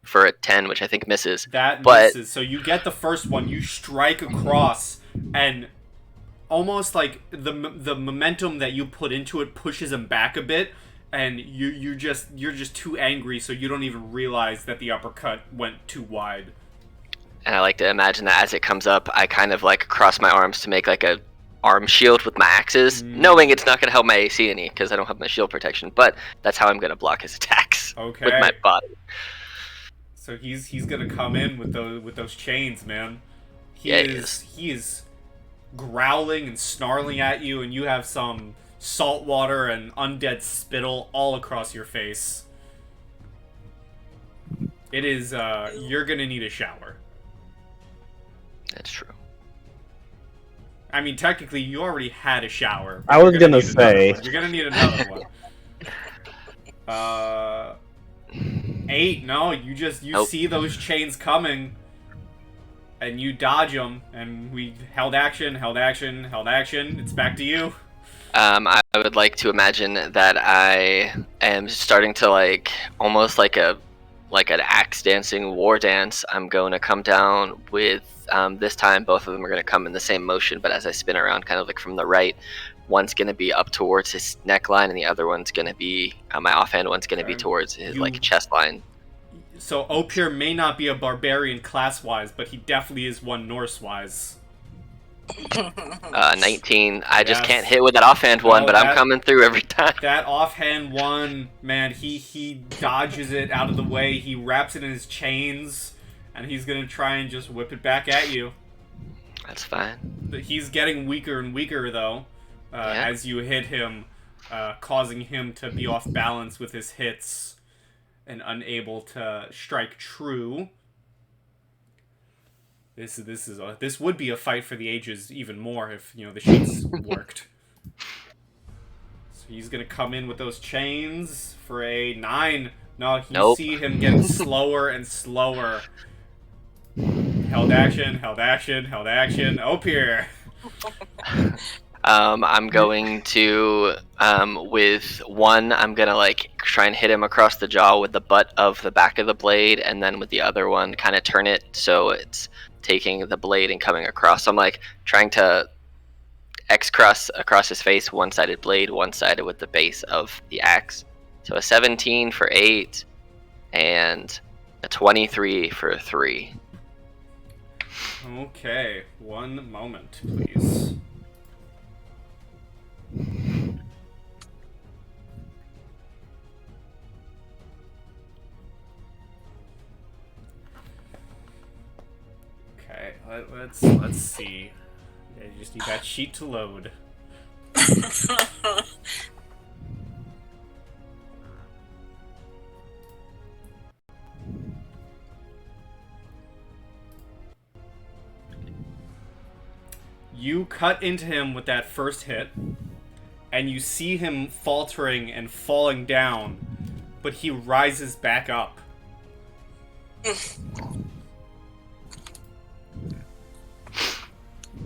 for a 10, which I think misses. That But- misses. So you get the first one, you strike across, and almost like the momentum that you put into it pushes him back a bit, and you're just too angry, so you don't even realize that the uppercut went too wide. And I like to imagine that as it comes up, I kind of like cross my arms to make like a arm shield with my axes, knowing it's not going to help my AC any because I don't have my shield protection. But that's how I'm going to block his attacks Okay. with my body. So he's gonna come in with those chains, man. He Yeah, is growling and snarling at you, and you have some salt water and undead spittle all across your face. It is you're gonna need a shower. That's true. I mean, technically, you already had a shower. I was gonna need another say. one. You're gonna need another one. 8. No, you Nope. see those chains coming, and you dodge them. And we held action. It's back to you. I would like to imagine that I am starting to like almost like an axe dancing war dance. I'm going to come down with this time both of them are going to come in the same motion, but as I spin around kind of like from the right, one's going to be up towards his neckline and the other one's going to be my offhand one's going to be towards his like chest line. So Opir may not be a barbarian class-wise, but he definitely is one Norse-wise. 19. I just Yes. can't hit with that offhand one, but I'm coming through every time. That offhand one, man, he dodges it out of the way. He wraps it in his chains, and he's gonna try and just whip it back at you. That's fine. He's getting weaker and weaker, though, as you hit him, causing him to be off balance with his hits and unable to strike true. This would be a fight for the ages even more if the sheets worked. So he's gonna come in with those chains for a 9. No, you Nope. see him getting slower and slower. Held action. Opir. I'm going to with one, I'm gonna like try and hit him across the jaw with the butt of the back of the blade, and then with the other one kind of turn it so it's taking the blade and coming across. So I'm like trying to X cross across his face, one-sided blade, one-sided with the base of the axe. So a 17 for 8, and a 23 for 3. Okay, one moment, please. Okay, let's see. Yeah, you just need that sheet to load. You cut into him with that first hit, and you see him faltering and falling down, but he rises back up.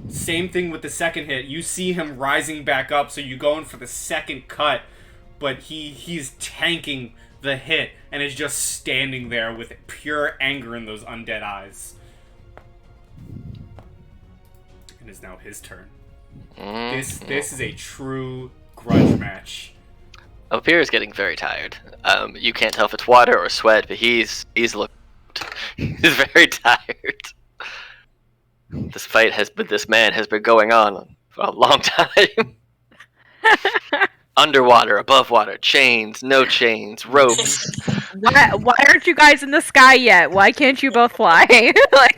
Same thing with the second hit. You see him rising back up, so you go in for the second cut, but he's tanking the hit and is just standing there with pure anger in those undead eyes. It is now his turn. This is a true grudge match. Opir is getting very tired. You can't tell if it's water or sweat, but he's very tired. This man has been going on for a long time. Underwater, above water, chains, no chains, ropes. Why aren't you guys in the sky yet? Why can't you both fly?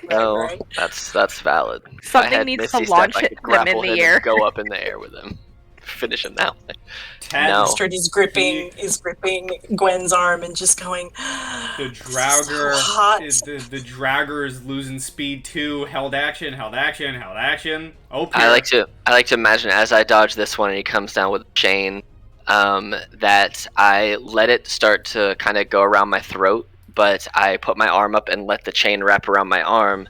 No, right. that's valid. Something needs to launch them in the air. Go up in the air with him. Finish him now. Ted, No. He's gripping Gwen's arm and just going. The Draugr So hot. the Draugr is losing speed too. Held action, held action, held action. Opir. I like to imagine as I dodge this one and he comes down with a chain, that I let it start to kind of go around my throat, but I put my arm up and let the chain wrap around my arm,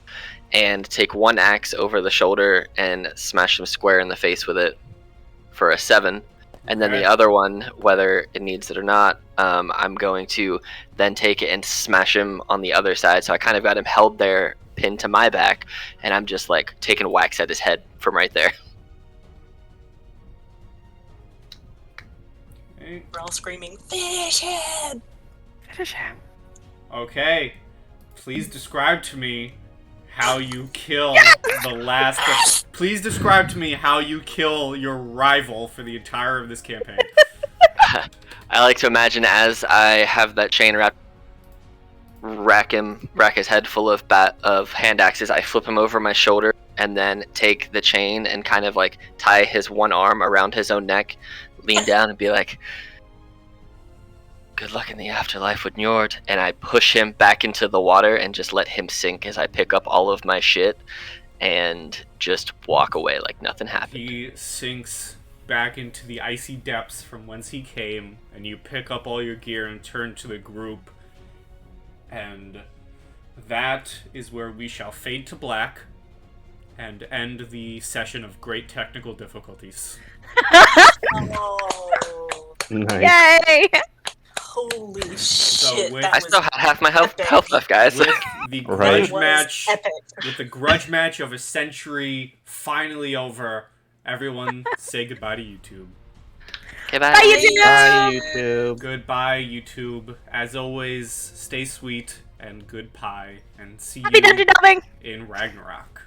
and take one axe over the shoulder and smash him square in the face with it for a 7. And then Okay. the other one, whether it needs it or not, I'm going to then take it and smash him on the other side. So I kind of got him held there, pinned to my back, and I'm just like taking whacks at his head from right there. Okay. We're all screaming, "Finish him!" Okay. Please describe to me how you kill the last. Please describe to me how you kill your rival for the entire of this campaign. I like to imagine as I have that chain wrapped, rack his head full of hand axes. I flip him over my shoulder and then take the chain and kind of like tie his one arm around his own neck, lean down and be like, "Good luck in the afterlife with Njord," and I push him back into the water and just let him sink as I pick up all of my shit and just walk away like nothing happened. He sinks back into the icy depths from whence he came, and you pick up all your gear and turn to the group. And that is where we shall fade to black and end the session of great technical difficulties. Oh, Nice. Yay! holy shit! with- that I was still have my health epic. left, guys. With the Right. grudge was match, epic. with the grudge match of a century finally over, everyone say goodbye to YouTube. Okay, bye. Bye, YouTube. Bye, YouTube. Goodbye, YouTube. As always, stay sweet and good pie, and see Happy you dungeon delving! in Ragnarok.